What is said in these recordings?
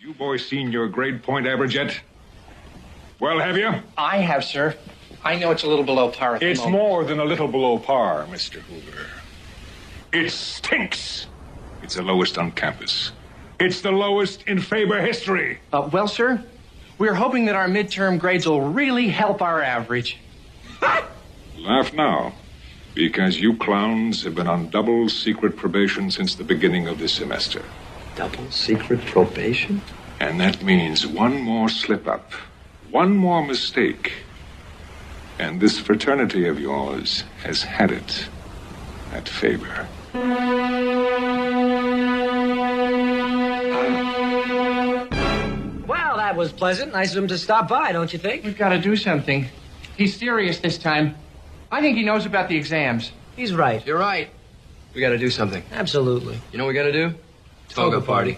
You boys seen your grade point average yet? Well, have you? I have, sir. I know it's a little below par at the moment. It's more than a little below par, Mr. Hoover. It stinks. It's the lowest on campus. It's the lowest in Faber history. Well, sir, we're hoping that our midterm grades will really help our average. Laugh now, because you clowns have been on double secret probation since the beginning of this semester. Double secret probation? And that means one more slip-up, one more mistake, and this fraternity of yours has had it at Faber. Well, that was pleasant. Nice of him to stop by, don't you think? We've got to do something. He's serious this time. I think he knows about the exams. He's right. You're right. We got to do something. Absolutely. You know what we got to do? Toga party.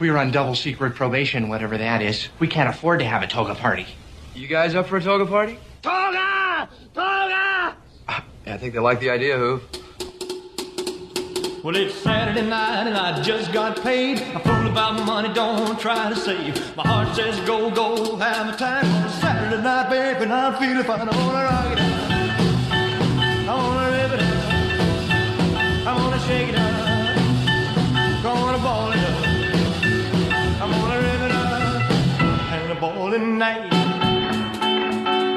We're on double secret probation, whatever that is. We can't afford to have a toga party. You guys up for a toga party? Toga! Toga! Yeah, I think they like the idea, Hoove. Well, it's Saturday night and I just got paid. I fool about money, don't try to save. My heart says go, go, have a time on a Saturday night, baby, and I'm feeling fine. I wanna rock it out. I wanna rip it out. I wanna shake it out. Gonna ball it up. I'm gonna rip it out. And a ballin' night.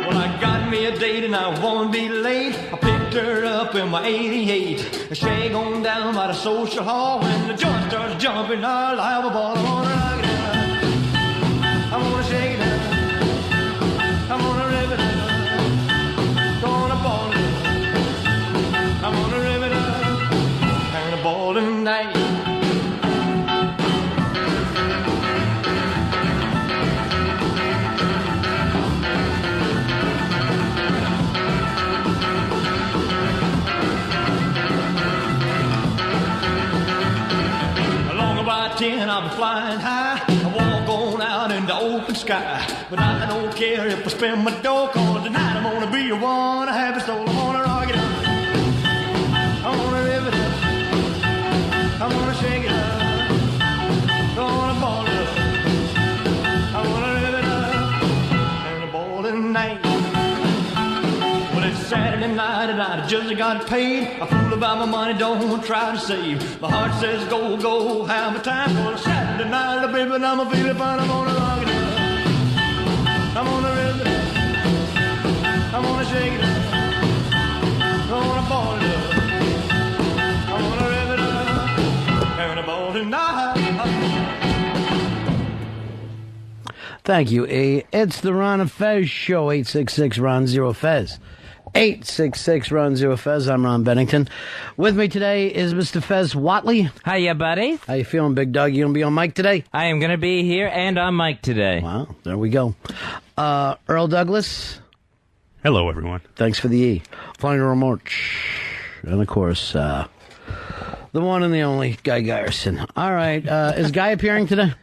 Well, I got me a date and I won't be late. I picked her up in my 88. And she going down by the social hall. When the joint starts jumping, I'll have a ball. I wanna rock it out. I wanna shake it out. I wanna rip it out. Gonna ball it out. I'm gonna rip it out. And a ball tonight. By 10, I'll be flying high. I walk on out in the open sky. But I don't care if I spend my dough, cause tonight I'm gonna be a one. I have it soul, I wanna rock it up. I wanna rip it up. I wanna shake it up. Gonna ball it up. I wanna rip it up. And a ball tonight. Well, it's Saturday night and I just got paid. I fool about my money, don't try to save. My heart says go, go, have a time for a Saturday night, baby, and I'm feeling fine. I'm gonna rock it up. I'm gonna rip it up. I'm gonna shake it up. I'm gonna ball it up. I'm gonna rip it up. And a ball tonight. Thank you, E. It's the Ron and Fez Show, 866-RON-0-FEZ. 866-RON-0-FEZ. I'm Ron Bennington. With me today is Mr. Fez Watley. Hiya, buddy. How you feeling, Big Doug? You gonna be on mic today? I am going to be here and on mic today. Wow, there we go. Earl Douglas. Hello, everyone. Thanks for the E. Final remarks. And, of course, the one and the only Guy Geyerson. All right. Is Guy appearing today?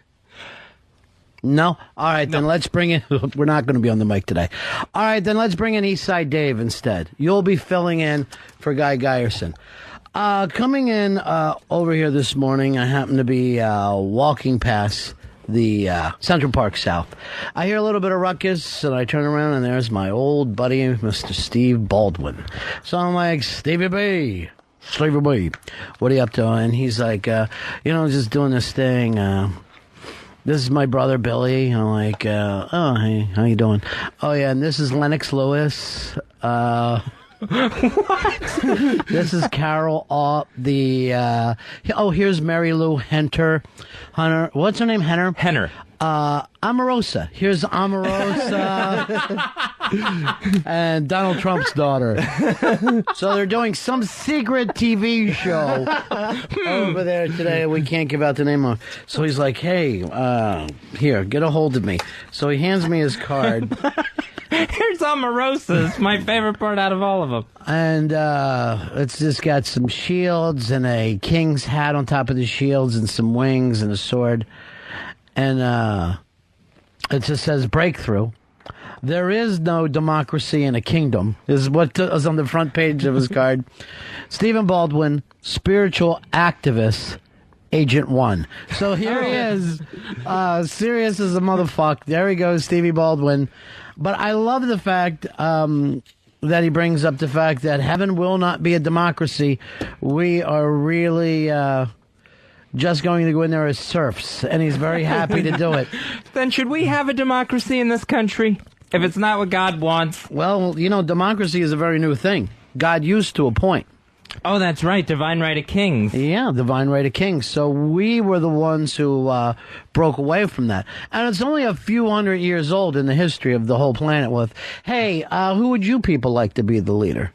No? All right, then let's bring in... We're not going to be on the mic today. All right, then let's bring in Eastside Dave instead. You'll be filling in for Guy Geyerson. Coming in over here this morning, I happen to be walking past the Central Park South. I hear a little bit of ruckus, and I turn around, and there's my old buddy, Mr. Steve Baldwin. So I'm like, Stevie B, what are you up to? And he's like, just doing this thing... This is my brother, Billy. I'm like, oh, hey, how you doing? Oh, yeah, and this is Lennox Lewis. What? This is Carol here's Mary Lou Hunter. What's her name? Henner. Omarosa. Here's Omarosa. And Donald Trump's daughter. So they're doing some secret TV show over there today. We can't give out the name of. So he's like, hey, here, get a hold of me. So he hands me his card. Here's Omarosa. It's my favorite part out of all of them. And it's just got some shields and a king's hat on top of the shields and some wings and a sword. And it just says breakthrough. There is no democracy in a kingdom, is what is on the front page of his card. Stephen Baldwin, spiritual activist Agent 1. So here he is. Serious as a motherfucker. There he goes, Stevie Baldwin. But I love the fact that he brings up the fact that heaven will not be a democracy. We are really just going to go in there as serfs, and he's very happy to do it. Then should we have a democracy in this country if it's not what God wants? Well, democracy is a very new thing. God used to a point. Oh, that's right. Divine right of kings. Yeah, divine right of kings. So we were the ones who broke away from that. And it's only a few hundred years old in the history of the whole planet with, hey, who would you people like to be the leader?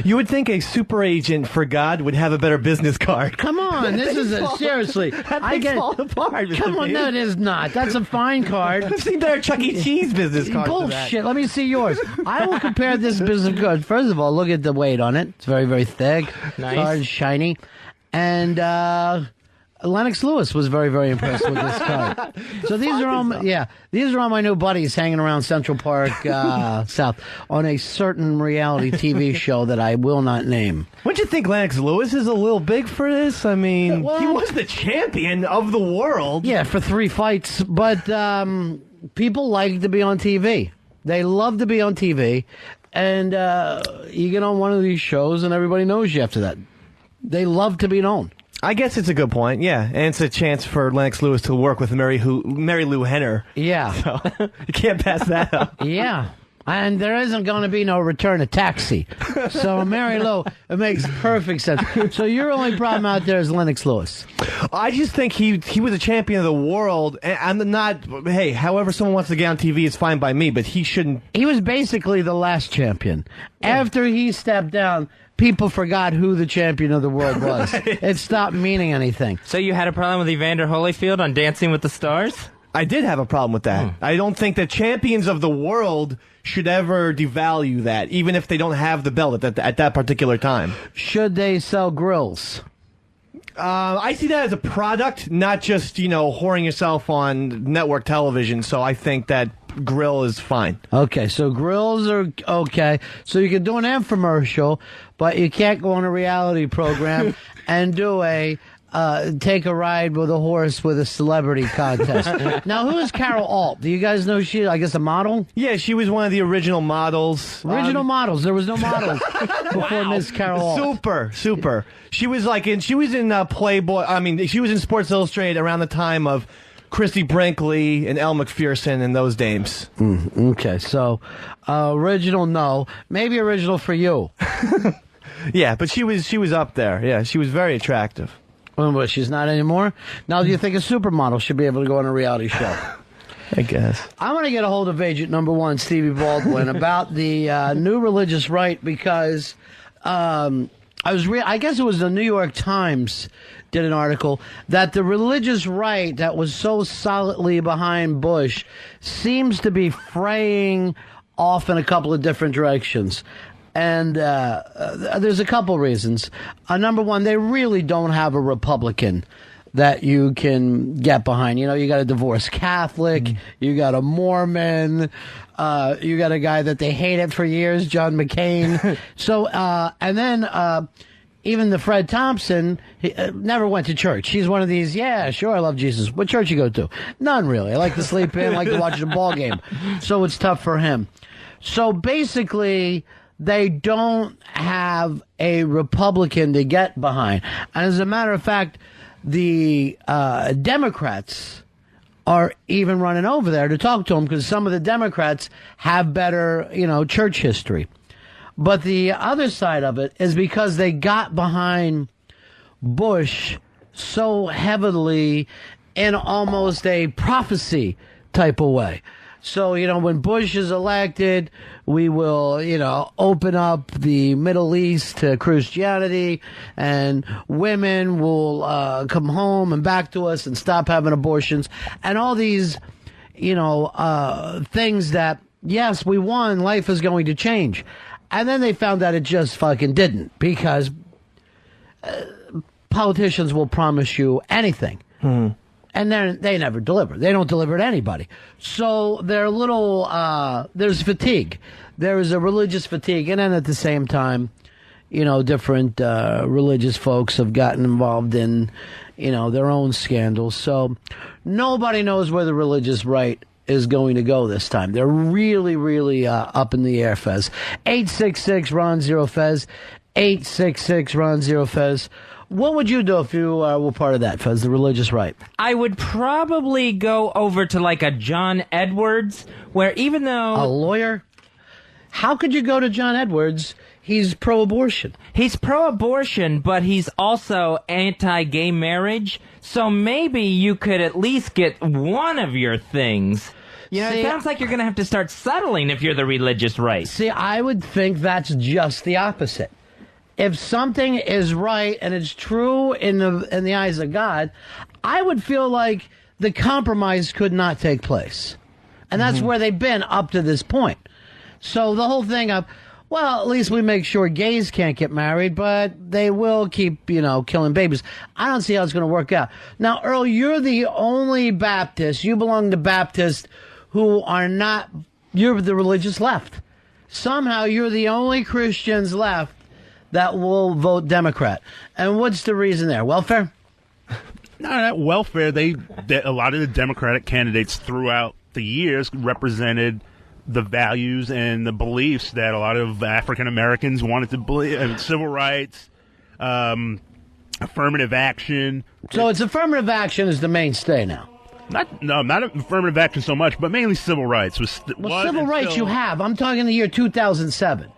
You would think a super agent for God would have a better business card. Come on, this is seriously. That thing's falling apart. Come on, no, it is not. That's a fine card. I've seen better Chuck E. Cheese business cards. Bullshit. Let me see yours. I will compare this business card. First of all, look at the weight on it. It's very, very thick. Nice. Card, shiny. And Lennox Lewis was very, very impressed with this card. So these are all my new buddies hanging around Central Park South on a certain reality TV show that I will not name. Wouldn't you think Lennox Lewis is a little big for this? I mean, Well, he was the champion of the world. Yeah, for 3 fights. But people like to be on TV. They love to be on TV. And you get on one of these shows and everybody knows you after that. They love to be known. I guess it's a good point, yeah. And it's a chance for Lennox Lewis to work with Mary Lou Henner. Yeah. So you can't pass that up. Yeah. And there isn't going to be no return of Taxi. So, Mary Lou, it makes perfect sense. So, your only problem out there is Lennox Lewis. I just think he was a champion of the world. And I'm not, hey, however someone wants to get on TV is fine by me, but he shouldn't. He was basically the last champion. Yeah. After he stepped down, people forgot who the champion of the world was. It stopped meaning anything. So you had a problem with Evander Holyfield on Dancing with the Stars? I did have a problem with that. I don't think that champions of the world should ever devalue that, even if they don't have the belt at that particular time. Should they sell grills? I see that as a product, not just, whoring yourself on network television, so I think that grill is fine. Okay, so grills are okay. So you can do an infomercial, but you can't go on a reality program and do a take a ride with a horse with a celebrity contest. Now, who is Carol Alt? Do you guys know she, I guess, a model? Yeah, she was one of the original models. Original models. There was no models before Miss Carol Alt. Super. She was in Playboy. I mean, she was in Sports Illustrated around the time of Christy Brinkley and Elle Macpherson and those dames. Okay, so original, no. Maybe original for you. Yeah, but she was up there. Yeah, she was very attractive. Well, she's not anymore. Now, do you think a supermodel should be able to go on a reality show? I guess. I want to get a hold of agent number 1, Stevie Baldwin, about the new religious right, because I guess it was the New York Times did an article that the religious right that was so solidly behind Bush seems to be fraying off in a couple of different directions. And there's a couple reasons. Number one, they really don't have a Republican that you can get behind. You got a divorced Catholic, you got a Mormon, you got a guy that they hated for years, John McCain. So, and then even the Fred Thompson, he never went to church. He's one of these, yeah, sure, I love Jesus. What church you go to? None, really. I like to sleep in, I like to watch the ball game. So it's tough for him. So basically, they don't have a Republican to get behind. And as a matter of fact, the Democrats are even running over there to talk to him because some of the Democrats have better, church history. But the other side of it is because they got behind Bush so heavily in almost a prophecy type of way. So, when Bush is elected, we will, open up the Middle East to Christianity, and women will come home and back to us and stop having abortions, and all these, things that, yes, we won, life is going to change. And then they found out it just fucking didn't, because politicians will promise you anything. And they never deliver. They don't deliver to anybody. So they're a little, there's fatigue. There is a religious fatigue. And then at the same time, different religious folks have gotten involved in, their own scandals. So nobody knows where the religious right is going to go this time. They're really, really up in the air, Fez. 866-RON-0-FEZ. 866-RON-0-FEZ. What would you do if you were part of that, Fez, the religious right? I would probably go over to like a John Edwards, where even though... A lawyer? How could you go to John Edwards? He's pro-abortion. He's pro-abortion, but he's also anti-gay marriage. So maybe you could at least get one of your things. It sounds like you're going to have to start settling if you're the religious right. See, I would think that's just the opposite. If something is right and it's true in the eyes of God, I would feel like the compromise could not take place. And that's where they've been up to this point. So the whole thing of, well, at least we make sure gays can't get married, but they will keep, killing babies. I don't see how it's going to work out. Now, Earl, you're the only Baptist. You belong to Baptists who are not, you're the religious left. Somehow you're the only Christians left that will vote Democrat. And what's the reason there? Welfare? No, not welfare. A lot of the Democratic candidates throughout the years represented the values and the beliefs that a lot of African Americans wanted to believe, civil rights, affirmative action. So it's affirmative action is the mainstay now. Not affirmative action so much, but mainly civil rights. Civil rights you have. I'm talking the year 2007.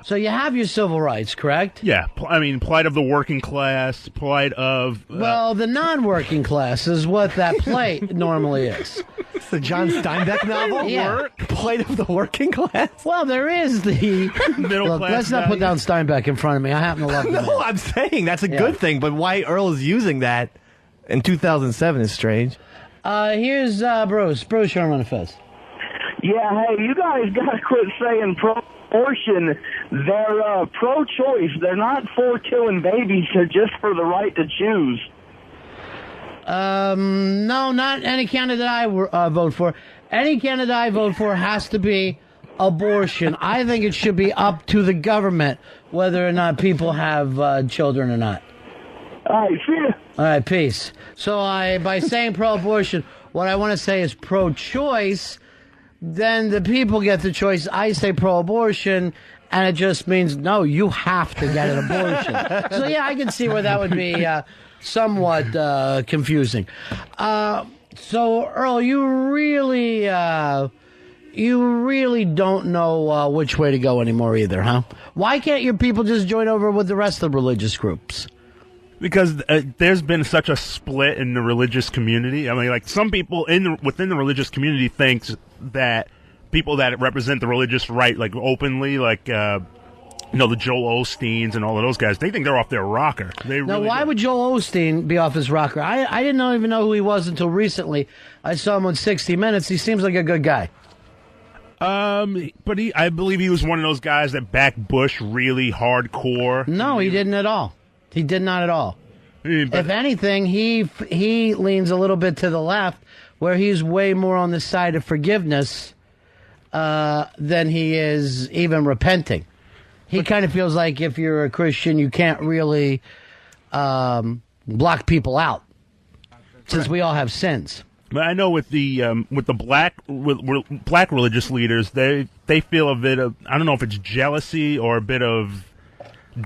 So you have your civil rights, correct? Yeah. Plight of the working class, plight of... well, the non-working class is what that plight normally is. It's the John Steinbeck novel? Yeah. Plight of the working class? Well, there is the... middle class. Let's not put down Steinbeck in front of me. I happen to love him. No, I'm saying that's a good thing, but why Earl is using that in 2007 is strange. Here's Bruce. Bruce, you're on Ron and Fez. Yeah, hey, you guys got to quit saying pro-abortion. They're pro-choice. They're not for killing babies. They're just for the right to choose. No, not any candidate I vote for. Any candidate I vote for has to be abortion. I think it should be up to the government whether or not people have children or not. All right, see ya. All right, peace. So by saying pro-abortion, what I want to say is pro-choice. Then the people get the choice. I say pro-abortion, and it just means, no, you have to get an abortion. So, yeah, I can see where that would be somewhat confusing. So, Earl, you really don't know which way to go anymore either, huh? Why can't your people just join over with the rest of the religious groups? Because there's been such a split in the religious community. Some people within the religious community thinks that people that represent the religious right, openly, the Joel Osteens and all of those guys, they think they're off their rocker. Why would Joel Osteen be off his rocker? I didn't even know who he was until recently. I saw him on 60 Minutes. He seems like a good guy. But I believe he was one of those guys that backed Bush really hardcore. No, he didn't at all. He did not at all. If anything, he leans a little bit to the left, where he's way more on the side of forgiveness than he is even repenting. He kind of feels like if you're a Christian, you can't really block people out, since we all have sins. But I know with the black religious leaders, they feel a bit of, I don't know if it's jealousy or a bit of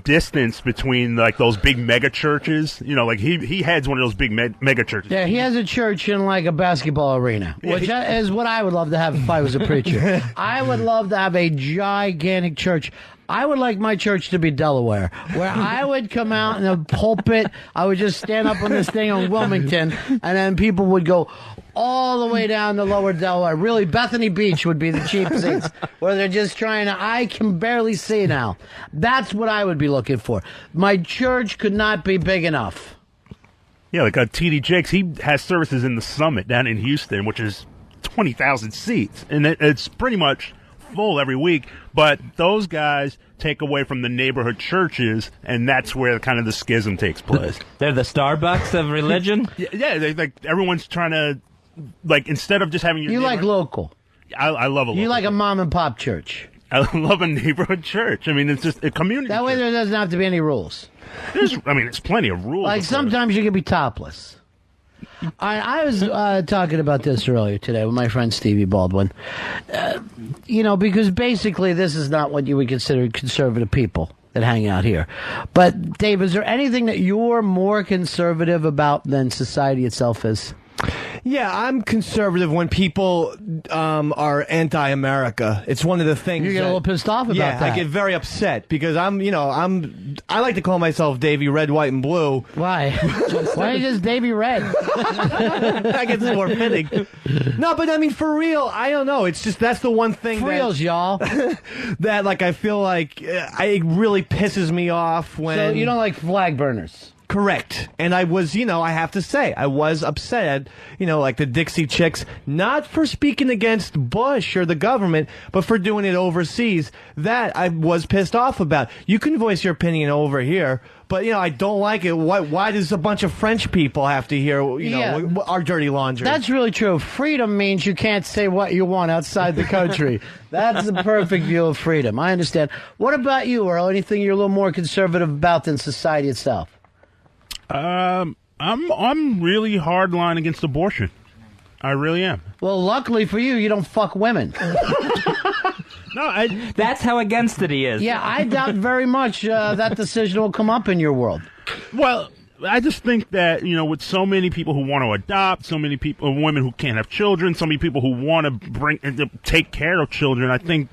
distance between those big mega churches. He heads one of those big mega churches. Yeah, he has a church in a basketball arena, which is what I would love to have if I was a preacher. I would love to have a gigantic church. I would like my church to be Delaware, where I would come out in the pulpit. I would just stand up on this thing on Wilmington, and then people would go all the way down to lower Delaware. Really, Bethany Beach would be the cheap seats, where they're just trying to, I can barely see now. That's what I would be looking for. My church could not be big enough. Yeah, T.D. Jakes, he has services in the Summit down in Houston, which is 20,000 seats, and it's pretty much full every week, but those guys take away from the neighborhood churches, and that's where kind of the schism takes place. They're the Starbucks of religion? Yeah, everyone's trying to, instead of just having your You like local. I love a local. You like a mom and pop church. I love a neighborhood church. I mean, it's just a community. That way church. there doesn't have to be any rules. There's plenty of rules. Like sometimes you can be topless. I was talking about this earlier today with my friend Stevie Baldwin. Because basically this is not what you would consider conservative people that hang out here. But Dave, is there anything that you're more conservative about than society itself is? Yeah, I'm conservative when people are anti-America. It's one of the things you get a little pissed off about that. I get very upset because I like to call myself Davy Red, White, and Blue. Why? Why are you just Davy Red? I guess it's more fitting. No, but I mean, for real, I don't know. It's just that's the one thing for reals, y'all. that like I feel like it really pisses me off when. So you don't like flag burners? Correct. And I was, I have to say, I was upset, like the Dixie Chicks, not for speaking against Bush or the government, but for doing it overseas. That I was pissed off about. You can voice your opinion over here, but, I don't like it. Why does a bunch of French people have to hear, our dirty laundry? That's really true. Freedom means you can't say what you want outside the country. That's the perfect view of freedom. I understand. What about you, Earl? Anything you're a little more conservative about than society itself? I'm really hardline against abortion. I really am. Well, luckily for you, you don't fuck women. No, that's how against it he is. Yeah, I doubt very much that decision will come up in your world. Well, I just think that, with so many people who want to adopt, so many people, women who can't have children, so many people who want to take care of children, I think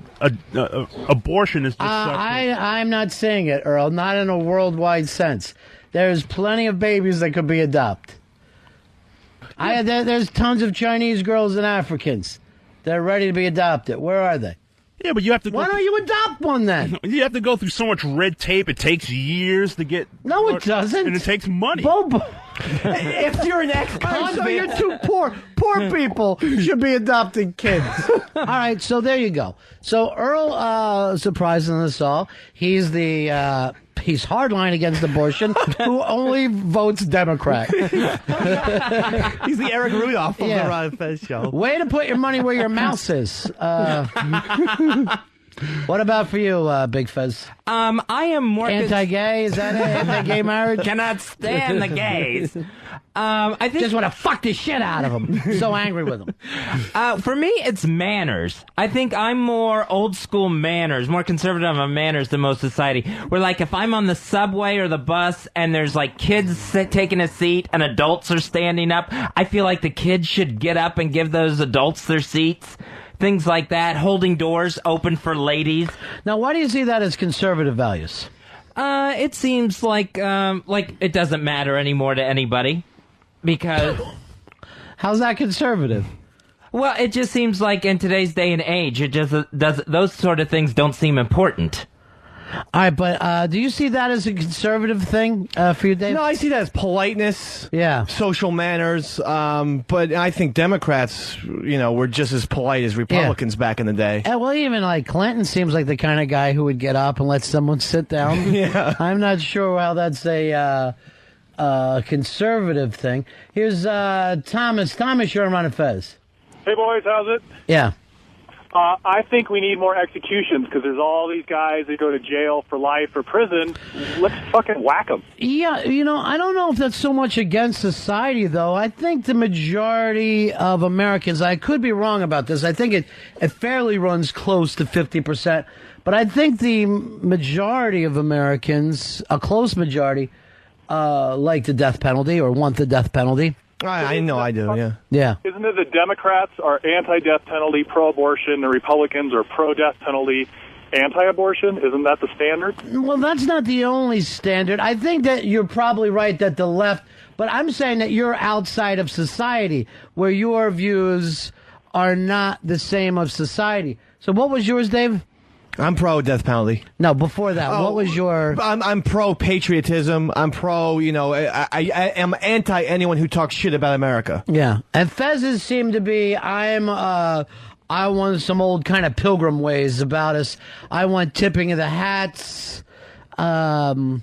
abortion is just I'm not saying it, Earl, not in a worldwide sense. There's plenty of babies that could be adopted. There's tons of Chinese girls and Africans that are ready to be adopted. Where are they? Yeah, but you have to. Why don't you adopt one then? You have to go through so much red tape. It takes years to get. No, it doesn't. And it takes money. If you're an ex-convict, so you're too poor. Poor people should be adopting kids. All right, so there you go. So Earl, surprising us all, he's hardline against abortion, who only votes Democrat. He's the Eric Rudolph of the Ron and Fez show. Way to put your money where your mouth is. What about for you, Big Fez? I am more anti-gay. Is that it? Anti-gay marriage? Cannot stand the gays. I think just want to fuck the shit out of them. So angry with them. For me, it's manners. I think I'm more old school manners, more conservative on manners than most society. Where like if I'm on the subway or the bus and there's like kids taking a seat and adults are standing up, I feel like the kids should get up and give those adults their seats. Things like that, holding doors open for ladies. Now, why do you see that as conservative values? It seems like it doesn't matter anymore to anybody. Because how's that conservative? Well, it just seems like in today's day and age, it just those sort of things don't seem important. All right, but do you see that as a conservative thing for you, Dave? No, I see that as politeness. Yeah. Social manners. But I think Democrats, were just as polite as Republicans back in the day. Well, even like Clinton seems like the kind of guy who would get up and let someone sit down. Yeah. I'm not sure how that's a conservative thing. Here's Thomas. Thomas, you're on Ron and Fez. Hey, boys, how's it? Yeah. I think we need more executions because there's all these guys that go to jail for life or prison. Let's fucking whack them. Yeah, I don't know if that's so much against society, though. I think the majority of Americans, I could be wrong about this, I think it fairly runs close to 50%, but I think the majority of Americans, a close majority, like the death penalty or want the death penalty. I know I do, yeah. Yeah. Isn't it the Democrats are anti-death penalty, pro-abortion, the Republicans are pro-death penalty, anti-abortion? Isn't that the standard? Well, that's not the only standard. I think that you're probably right that the left, but I'm saying that you're outside of society, where your views are not the same of society. So what was yours, Dave? I'm pro-death penalty. No, before that, what was your... I'm pro-patriotism. I'm pro, I am anti anyone who talks shit about America. Yeah. And Fez's seem to be, I want some old kind of pilgrim ways about us. I want tipping of the hats. I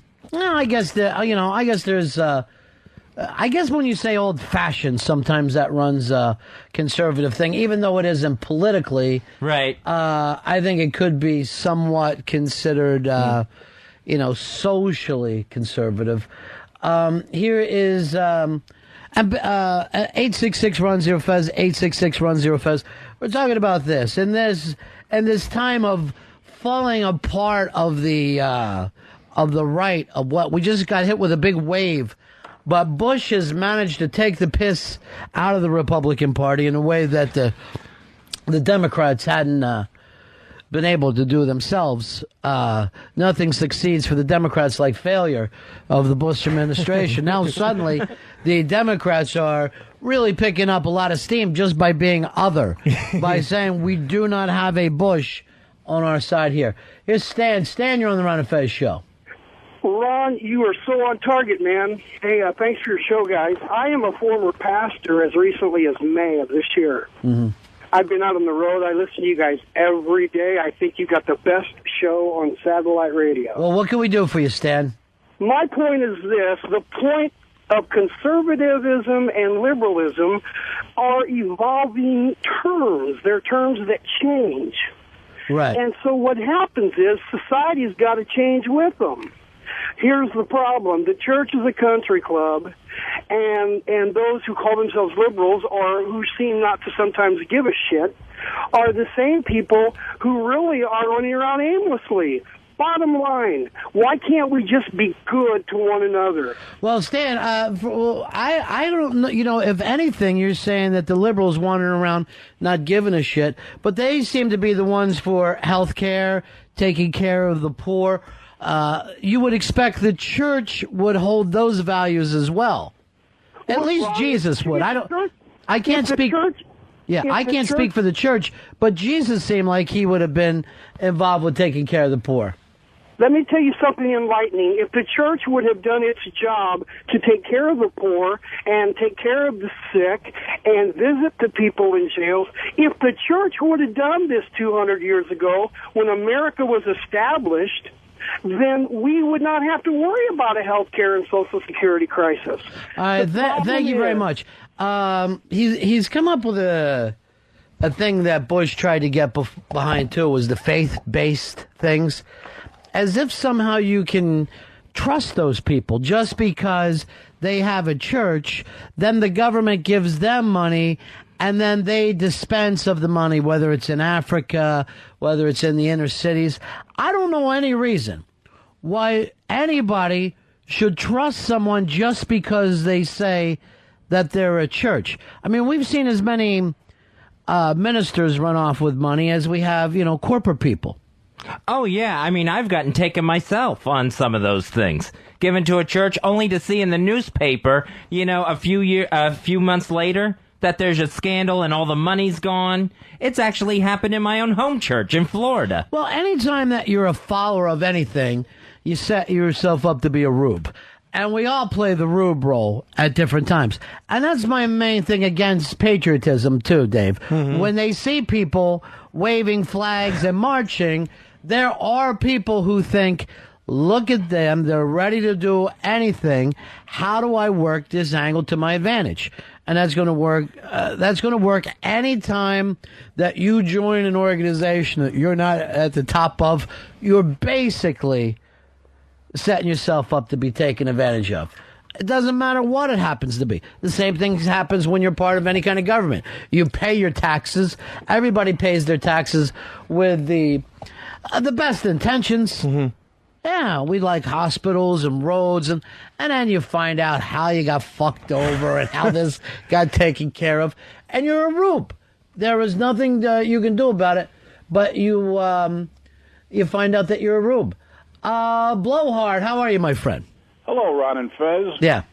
guess there's I guess when you say old-fashioned, sometimes that runs a conservative thing, even though it isn't politically. Right. I think it could be somewhat considered, socially conservative. Here is 866-RUN-0-FEZ, 866-RUN-0-FEZ. We're talking about this, and this time of falling apart of the right of what we just got hit with a big wave. But Bush has managed to take the piss out of the Republican Party in a way that the Democrats hadn't been able to do themselves. Nothing succeeds for the Democrats like failure of the Bush administration. Now suddenly the Democrats are really picking up a lot of steam just by being other, by saying we do not have a Bush on our side here. Here's Stan. Stan, you're on the Ron and Fez show. Ron, you are so on target, man. Hey, thanks for your show, guys. I am a former pastor as recently as May of this year. Mm-hmm. I've been out on the road. I listen to you guys every day. I think you got the best show on satellite radio. Well, what can we do for you, Stan? My point is this. The point of conservatism and liberalism are evolving terms. They're terms that change. Right. And so what happens is society's got to change with them. Here's the problem. The church is a country club, and those who call themselves liberals or who seem not to sometimes give a shit are the same people who really are running around aimlessly. Bottom line, why can't we just be good to one another? Well, Stan, I don't know. You know, if anything, you're saying that the liberals wandering around not giving a shit, but they seem to be the ones for health care, taking care of the poor. You would expect the church would hold those values as well. At least Jesus would. I can't speak. Yeah, I can't speak for the church, but Jesus seemed like he would have been involved with taking care of the poor. Let me tell you something enlightening. If the church would have done its job to take care of the poor and take care of the sick and visit the people in jails, if the church would have done this 200 years ago when America was established, then we would not have to worry about a health care and Social Security crisis. Thank you very much. He's come up with a thing that Bush tried to get behind, too, was the faith-based things. As if somehow you can trust those people just because they have a church, then the government gives them money, and then they dispense of the money, whether it's in Africa, whether it's in the inner cities. I don't know any reason why anybody should trust someone just because they say that they're a church. I mean, we've seen as many ministers run off with money as we have, corporate people. Oh, yeah. I mean, I've gotten taken myself on some of those things. Given to a church only to see in the newspaper, a few months later that there's a scandal and all the money's gone. It's actually happened in my own home church in Florida. Well, anytime that you're a follower of anything, you set yourself up to be a rube. And we all play the rube role at different times. And that's my main thing against patriotism, too, Dave. Mm-hmm. When they see people waving flags and marching, there are people who think, look at them, they're ready to do anything. How do I work this angle to my advantage? And that's going to work. That's going to work anytime that you join an organization that you're not at the top of. You're basically setting yourself up to be taken advantage of. It doesn't matter what it happens to be. The same thing happens when you're part of any kind of government. You pay your taxes. Everybody pays their taxes with the best intentions. Mm-hmm. Yeah, we like hospitals and roads, and then you find out how you got fucked over and how this got taken care of, and you're a rube. There is nothing you can do about it, but you find out that you're a rube. Blowhard, how are you, my friend? Hello, Ron and Fez. Yeah.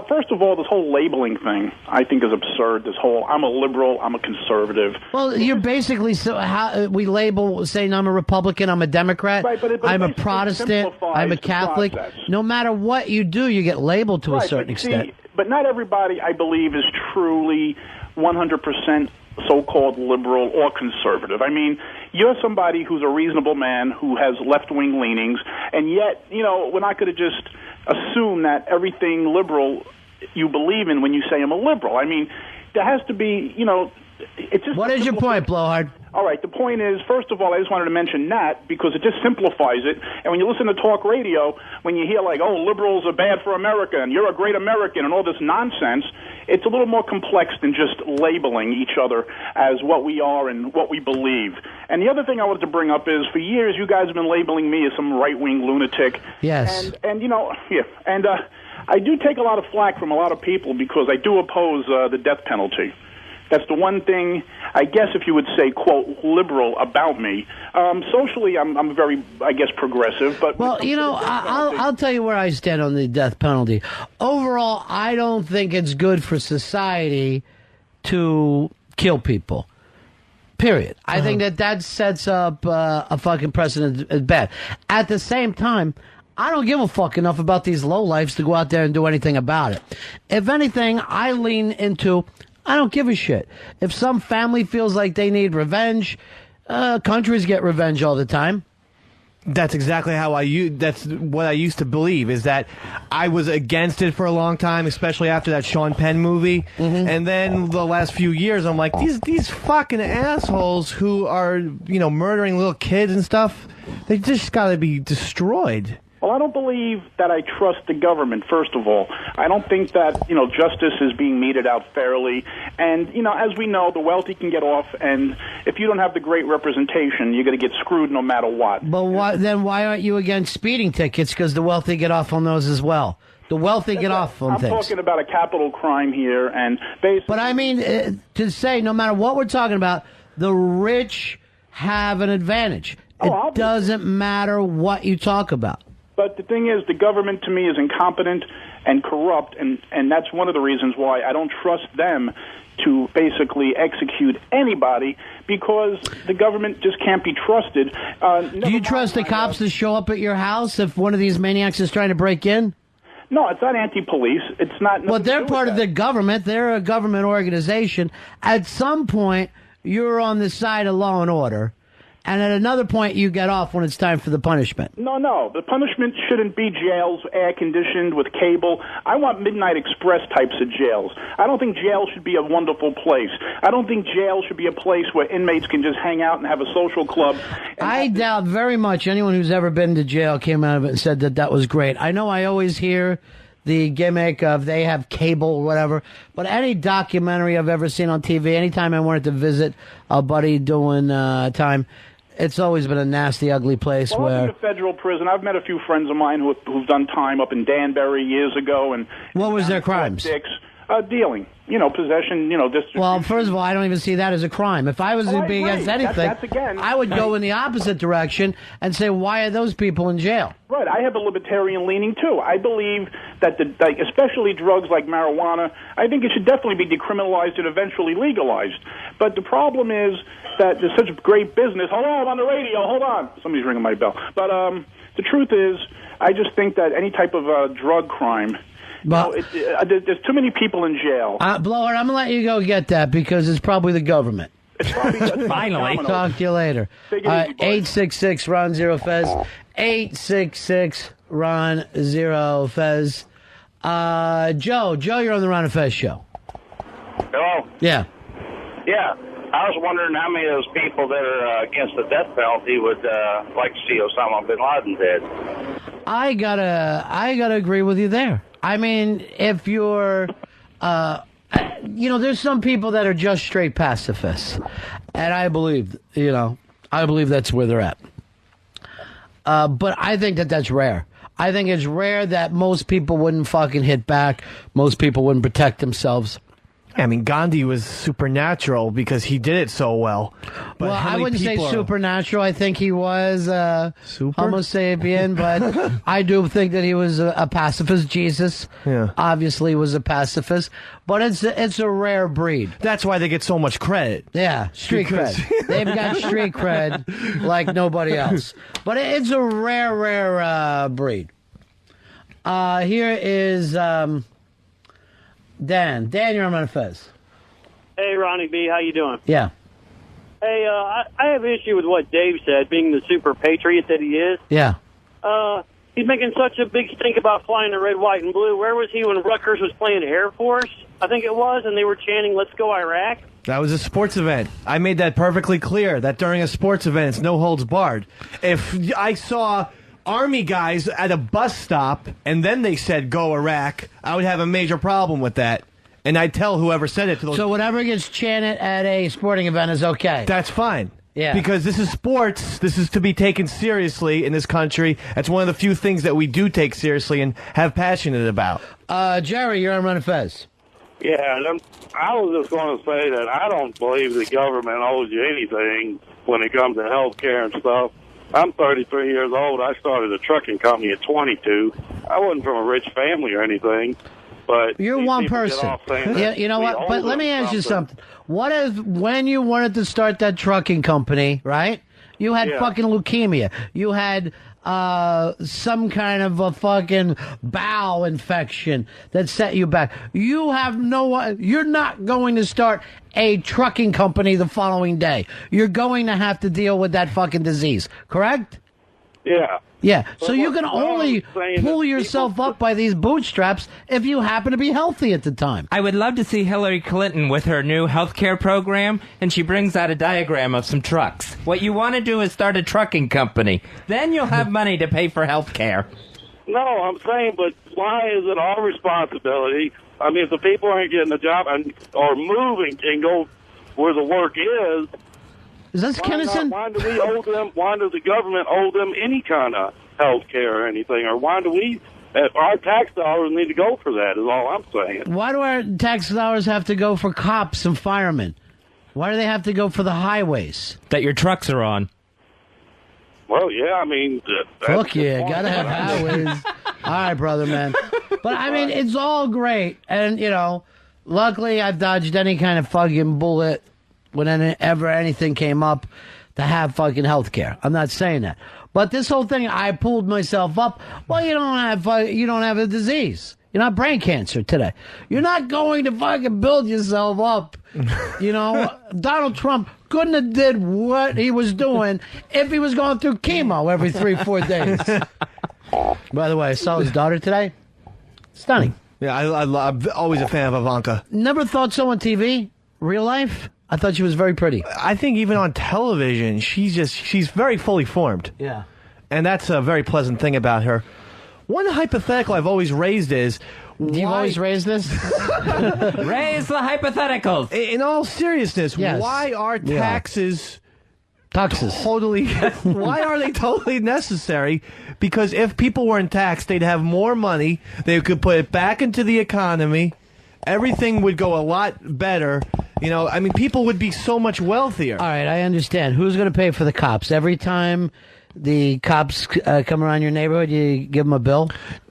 First of all, this whole labeling thing, I think is absurd. This whole, I'm a liberal, I'm a conservative. Well, you're basically, how we label, saying I'm a Republican, I'm a Democrat, right, but I'm a Protestant, I'm a Catholic. No matter what you do, you get labeled to a certain extent. But not everybody, I believe, is truly 100% so-called liberal or conservative. I mean, you're somebody who's a reasonable man who has left-wing leanings, and yet, we're not going to just assume that everything liberal you believe in when you say I'm a liberal. I mean, there has to be, it's just... What is your point, Blowhard? All right, the point is, first of all, I just wanted to mention Nat because it just simplifies it. And when you listen to talk radio, when you hear like, oh, liberals are bad for America and you're a great American and all this nonsense, it's a little more complex than just labeling each other as what we are and what we believe. And the other thing I wanted to bring up is, for years, you guys have been labeling me as some right-wing lunatic. Yes. And I do take a lot of flack from a lot of people because I do oppose the death penalty. That's the one thing, I guess, if you would say, quote, liberal about me. Socially, I'm very, I guess, progressive. But well, I'll tell you where I stand on the death penalty. Overall, I don't think it's good for society to kill people. Period. I think that sets up a fucking precedent as bad. At the same time, I don't give a fuck enough about these lowlifes to go out there and do anything about it. If anything, I lean into... I don't give a shit. If some family feels like they need revenge, countries get revenge all the time. That's exactly that's what I used to believe, is that I was against it for a long time, especially after that Sean Penn movie. Mm-hmm. And then the last few years, I'm like, these fucking assholes who are, murdering little kids and stuff, they just gotta be destroyed. Well, I don't believe that I trust the government, first of all. I don't think that, justice is being meted out fairly. And, as we know, the wealthy can get off, and if you don't have the great representation, you're going to get screwed no matter what. But why aren't you against speeding tickets? Because the wealthy get off on those as well. The wealthy get off on things. I'm talking about a capital crime here, and basically... But I mean, to say, no matter what we're talking about, the rich have an advantage. It doesn't matter what you talk about. But the thing is, the government, to me, is incompetent and corrupt, and that's one of the reasons why I don't trust them to basically execute anybody, because the government just can't be trusted. Do you trust the cops to show up at your house if one of these maniacs is trying to break in? No, it's not anti-police. It's not... Well, they're part of the government. They're a government organization. At some point, you're on the side of law and order. And at another point, you get off when it's time for the punishment. No. The punishment shouldn't be jails, air-conditioned, with cable. I want Midnight Express types of jails. I don't think jail should be a wonderful place. I don't think jail should be a place where inmates can just hang out and have a social club. I doubt very much anyone who's ever been to jail came out of it and said that was great. I know I always hear the gimmick of they have cable or whatever, but any documentary I've ever seen on TV, anytime I wanted to visit a buddy doing time... It's always been a nasty, ugly place where... I've been to federal prison. I've met a few friends of mine who've done time up in Danbury years ago. And what was their crimes? Dealing. Possession, distribution. Well, first of all, I don't even see that as a crime. If I was being against anything, I would go in the opposite direction and say, why are those people in jail? Right. I have a libertarian leaning, too. I believe that, especially drugs like marijuana, I think it should definitely be decriminalized and eventually legalized. But the problem is that there's such great business. Hold on, I'm on the radio. Hold on. Somebody's ringing my bell. But the truth is, I just think that any type of drug crime... there's too many people in jail. Blower, I'm going to let you go get that because it's probably the government. It's probably finally. Talk to you later. 866 Ron Zero Fez. 866 Ron Zero Fez. Joe, you're on the Ron and Fez show. Hello? Yeah. Yeah. I was wondering how many of those people that are against the death penalty would like to see Osama bin Laden dead. I gotta agree with you there. I mean, if you're, there's some people that are just straight pacifists, and I believe that's where they're at. But I think that's rare. I think it's rare that most people wouldn't fucking hit back. Most people wouldn't protect themselves. I mean, Gandhi was supernatural because he did it so well. But I wouldn't say supernatural. I think he was Homo sapien, but I do think that he was a pacifist. Jesus, obviously, was a pacifist. But it's a rare breed. That's why they get so much credit. Yeah, street cred. They've got street cred like nobody else. But it's a rare breed. Here is... Dan, you're on Ron and Fez. Hey, Ronnie B, how you doing? Yeah. Hey, I have an issue with what Dave said, being the super patriot that he is. Yeah. He's making such a big stink about flying the red, white, and blue. Where was he when Rutgers was playing Air Force? I think it was, and they were chanting, "Let's go Iraq." That was a sports event. I made that perfectly clear, that during a sports event, it's no holds barred. If I saw Army guys at a bus stop and then they said, "Go Iraq," I would have a major problem with that. And I'd tell whoever said it to those... So whatever gets chanted at a sporting event is okay? That's fine. Yeah. Because this is sports. This is to be taken seriously in this country. That's one of the few things that we do take seriously and have passionate about. Jerry, you're on Ron and Fez. Yeah, and I was just going to say that I don't believe the government owes you anything when it comes to health care and stuff. I'm 33 years old. I started a trucking company at 22. I wasn't from a rich family or anything. But you're one person. Yeah, you know what? But let me ask you something. What if when you wanted to start that trucking company, right? You had fucking leukemia. You had some kind of a fucking bowel infection that set you back. You're not going to start a trucking company the following day. You're going to have to deal with that fucking disease, correct? Yeah. Yeah, so you can only pull yourself up by these bootstraps if you happen to be healthy at the time. I would love to see Hillary Clinton with her new healthcare program, and she brings out a diagram of some trucks. What you want to do is start a trucking company. Then you'll have money to pay for healthcare. No, I'm saying, but why is it our responsibility? I mean, if the people aren't getting a job or moving and go where the work is this Kennison? Why do we owe them? Why does the government owe them any kind of health care or anything? Or why do we? Our tax dollars need to go for that. Is all I'm saying. Why do our tax dollars have to go for cops and firemen? Why do they have to go for the highways that your trucks are on? Well, yeah, I mean, fuck yeah, gotta have highways. All right, brother, man. But I mean, it's all great, and you know, luckily I've dodged any kind of fucking bullet whenever anything came up to have fucking health care. I'm not saying that. But this whole thing, I pulled myself up. Well, you don't have a disease. You're not brain cancer today. You're not going to fucking build yourself up. You know, Donald Trump couldn't have did what he was doing if he was going through chemo every 3-4 days. By the way, I saw his daughter today. Stunning. Yeah, I'm always a fan of Ivanka. Never thought so on TV. Real life? I thought she was very pretty. I think even on television, she's very fully formed. Yeah. And that's a very pleasant thing about her. One hypothetical I've always raised is... You've always raised this? Raise the hypotheticals. In all seriousness, yes. Why are taxes... Totally. Why are they totally necessary? Because if people weren't taxed, they'd have more money. They could put it back into the economy. Everything would go a lot better. You know, I mean, people would be so much wealthier. All right, I understand. Who's going to pay for the cops? Every time the cops come around your neighborhood, you give them a bill?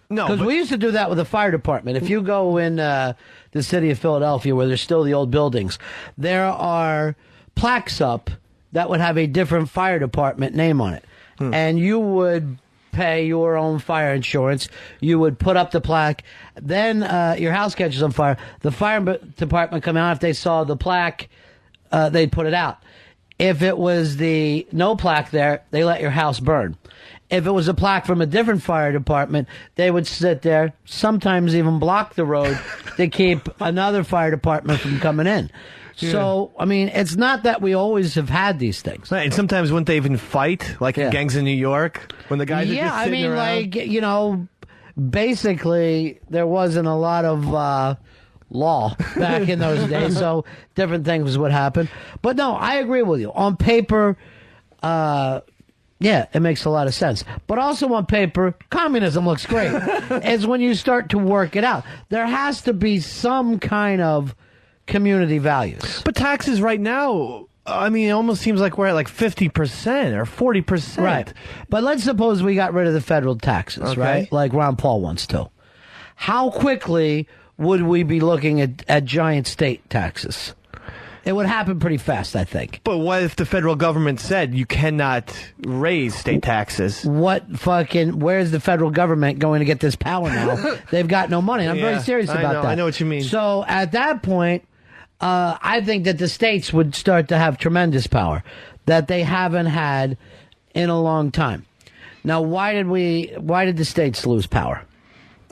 No. Because we used to do that with the fire department. If you go in the city of Philadelphia, where there's still the old buildings, there are plaques up that would have a different fire department name on it. And you would pay your own fire insurance. You would put up the plaque. Then your house catches on fire. The fire department come out. If they saw the plaque, they'd put it out. If it was the no plaque there, they let your house burn. If it was a plaque from a different fire department, they would sit there, sometimes even block the road to keep another fire department from coming in. Yeah. So, I mean, it's not that we always have had these things. Right, and sometimes wouldn't they even fight, like in gangs in New York, when the guys are just sitting around? Like, you know, basically, there wasn't a lot of law back in those days, so different things would happen. But no, I agree with you. On paper, yeah, it makes a lot of sense. But also on paper, communism looks great. It's when you start to work it out. There has to be some kind of community values. But taxes right now, I mean, it almost seems like we're at like 50% or 40%. Right. But let's suppose we got rid of the federal taxes, right? Like Ron Paul wants to. How quickly would we be looking at giant state taxes? It would happen pretty fast, I think. But what if the federal government said you cannot raise state taxes? Where's the federal government going to get this power now? They've got no money. I'm very serious about that. I know what you mean. So at that point, I think that the states would start to have tremendous power that they haven't had in a long time. Now, why did the states lose power?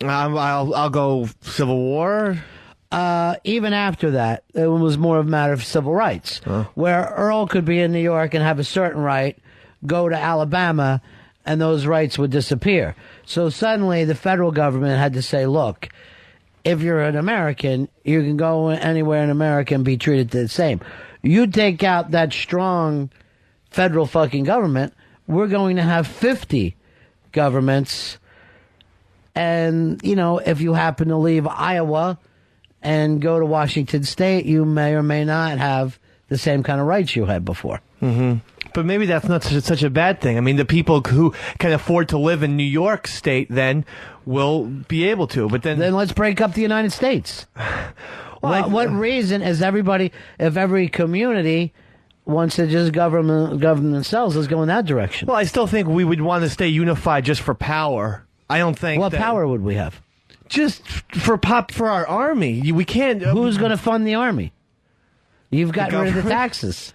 I'll go Civil War. Even after that, it was more of a matter of civil rights, where Earl could be in New York and have a certain right, go to Alabama, and those rights would disappear. So suddenly the federal government had to say, look, if you're an American, you can go anywhere in America and be treated the same. You take out that strong federal fucking government, we're going to have 50 governments. And, you know, if you happen to leave Iowa and go to Washington State, you may or may not have the same kind of rights you had before. Mm-hmm. But maybe that's not such a bad thing. I mean, the people who can afford to live in New York State then will be able to. But then let's break up the United States. What reason is if every community wants to just govern themselves, let's go in that direction? Well, I still think we would want to stay unified just for power. I don't think. What power would we have? Just for our army. We can't. Who's going to fund the army? You've gotten rid of the taxes.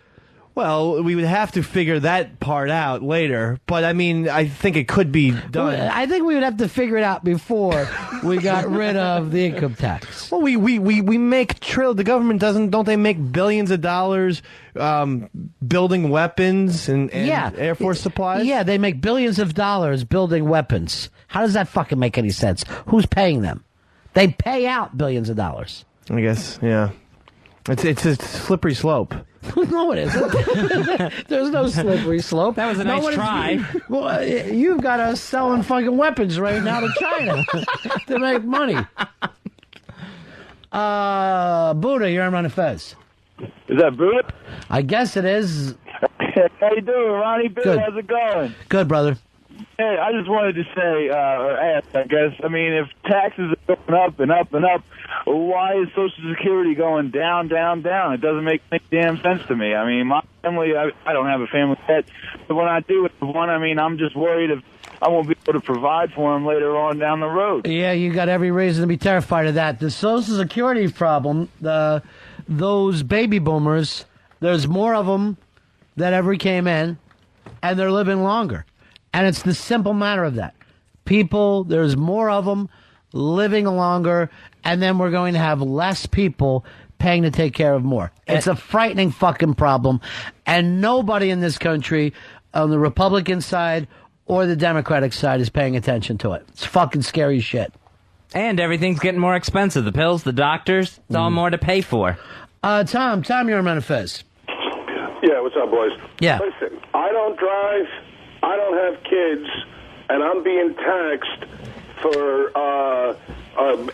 Well, we would have to figure that part out later. But, I mean, I think it could be done. Well, I think we would have to figure it out before we got rid of the income tax. Well, we make the government don't they make billions of dollars building weapons and Air Force supplies? Yeah, they make billions of dollars building weapons. How does that fucking make any sense? Who's paying them? They pay out billions of dollars. I guess, yeah. It's a slippery slope. No, it isn't. There's no slippery slope. That was a nice try. Well, you've got us selling fucking weapons right now to China to make money. Buddha, you're on Ron and Fez. Is that Buddha? I guess it is. How you doing, Ronnie? Bill, Good. How's it going? Good, brother. Hey, I just wanted to say, or ask, I guess, I mean, if taxes are going up and up and up, why is Social Security going down, down, down? It doesn't make any damn sense to me. I mean, my family, I don't have a family yet, but when I do have one, I mean, I'm just worried if I won't be able to provide for them later on down the road. Yeah, you got every reason to be terrified of that. The Social Security problem, those baby boomers, there's more of them that ever came in, and they're living longer. And it's the simple matter of that. People, there's more of them living longer, and then we're going to have less people paying to take care of more. It's a frightening fucking problem, and nobody in this country on the Republican side or the Democratic side is paying attention to it. It's fucking scary shit. And everything's getting more expensive. The pills, the doctors, it's all more to pay for. Tom, you're on Ron and Fez. Yeah, what's up, boys? Yeah. Listen, I don't drive, I don't have kids, and I'm being taxed for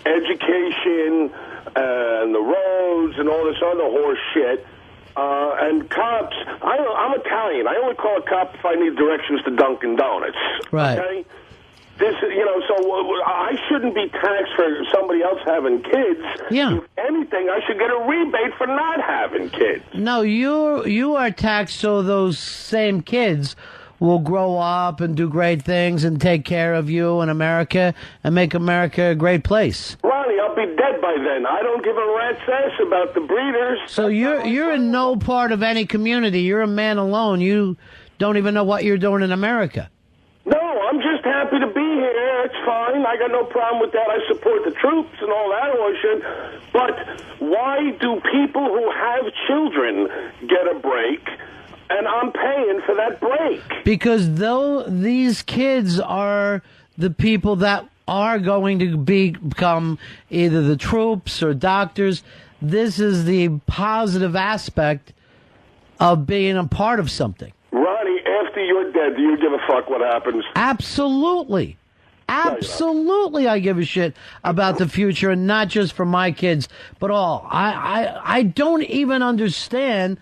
education and the roads and all this other horse shit. And cops, I'm Italian. I only call a cop if I need directions to Dunkin' Donuts. Right. Okay? This, so I shouldn't be taxed for somebody else having kids. Yeah. If anything, I should get a rebate for not having kids. No, you are taxed so those same kids will grow up and do great things and take care of you in America and make America a great place. Ronnie, I'll be dead by then. I don't give a rat's ass about the breeders. So you're in no part of any community. You're a man alone. You don't even know what you're doing in America. No, I'm just happy to be here. It's fine. I got no problem with that. I support the troops and all that horseshit. But why do people who have children get a break, and I'm paying for that break? Because these kids are the people that are going to become either the troops or doctors. This is the positive aspect of being a part of something. Ronnie, after you're dead, do you give a fuck what happens? Absolutely. Absolutely, I give a shit about the future, and not just for my kids, but all. I don't even understand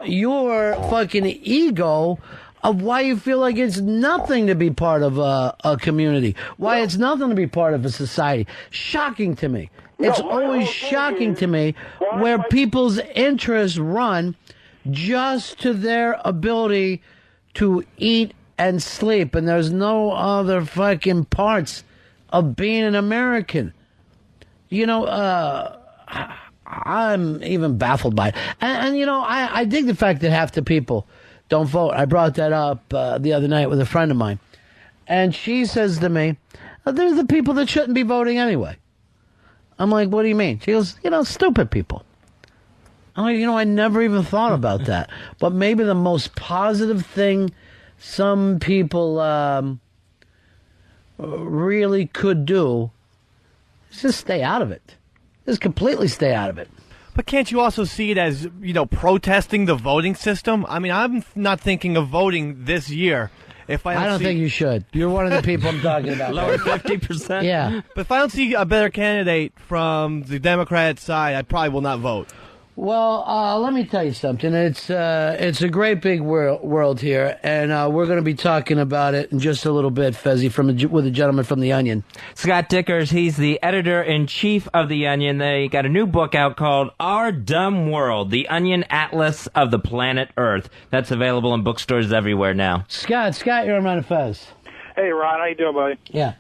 your fucking ego of why you feel like it's nothing to be part of a community, why it's nothing to be part of a society. Shocking to me. It's always shocking to me where people's interests run just to their ability to eat and sleep, and there's no other fucking parts of being an American. I'm even baffled by it. And I dig the fact that half the people don't vote. I brought that up the other night with a friend of mine. And she says to me, they're the people that shouldn't be voting anyway. I'm like, what do you mean? She goes, stupid people. I'm like, I never even thought about that. But maybe the most positive thing some people really could do is just stay out of it. Just completely stay out of it. But can't you also see it as, protesting the voting system? I mean, I'm not thinking of voting this year. I don't think you should. You're one of the people I'm talking about. Lower 50%? Yeah. But if I don't see a better candidate from the Democrat side, I probably will not vote. Well, let me tell you something. It's a great big world here, and we're going to be talking about it in just a little bit, Fezzi, with a gentleman from The Onion. Scott Dickers, he's the editor-in-chief of The Onion. They got a new book out called Our Dumb World, The Onion Atlas of the Planet Earth. That's available in bookstores everywhere now. Scott, you're on Ron and Fez. Hey, Ron, how you doing, buddy? Yeah.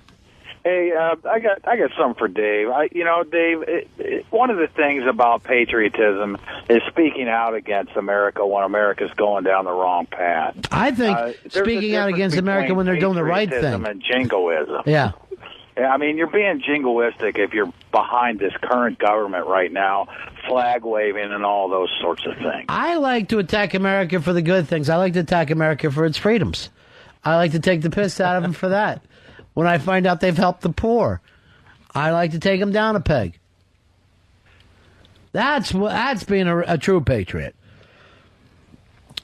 Hey, I got something for Dave. Dave, one of the things about patriotism is speaking out against America when America's going down the wrong path. I think speaking out against America when they're doing the right thing. And jingoism. Yeah. Yeah, I mean, you're being jingoistic if you're behind this current government right now, flag waving and all those sorts of things. I like to attack America for the good things. I like to attack America for its freedoms. I like to take the piss out of them for that. When I find out they've helped the poor, I like to take them down a peg. That's being a true patriot.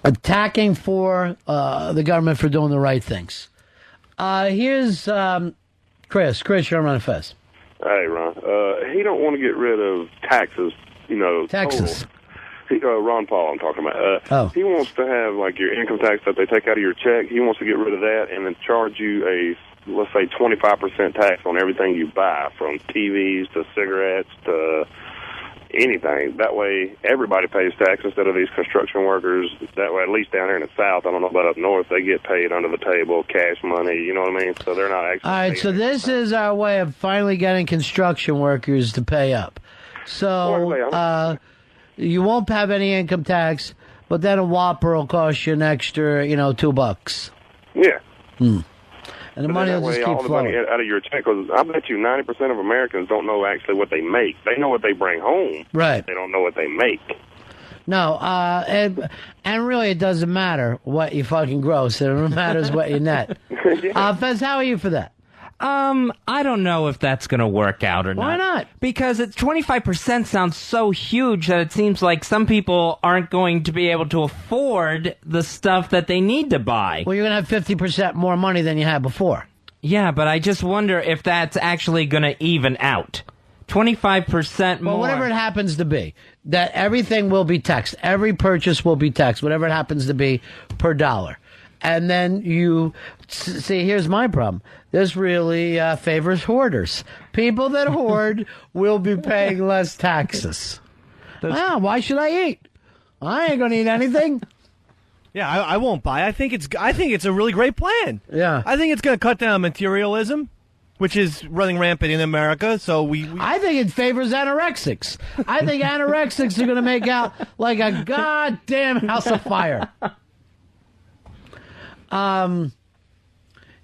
Attacking for the government for doing the right things. Here's Chris. Chris, you're on Ron and Fez. Hey, Ron. He don't want to get rid of taxes, Texas. Ron Paul, I'm talking about. He wants to have, your income tax that they take out of your check. He wants to get rid of that and then charge you let's say 25% tax on everything you buy, from TVs to cigarettes to anything. That way, everybody pays tax instead of these construction workers. That way, at least down here in the South, I don't know about up north, they get paid under the table, cash money, you know what I mean? So they're not actually... All right, so this is our way of finally getting construction workers to pay up. So, you won't have any income tax, but then a Whopper will cost you an extra, $2. Yeah. And the money will just keep flowing. Money out of your check, because I bet you 90% of Americans don't know actually what they make. They know what they bring home. Right. They don't know what they make. No, and really it doesn't matter what you fucking gross. It matters what you net. Fez, how are you for that? I don't know if that's going to work out or not. Why not? Because 25% sounds so huge that it seems like some people aren't going to be able to afford the stuff that they need to buy. Well, you're going to have 50% more money than you had before. Yeah, but I just wonder if that's actually going to even out. 25% more. Well, whatever it happens to be, that everything will be taxed. Every purchase will be taxed, whatever it happens to be per dollar. And then you see, here's my problem. This really favors hoarders. People that hoard will be paying less taxes. Why should I eat? I ain't gonna eat anything. Yeah, I won't buy. I think it's a really great plan. Yeah, I think it's going to cut down materialism, which is running rampant in America. So I think it favors anorexics. I think anorexics are going to make out like a goddamn house of fire.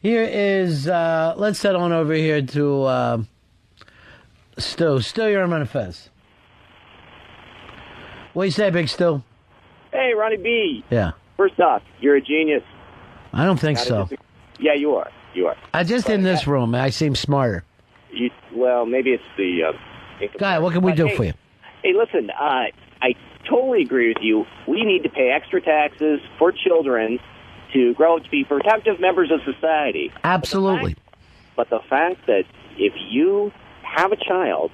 Here is, let's head on over here to Stu. Stu, you're on Ron and Fez. What do you say, Big Stu? Hey, Ronnie B. Yeah. First off, you're a genius. I don't think so. Yeah, you are. You are. In this room, I seem smarter. Well, maybe it's the... Guy, what can we do for you? Hey, listen, I totally agree with you. We need to pay extra taxes for children to grow up to be productive members of society. Absolutely. But the fact that if you have a child,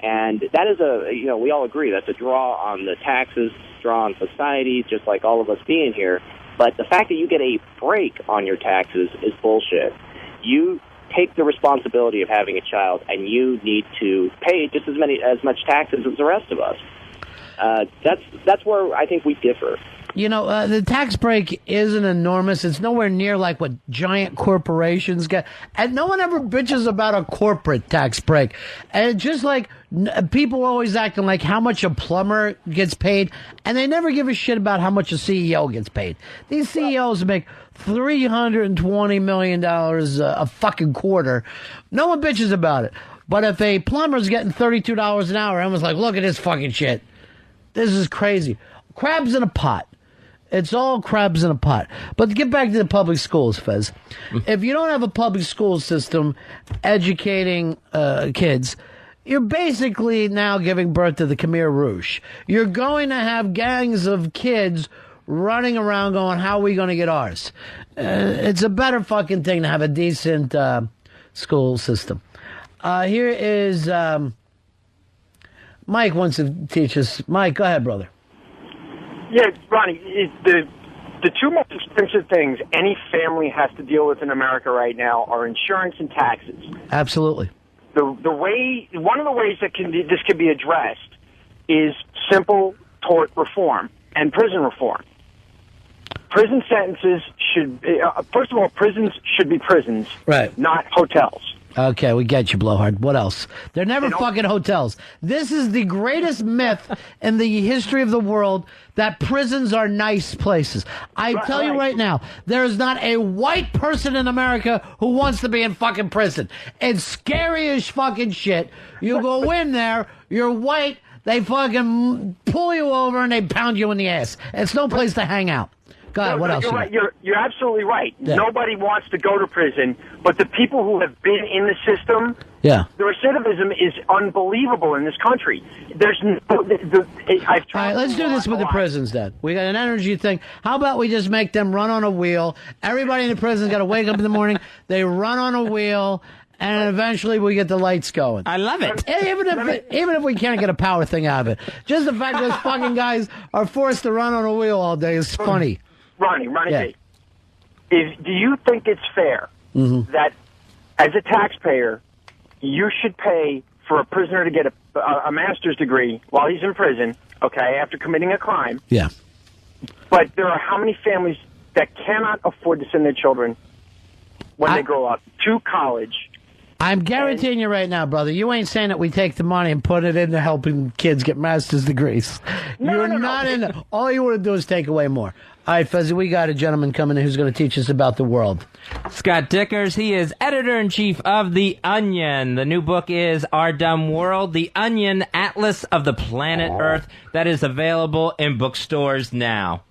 and that is we all agree that's a draw on the taxes, draw on society, just like all of us being here. But the fact that you get a break on your taxes is bullshit. You take the responsibility of having a child, and you need to pay just as much taxes as the rest of us. That's where I think we differ. The tax break isn't enormous. It's nowhere near like what giant corporations get. And no one ever bitches about a corporate tax break. And it's just like people always acting like how much a plumber gets paid. And they never give a shit about how much a CEO gets paid. These CEOs make $320 million a fucking quarter. No one bitches about it. But if a plumber's getting $32 an hour, everyone's like, look at this fucking shit. This is crazy. Crabs in a pot. It's all crabs in a pot. But to get back to the public schools, Fez, if you don't have a public school system educating kids, you're basically now giving birth to the Khmer Rouge. You're going to have gangs of kids running around going, how are we going to get ours? It's a better fucking thing to have a decent school system. Here is Mike wants to teach us. Mike, go ahead, brother. Yeah, Ronnie, the two most expensive things any family has to deal with in America right now are insurance and taxes. Absolutely. One of the ways that this can be addressed is simple tort reform and prison reform. Prison sentences should, first of all, prisons should be prisons, right? Not hotels. Okay, we get you, Blowhard. What else? They're never fucking hotels. This is the greatest myth in the history of the world that prisons are nice places. I tell you right now, there is not a white person in America who wants to be in fucking prison. It's scary as fucking shit. You go in there, you're white, they fucking pull you over and they pound you in the ass. It's no place to hang out. Go ahead, what else? You're right. You're absolutely right. Yeah. Nobody wants to go to prison, but the people who have been in the system, the recidivism is unbelievable in this country. There's no. All right, let's do this with the prisons then. We got an energy thing. How about we just make them run on a wheel? Everybody in the prison's got to wake up in the morning. They run on a wheel. And eventually we get the lights going. I love it. Even if we can't get a power thing out of it. Just the fact those fucking guys are forced to run on a wheel all day is funny. Ronnie, do you think it's fair that as a taxpayer, you should pay for a prisoner to get a master's degree while he's in prison, okay, after committing a crime? Yeah. But there are how many families that cannot afford to send their children when they grow up to college? I'm guaranteeing you right now, brother, you ain't saying that we take the money and put it into helping kids get master's degrees. You're not in. All you want to do is take away more. All right, Fuzzy, we got a gentleman coming in who's going to teach us about the world. Scott Dickers, he is editor-in-chief of The Onion. The new book is Our Dumb World, The Onion Atlas of the Planet Earth. That is available in bookstores now.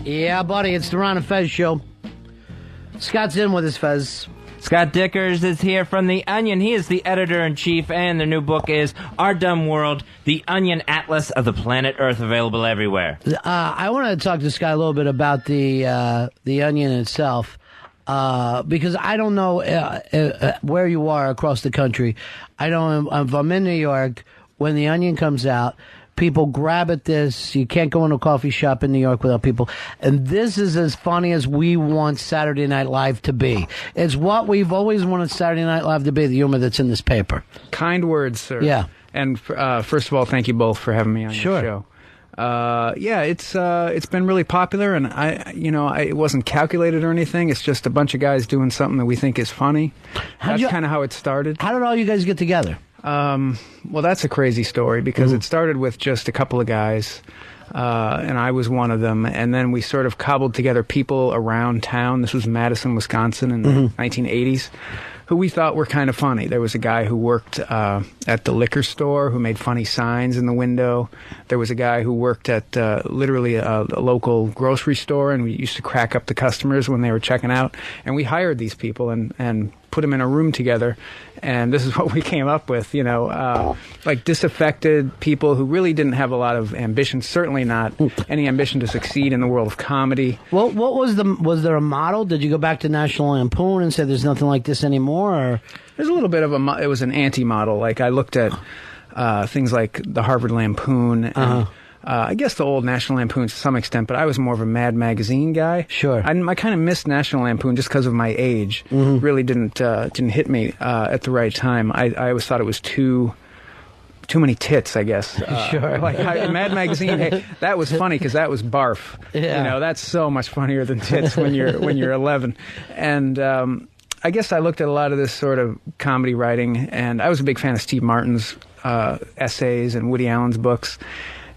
Yeah, buddy, it's the Ron and Fez show. Scott's in with us, Fez. Scott Dickers is here from The Onion. He is the editor-in-chief, and the new book is Our Dumb World, The Onion Atlas of the Planet Earth, available everywhere. I want to talk to Scott a little bit about the Onion itself, because I don't know where you are across the country. I know if I'm in New York, when the Onion comes out, people grab at this. You can't go into a coffee shop in New York without people. And this is as funny as we want Saturday Night Live to be. It's what we've always wanted Saturday Night Live to be, the humor that's in this paper. Kind words, sir. Yeah. And first of all, thank you both for having me on your show. Yeah, it's been really popular, and it wasn't calculated or anything. It's just a bunch of guys doing something that we think is funny. That's kind of how it started. How did all you guys get together? Well, that's a crazy story because it started with just a couple of guys, and I was one of them. And then we sort of cobbled together people around town. This was Madison, Wisconsin in the 1980s. who we thought were kind of funny. There was a guy who worked at the liquor store who made funny signs in the window. There was a guy who worked at literally a local grocery store, and we used to crack up the customers when they were checking out. And we hired these people and put them in a room together, and this is what we came up with, like disaffected people who really didn't have a lot of ambition, certainly not any ambition to succeed in the world of comedy. Well, was there a model? Did you go back to National Lampoon and say there's nothing like this anymore? Or? There's a little bit of it was an anti-model. Like I looked at things like the Harvard Lampoon and I guess the old National Lampoon to some extent, but I was more of a Mad Magazine guy. Sure. I kind of missed National Lampoon just because of my age. Really didn't hit me at the right time. I always thought it was too many tits, I guess. Sure. Like Mad Magazine, hey, that was funny because that was barf. Yeah. That's so much funnier than tits when you're 11. And I guess I looked at a lot of this sort of comedy writing, and I was a big fan of Steve Martin's essays and Woody Allen's books.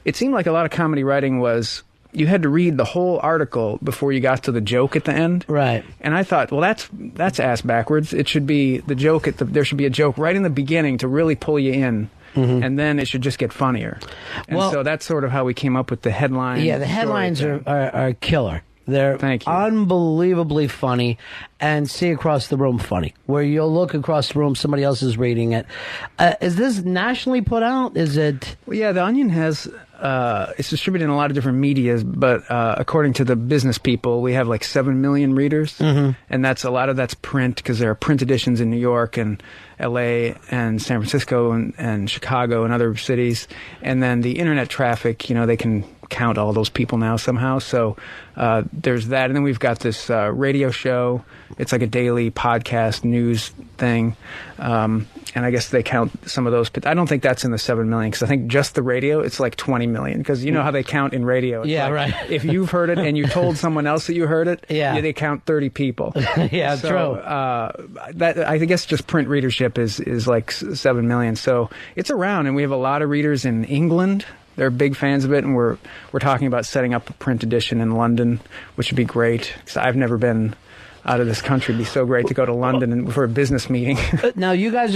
It seemed like a lot of comedy writing was you had to read the whole article before you got to the joke at the end. Right. And I thought, well, that's ass backwards. It should be the joke there should be a joke right in the beginning to really pull you in. And then it should just get funnier. And so that's sort of how we came up with the headline. Yeah, the headlines are killer. They're unbelievably funny, and see across the room funny. Where you'll look across the room, somebody else is reading it. Is this nationally put out? Is it? Well, yeah, The Onion has. It's distributed in a lot of different medias, but according to the business people, we have like 7 million readers, and a lot of that's print because there are print editions in New York and L.A. and San Francisco and Chicago and other cities, and then the internet traffic. They can count all those people now somehow. So there's that, and then we've got this radio show. It's like a daily podcast news thing. And I guess they count some of those, but I don't think that's in the 7 million because I think just the radio, it's like 20 million because you know how they count in radio. It's right. If you've heard it and you told someone else that you heard it, they count 30 people. Yeah, so, true. That I guess just print readership is like 7 million. So it's around, and we have a lot of readers in England. They're big fans of it, and we're talking about setting up a print edition in London, which would be great because I've never been out of this country. It'd be so great to go to London for a business meeting. Now, you guys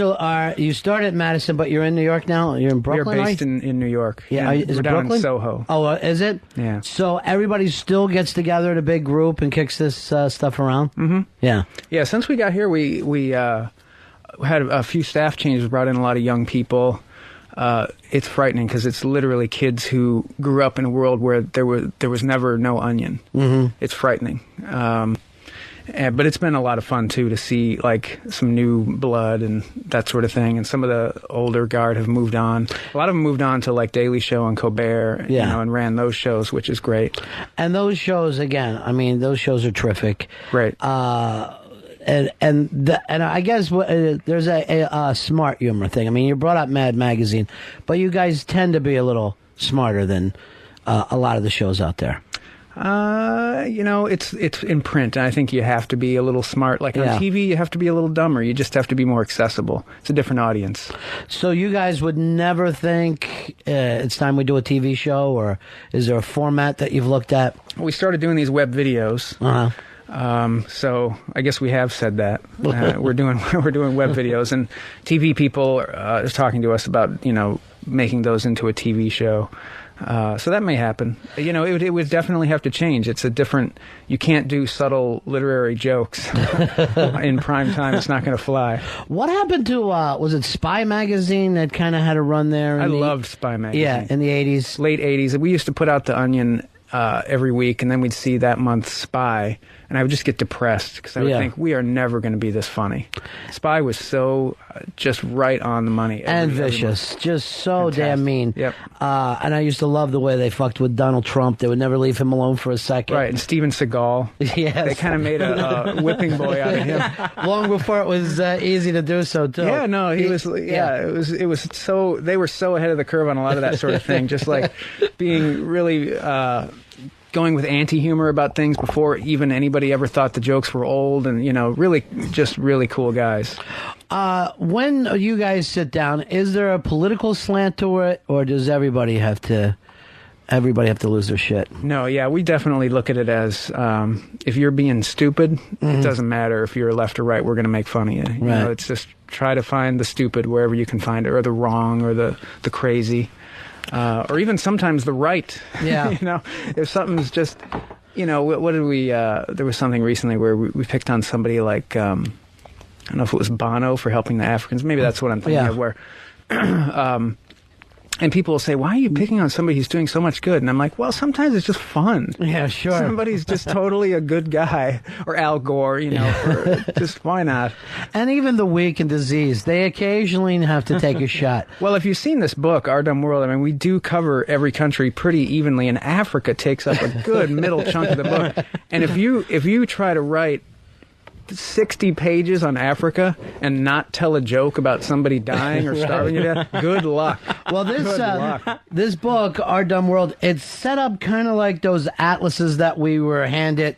you started at Madison, but you're in New York now? You're in Brooklyn, We're based in New York. Yeah, is it we're down Brooklyn? in Soho. Oh, is it? Yeah. So everybody still gets together in a big group and kicks this stuff around? Mm-hmm. Yeah. Yeah, since we got here, we had a few staff changes, brought in a lot of young people. It's frightening because it's literally kids who grew up in a world where there was never no Onion. It's frightening. But it's been a lot of fun too to see like some new blood and that sort of thing. And some of the older guard have moved on. A lot of them moved on to like Daily Show and Colbert, and ran those shows, which is great. And those shows, again, I mean, those shows are terrific. Great. And I guess there's a smart humor thing. I mean, you brought up Mad Magazine, but you guys tend to be a little smarter than a lot of the shows out there. It's in print, and I think you have to be a little smart. Like on TV, you have to be a little dumber. You just have to be more accessible. It's a different audience. So you guys would never think it's time we do a TV show, or is there a format that you've looked at? We started doing these web videos. So I guess we have said that we're doing web videos, and TV people are talking to us about making those into a TV show. So that may happen. It would definitely have to change. It's a different. You can't do subtle literary jokes in prime time. It's not going to fly. What happened to was it Spy Magazine that kind of had a run there? I loved Spy Magazine. Yeah, in the 80s, late 80s. We used to put out The Onion every week, and then we'd see that month's Spy, and I would just get depressed because I would think we are never going to be this funny. Spy was so just right on the money and vicious, just so damn mean. Yep. And I used to love the way they fucked with Donald Trump. They would never leave him alone for a second. Right, and Steven Seagal. Yes. They kind of made a whipping boy out of him. Long before it was easy to do so, too. Yeah, no, he was. Yeah, it was so. They were so ahead of the curve on a lot of that sort of thing. Just like being really. Going with anti-humor about things before even anybody ever thought the jokes were old, and really cool guys. When you guys sit down, is there a political slant to it, or does everybody have to everybody have to lose their shit. No, yeah, we definitely look at it as if you're being stupid, it doesn't matter if you're left or right. We're going to make fun of you. You know, it's just try to find the stupid wherever you can find it, or the wrong, or the crazy, or even sometimes the right. Yeah, you know, if something's just, you know, what did we? There was something recently where we picked on somebody like I don't know if it was Bono for helping the Africans. Maybe that's what I'm thinking of. Where. And people will say, why are you picking on somebody who's doing so much good? And I'm like, well, sometimes it's just fun. Yeah, sure. Somebody's just totally a good guy. Or Al Gore, you know, just why not? And even the weak and diseased, they occasionally have to take a shot. Well, if you've seen this book, Our Dumb World, I mean, we do cover every country pretty evenly, and Africa takes up a good middle chunk of the book. And if you try to write 60 pages on Africa and not tell a joke about somebody dying or starving to death, good luck. Well, this book, Our Dumb World, it's set up kind of like those atlases that we were handed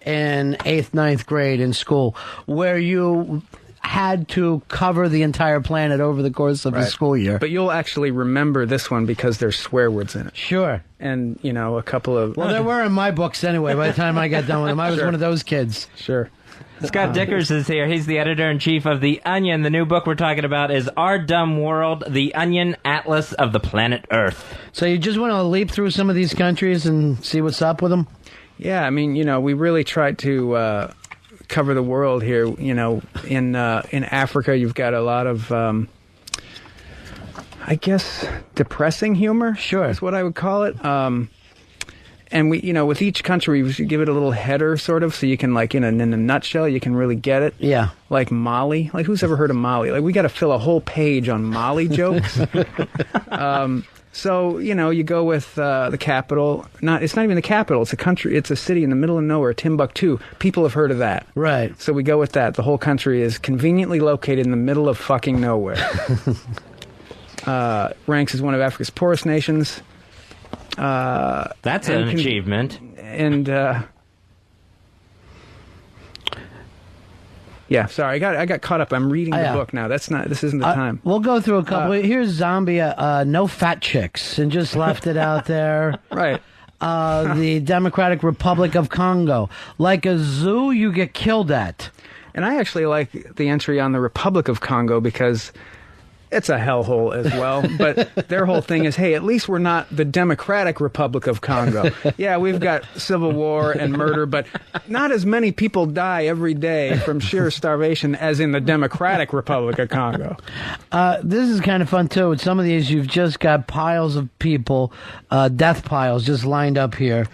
in 8th, 9th grade in school, where you had to cover the entire planet over the course of the school year. But you'll actually remember this one because there's swear words in it. Sure. And, you know, a couple of... Well, there were in my books anyway by the time I got done with them. I was one of those kids. Sure. Scott Dickers is here. He's the editor-in-chief of The Onion. The new book we're talking about is Our Dumb World, The Onion Atlas of the Planet Earth. So you just want to leap through some of these countries and see what's up with them? Yeah, I mean, you know, we really tried to cover the world here. You know, in Africa, you've got a lot of, I guess, depressing humor. Sure. Is what I would call it. And we, you know, with each country, we should give it a little header, sort of, so you can, like, in a nutshell, you can really get it. Yeah. Like Mali. Like, who's ever heard of Mali? Like, we got to fill a whole page on Mali jokes. So, you know, you go with the capital. It's not even the capital. It's a country. It's a city in the middle of nowhere, Timbuktu. People have heard of that. Right. So we go with that. The whole country is conveniently located in the middle of fucking nowhere. Ranks as one of Africa's poorest nations. That's an achievement. And yeah, sorry, I got caught up. I'm reading the book now. This isn't the time. We'll go through a couple. Here's Zambia, no fat chicks, and just left it out there. Right. The Democratic Republic of Congo, like a zoo you get killed at. And I actually like the entry on the Republic of Congo because it's a hellhole as well, but their whole thing is, hey, at least we're not the Democratic Republic of Congo. Yeah, we've got civil war and murder, but not as many people die every day from sheer starvation as in the Democratic Republic of Congo. This is kind of fun, too. With some of these, you've just got piles of people, death piles, just lined up here,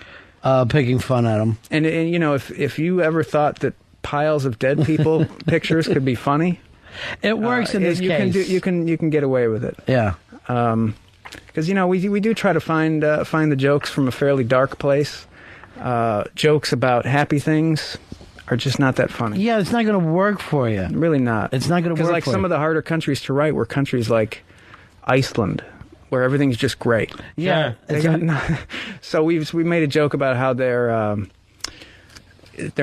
picking fun at them. And you know, if you ever thought that piles of dead people pictures could be funny... It works in this case. You can get away with it. Yeah. Because you know we do try to find the jokes from a fairly dark place. Jokes about happy things are just not that funny. Yeah, it's not going to work for you. Really not. It's not going to work. Because like some of the harder countries to write were countries like Iceland, where everything's just great. Yeah. So we made a joke about how they're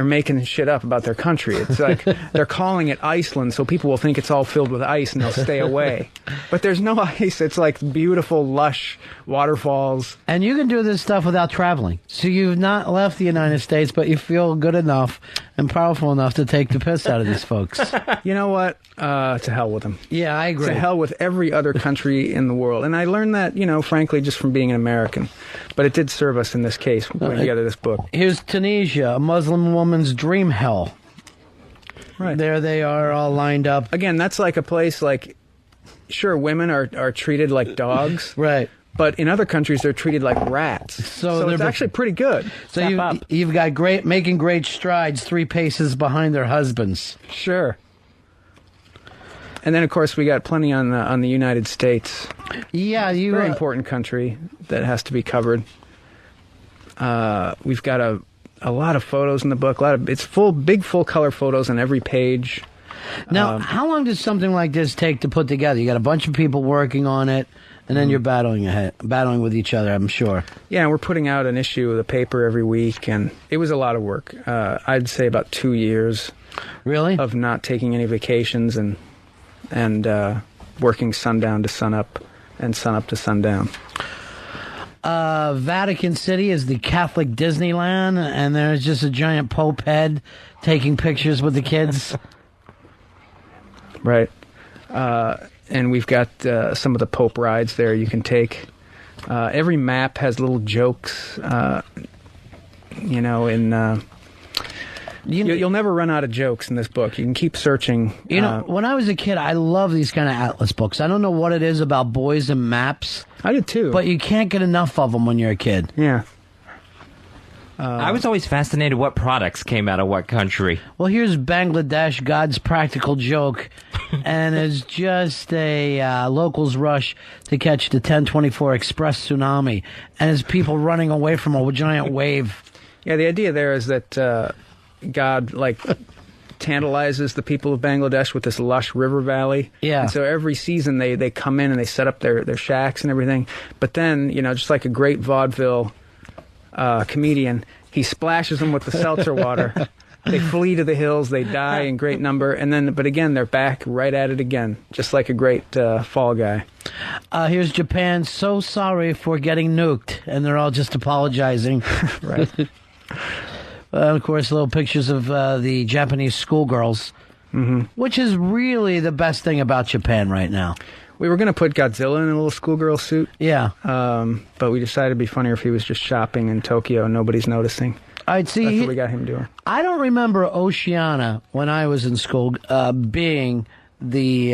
making shit up about their country. It's like they're calling it Iceland, so people will think it's all filled with ice and they'll stay away. But there's no ice. It's like beautiful, lush waterfalls. And you can do this stuff without traveling. So you've not left the United States, but you feel good enough and powerful enough to take the piss out of these folks. You know what? To hell with them. Yeah, I agree. To hell with every other country in the world. And I learned that, you know, frankly, just from being an American. But it did serve us in this case, putting together this book. Here's Tunisia, a Muslim woman's dream hell. Right. There they are, all lined up. Again, that's like a place like, sure, women are treated like dogs. Right. But in other countries, they're treated like rats. So it's actually pretty good. So you've got making great strides 3 paces behind their husbands. Sure. And then, of course, we got plenty on the United States. Yeah, very important country that has to be covered. We've got a lot of photos in the book. It's big full color photos on every page. Now, how long does something like this take to put together? You got a bunch of people working on it, and then you're battling with each other, I'm sure. Yeah, we're putting out an issue of the paper every week, and it was a lot of work. I'd say about 2 years. Really? Of not taking any vacations and working sundown to sunup and sunup to sundown. Vatican City is the Catholic Disneyland, and there's just a giant Pope head taking pictures with the kids. Right. And we've got some of the Pope rides there you can take. Every map has little jokes, You'll never run out of jokes in this book. You can keep searching. When I was a kid, I love these kind of atlas books. I don't know what it is about boys and maps. I did too. But you can't get enough of them when you're a kid. Yeah. I was always fascinated what products came out of what country. Well, here's Bangladesh, God's practical joke, and it's just a locals rush to catch the 1024 Express tsunami, and it's people running away from a giant wave. Yeah, the idea there is that God, tantalizes the people of Bangladesh with this lush river valley. Yeah. And so every season they come in and they set up their shacks and everything. But then, just like a great vaudeville comedian, he splashes them with the seltzer water. They flee to the hills, they die in great number, but again, they're back right at it again, just like a great fall guy. Here's Japan, so sorry for getting nuked, and they're all just apologizing. Right. Of course, little pictures of the Japanese schoolgirls, which is really the best thing about Japan right now. We were going to put Godzilla in a little schoolgirl suit. Yeah. But we decided it'd be funnier if he was just shopping in Tokyo and nobody's noticing. I'd see. That's what we got him doing. I don't remember Oceania when I was in school being the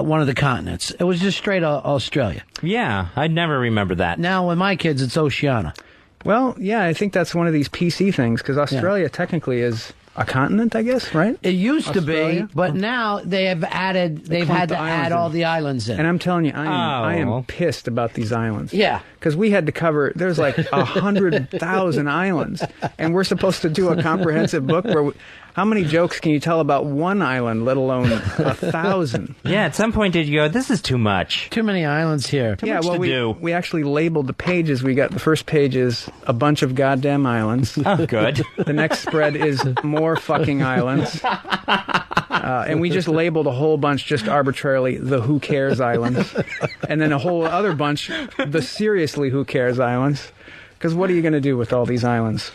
one of the continents. It was just straight Australia. Yeah, I'd never remember that. Now, with my kids, it's Oceania. Well, yeah, I think that's one of these PC things, because Australia technically is a continent, I guess, right? It used to be, but now they have added. They've had to add all the islands in. And I'm telling you, I am pissed about these islands. Yeah, because we had to cover. There's like 100,000 islands, and we're supposed to do a comprehensive book where. How many jokes can you tell about one island, let alone 1,000? Yeah, at some point did you go, this is too much. Too many islands here. Too much to do. We actually labeled the pages. We got the first page is a bunch of goddamn islands. Oh, good. The next spread is more fucking islands. And we just labeled a whole bunch just arbitrarily the who cares islands. And then a whole other bunch, the seriously who cares islands. Because what are you going to do with all these islands?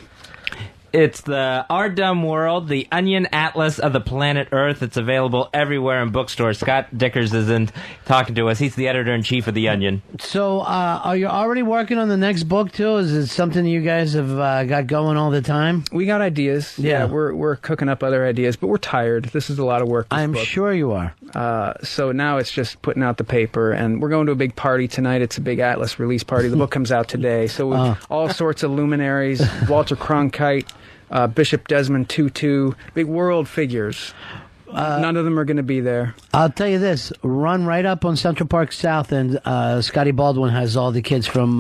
It's the Our Dumb World, the Onion Atlas of the Planet Earth. It's available everywhere in bookstores. Scott Dickers isn't talking to us. He's the editor-in-chief of The Onion. So, are you already working on the next book, too? Is it something you guys have got going all the time? We got ideas. Yeah, we're cooking up other ideas, but we're tired. This is a lot of work. I'm sure you are. So now it's just putting out the paper, and we're going to a big party tonight. It's a big Atlas release party. The book comes out today. So all sorts of luminaries, Walter Cronkite, Bishop Desmond Tutu, big world figures. None of them are going to be there. I'll tell you this, run right up on Central Park South, and Scotty Baldwin has all the kids from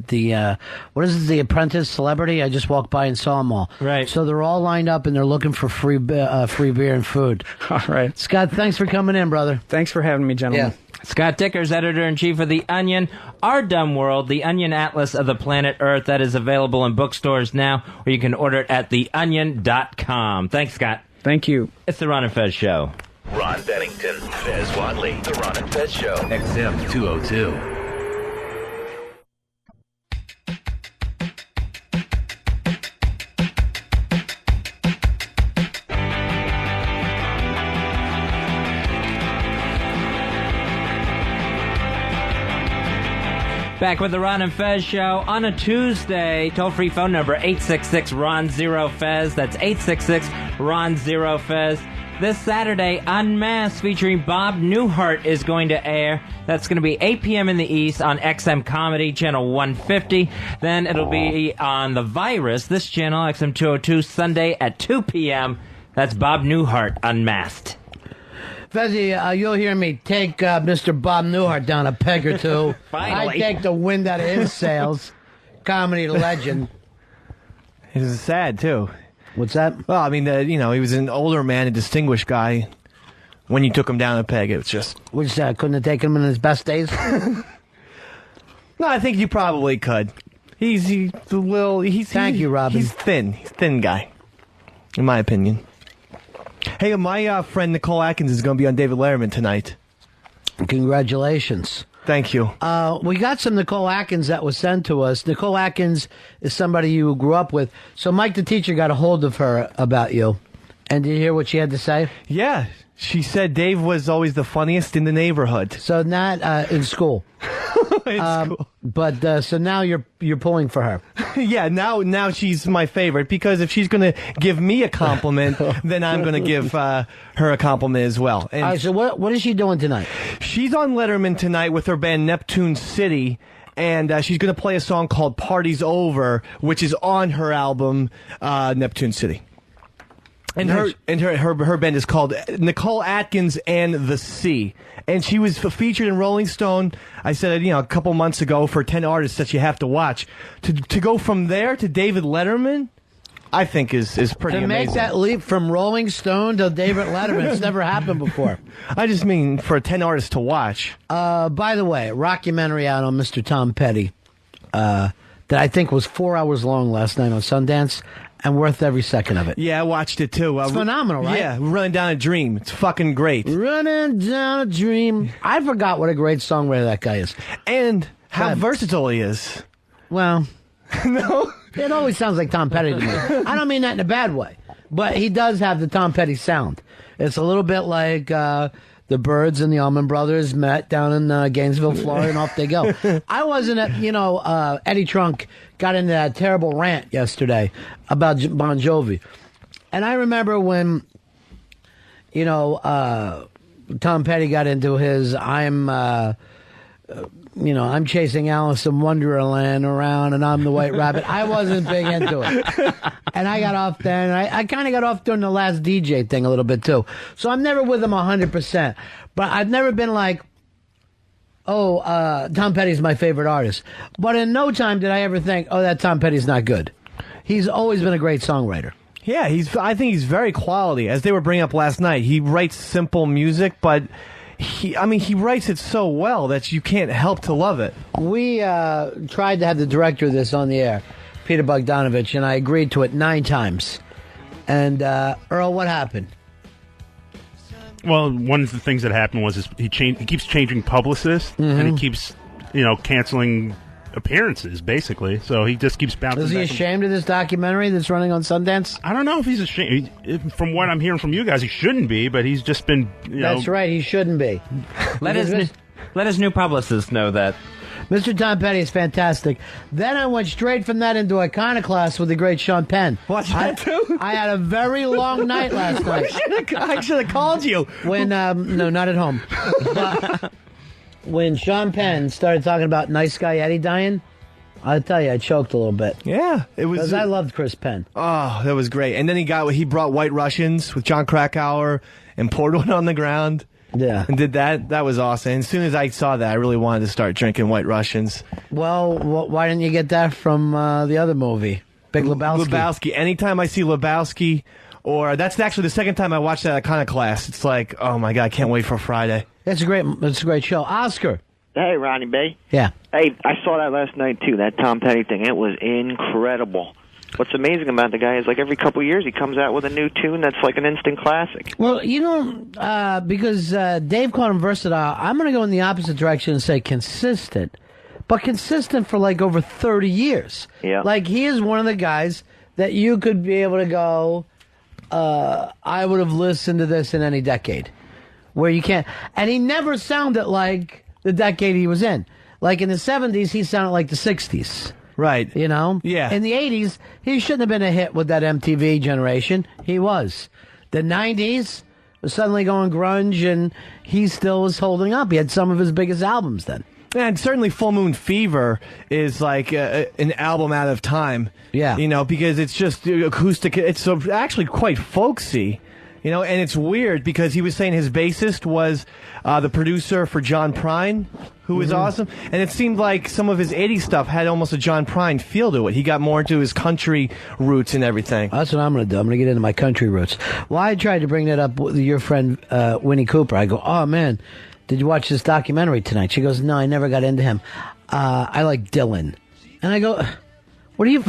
The Apprentice Celebrity. I just walked by and saw them all. Right. So they're all lined up, and they're looking for free beer and food. All right. Scott, thanks for coming in, brother. Thanks for having me, gentlemen. Yeah. Scott Dickers, editor-in-chief of The Onion, Our Dumb World, the Onion Atlas of the Planet Earth. That is available in bookstores now, or you can order it at theonion.com. Thanks, Scott. Thank you. It's the Ron and Fez Show. Ron Bennington, Fez Watley, the Ron and Fez Show. XM 202. Back with the Ron and Fez Show on a Tuesday. Toll-free phone number 866-RON-0-FEZ. That's 866-RON-0-FEZ. This Saturday, Unmasked featuring Bob Newhart is going to air. That's going to be 8 p.m. in the East on XM Comedy, channel 150. Then it'll be on The Virus, this channel, XM 202, Sunday at 2 p.m. That's Bob Newhart, Unmasked. Fezzy, you'll hear me take Mr. Bob Newhart down a peg or two. Finally. I take the wind out of his sails. Comedy legend. It was sad, too. What's that? Well, I mean, he was an older man, a distinguished guy. When you took him down a peg, it was just... Which, couldn't have taken him in his best days? No, I think you probably could. He's Thank you, Robin. He's thin. He's a thin guy, in my opinion. Hey, my friend Nicole Atkins is going to be on David Letterman tonight. Congratulations. Thank you. We got some Nicole Atkins that was sent to us. Nicole Atkins is somebody you grew up with. So Mike the teacher got a hold of her about you. And did you hear what she had to say? Yeah. She said Dave was always the funniest in the neighborhood. So not in school. School. But so now you're pulling for her. Yeah, now she's my favorite, because if she's going to give me a compliment, then I'm going to give her a compliment as well. And all right, so what is she doing tonight? She's on Letterman tonight with her band Neptune City, and she's going to play a song called Party's Over, which is on her album Neptune City. And her band is called Nicole Atkins and the Sea. And she was featured in Rolling Stone, I said, a couple months ago, for 10 artists that you have to watch. To go from there to David Letterman, I think is pretty amazing. To make that leap from Rolling Stone to David Letterman, it's never happened before. I just mean for 10 artists to watch. By the way, rockumentary out on Mr. Tom Petty that I think was 4 hours long last night on Sundance. And worth every second of it. Yeah, I watched it too. It's phenomenal, right? Yeah, Running Down a Dream. It's fucking great. Running Down a Dream. I forgot what a great songwriter that guy is. And how versatile he is. Well, no. It always sounds like Tom Petty to me. I don't mean that in a bad way. But he does have the Tom Petty sound. It's a little bit like the Byrds and the Allman Brothers met down in Gainesville, Florida, and off they go. I wasn't at, Eddie Trunk got into that terrible rant yesterday about Bon Jovi. And I remember when, Tom Petty got into his, I'm chasing Alice in Wonderland around and I'm the White Rabbit. I wasn't big into it. And I got off then. I kind of got off during the last DJ thing a little bit too. So I'm never with him 100%. But I've never been like, Tom Petty's my favorite artist. But in no time did I ever think, that Tom Petty's not good. He's always been a great songwriter. Yeah, I think he's very quality. As they were bringing up last night, he writes simple music, but he writes it so well that you can't help to love it. We tried to have the director of this on the air, Peter Bogdanovich, and I agreed to it 9 times. And, Earl, what happened? Well, one of the things that happened was he keeps changing publicists, and he keeps, canceling appearances, basically. So he just keeps bouncing. Is he ashamed of this documentary that's running on Sundance? I don't know if he's ashamed. From what I'm hearing from you guys, he shouldn't be, but he's just been, That's right, he shouldn't be. Let his new publicist know that. Mr. Tom Petty is fantastic. Then I went straight from that into Iconoclast with the great Sean Penn. What's that too? I had a very long night last night. I should have called you. When, no, not at home. But when Sean Penn started talking about Nice Guy Eddie dying, I'll tell you, I choked a little bit. Yeah, it was. Because I loved Chris Penn. Oh, that was great. And then he brought White Russians with John Krakauer and poured one on the ground. Yeah. And did that. That was awesome. And as soon as I saw that, I really wanted to start drinking White Russians. Well, why didn't you get that from the other movie, Big Lebowski? Lebowski. Anytime I see Lebowski, or that's actually the second time I watched that Iconoclast, it's like, oh my God, I can't wait for Friday. It's a great show. Oscar. Hey, Ronnie B. Yeah. Hey, I saw that last night, too, that Tom Petty thing. It was incredible. What's amazing about the guy is, like, every couple of years he comes out with a new tune that's like an instant classic. Well, because Dave called him versatile, I'm going to go in the opposite direction and say consistent. But consistent for, like, over 30 years. Yeah. Like, he is one of the guys that you could be able to go, I would have listened to this in any decade. Where you can't. And he never sounded like the decade he was in. Like, in the 70s, he sounded like the 60s. Right. Yeah. In the 80s, he shouldn't have been a hit with that MTV generation. He was. The 90s was suddenly going grunge, and he still was holding up. He had some of his biggest albums then. And certainly Full Moon Fever is like an album out of time. Yeah. Because it's just acoustic. It's actually quite folksy. And it's weird because he was saying his bassist was the producer for John Prine, who was awesome. And it seemed like some of his 80s stuff had almost a John Prine feel to it. He got more into his country roots and everything. That's what I'm going to do. I'm going to get into my country roots. Well, I tried to bring that up with your friend Winnie Cooper. I go, oh, man, did you watch this documentary tonight? She goes, no, I never got into him. I like Dylan. And I go, what do you...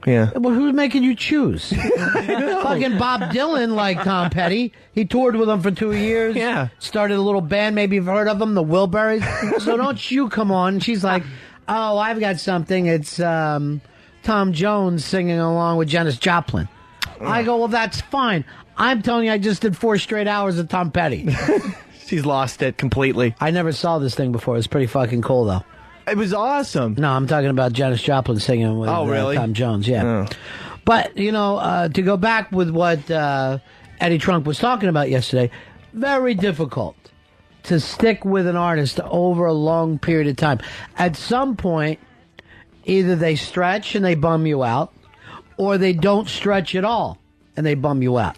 Yeah. Well, who's making you choose? Fucking Bob Dylan, like Tom Petty. He toured with them for 2 years. Yeah. Started a little band. Maybe you've heard of them, the Wilburys. So don't you come on. She's like, oh, I've got something. It's Tom Jones singing along with Janis Joplin. I go, well, that's fine. I'm telling you, I just did 4 straight hours of Tom Petty. She's lost it completely. I never saw this thing before. It was pretty fucking cool, though. It was awesome. No, I'm talking about Janis Joplin singing with really? Tom Jones, yeah. Oh. But, to go back with what Eddie Trunk was talking about yesterday, very difficult to stick with an artist over a long period of time. At some point, either they stretch and they bum you out, or they don't stretch at all and they bum you out.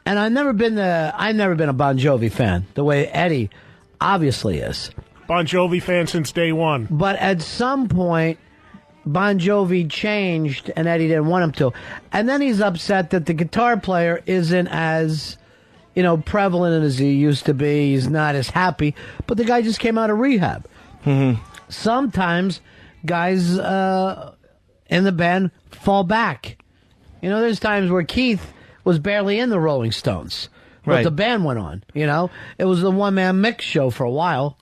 And I've never been a Bon Jovi fan, the way Eddie obviously is. Bon Jovi fan since day one. But at some point, Bon Jovi changed, and Eddie didn't want him to. And then he's upset that the guitar player isn't as, prevalent as he used to be. He's not as happy. But the guy just came out of rehab. Mm-hmm. Sometimes guys in the band fall back. There's times where Keith was barely in the Rolling Stones. But Right. the band went on, It was the one-man mix show for a while.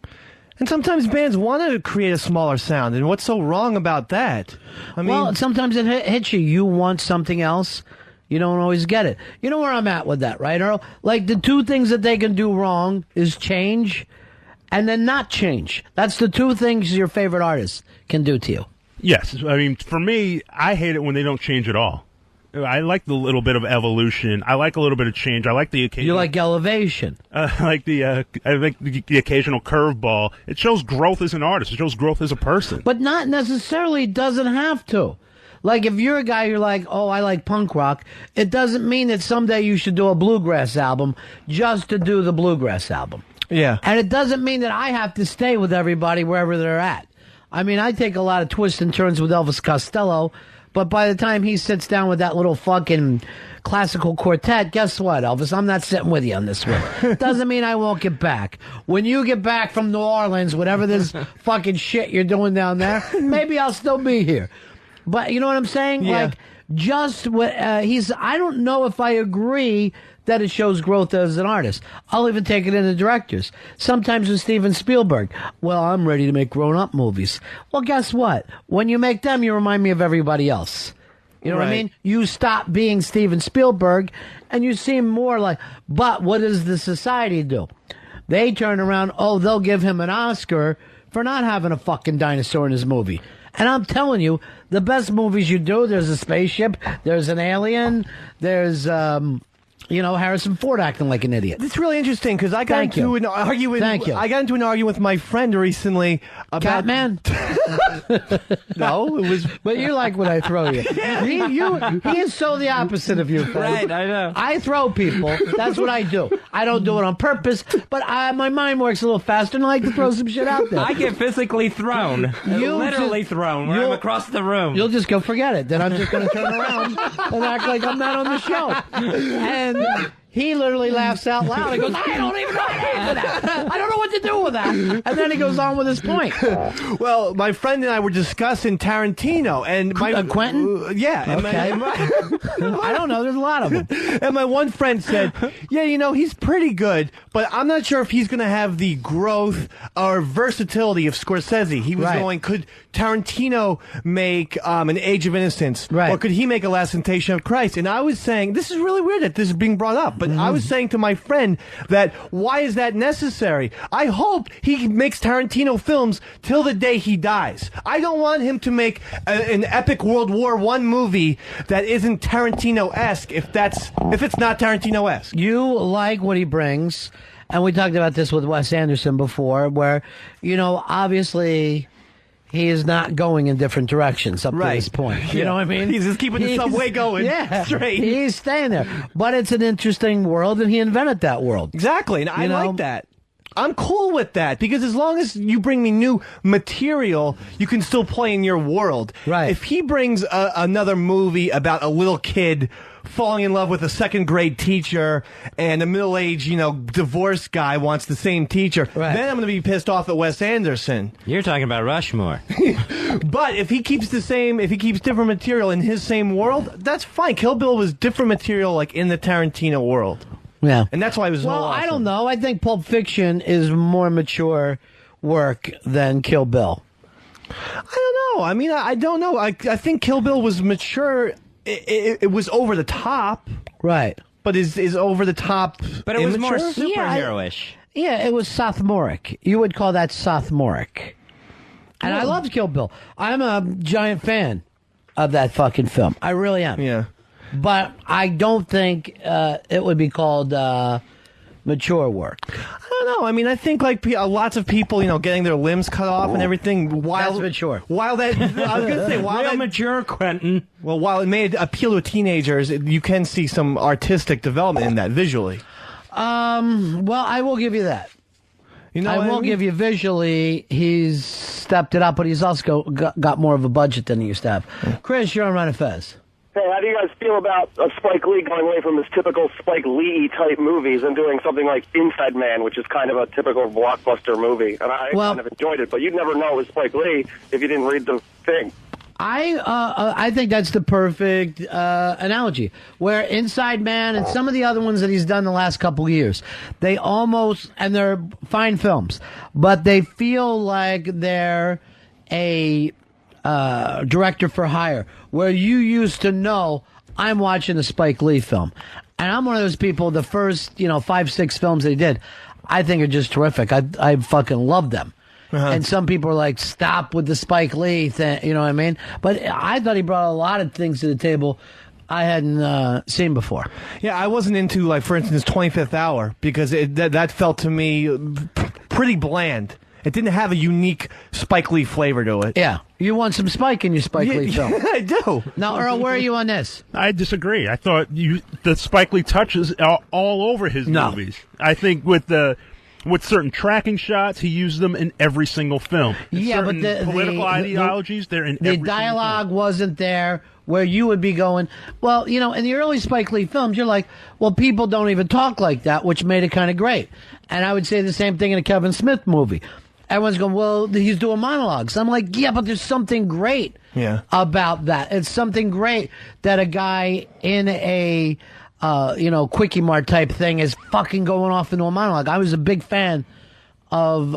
And sometimes bands want to create a smaller sound, and what's so wrong about that? Well, sometimes it hits you. You want something else. You don't always get it. You know where I'm at with that, right, Earl? Like, the 2 things that they can do wrong is change and then not change. That's the 2 things your favorite artist can do to you. Yes. For me, I hate it when they don't change at all. I like the little bit of evolution. I like a little bit of change. I like the occasional. You like elevation. I like the occasional curveball. It shows growth as an artist. It shows growth as a person. But not necessarily doesn't have to. Like, if you're a guy, you're like, oh, I like punk rock, it doesn't mean that someday you should do a bluegrass album just to do the bluegrass album. Yeah. And it doesn't mean that I have to stay with everybody wherever they're at. I take a lot of twists and turns with Elvis Costello, but by the time he sits down with that little fucking classical quartet, guess what, Elvis? I'm not sitting with you on this one. Doesn't mean I won't get back. When you get back from New Orleans, whatever this fucking shit you're doing down there, maybe I'll still be here. But you know what I'm saying? Yeah. Like, just what I don't know if I agree that it shows growth as an artist. I'll even take it into directors. Sometimes with Steven Spielberg, well, I'm ready to make grown-up movies. Well, guess what? When you make them, you remind me of everybody else. You know what I Right. mean? You stop being Steven Spielberg, and you seem more like, but what does the society do? They turn around, they'll give him an Oscar for not having a fucking dinosaur in his movie. And I'm telling you, the best movies you do, there's a spaceship, there's an alien, there's, Harrison Ford acting like an idiot. It's really interesting because I got Thank you. into an argument. Thank you. I got into an argument with my friend recently about Catman? No, it was. But you like when I throw you. He is so the opposite of you, Fez. Right, I know. I throw people. That's what I do. I don't do it on purpose, but my mind works a little faster, and I like to throw some shit out there. I get physically thrown. Literally thrown when I'm across the room. You'll just go forget it. Then I'm just going to turn around and act like I'm not on the show. And he literally laughs out loud. He goes, I don't even know what to do with that. I don't know what to do with that. And then he goes on with his point. Well, my friend and I were discussing Tarantino and Quentin? Yeah. Okay. I don't know. There's a lot of them. And my one friend said, yeah, he's pretty good, but I'm not sure if he's going to have the growth or versatility of Scorsese. He was going, could Tarantino make an Age of Innocence? Right. Or could he make A Last Temptation of Christ? And I was saying, this is really weird that this is being brought up, but I was saying to my friend that why is that necessary? I hope he makes Tarantino films till the day he dies. I don't want him to make an epic World War I movie that isn't Tarantino-esque if it's not Tarantino-esque. You like what he brings, and we talked about this with Wes Anderson before, where, obviously he is not going in different directions up to this point. You know what I mean? He's just keeping the subway going straight. He's staying there. But it's an interesting world, and he invented that world. Exactly, and I like that. I'm cool with that because as long as you bring me new material, you can still play in your world. Right. If he brings another movie about a little kid falling in love with a second-grade teacher and a middle-aged, divorced guy wants the same teacher, then I'm going to be pissed off at Wes Anderson. You're talking about Rushmore. But if he keeps different material in his same world, that's fine. Kill Bill was different material like in the Tarantino world. Yeah. And that's why it was Well, awesome. I don't know. I think Pulp Fiction is more mature work than Kill Bill. I don't know. I mean, I don't know. I think Kill Bill was mature. It was over the top. Right. But is over the top But it was immature? more superhero-ish. Yeah, it was sophomoric. You would call that sophomoric. And I loved Kill Bill. I'm a giant fan of that fucking film. I really am. Yeah. But I don't think it would be called mature work. I don't know. I mean, I think like lots of people, getting their limbs cut off and everything. That's mature. While that, I was gonna say, Real mature, Quentin. Well, while it may appeal to teenagers, you can see some artistic development in that visually. Well, I will give you that. I will give you visually, he's stepped it up, but he's also got more of a budget than he used to have. Chris, you're on Ron and Fez. Hey, how do you guys feel about Spike Lee going away from his typical Spike Lee type movies and doing something like Inside Man, which is kind of a typical blockbuster movie? And I kind of enjoyed it, but you'd never know it was Spike Lee if you didn't read the thing. I think that's the perfect analogy. Where Inside Man and some of the other ones that he's done the last couple of years, they almost, and they're fine films, but they feel like they're a director for hire, where you used to know I'm watching a Spike Lee film. And I'm one of those people, the first, 5-6 films that he did, I think are just terrific. I fucking love them. And some people are like, stop with the Spike Lee thing, you know what I mean? But I thought he brought a lot of things to the table I hadn't seen before. Yeah, I wasn't into, like, for instance, 25th Hour, because that felt to me pretty bland. It didn't have a unique Spike Lee flavor to it. Yeah. You want some Spike in your Spike Lee film. I do. Now, Earl, where are you on this? I disagree. I thought the Spike Lee touches are all over his movies. I think with certain tracking shots, he used them in every single film. Yeah, but the political ideologies, they're in every the dialogue wasn't there where you would be going, well, in the early Spike Lee films, you're like, well, people don't even talk like that, which made it kind of great. And I would say the same thing in a Kevin Smith movie. Everyone's going, well, he's doing monologues. I'm like, yeah, but there's something great about that. It's something great that a guy in a, Quickie Mart type thing is fucking going off into a monologue. I was a big fan of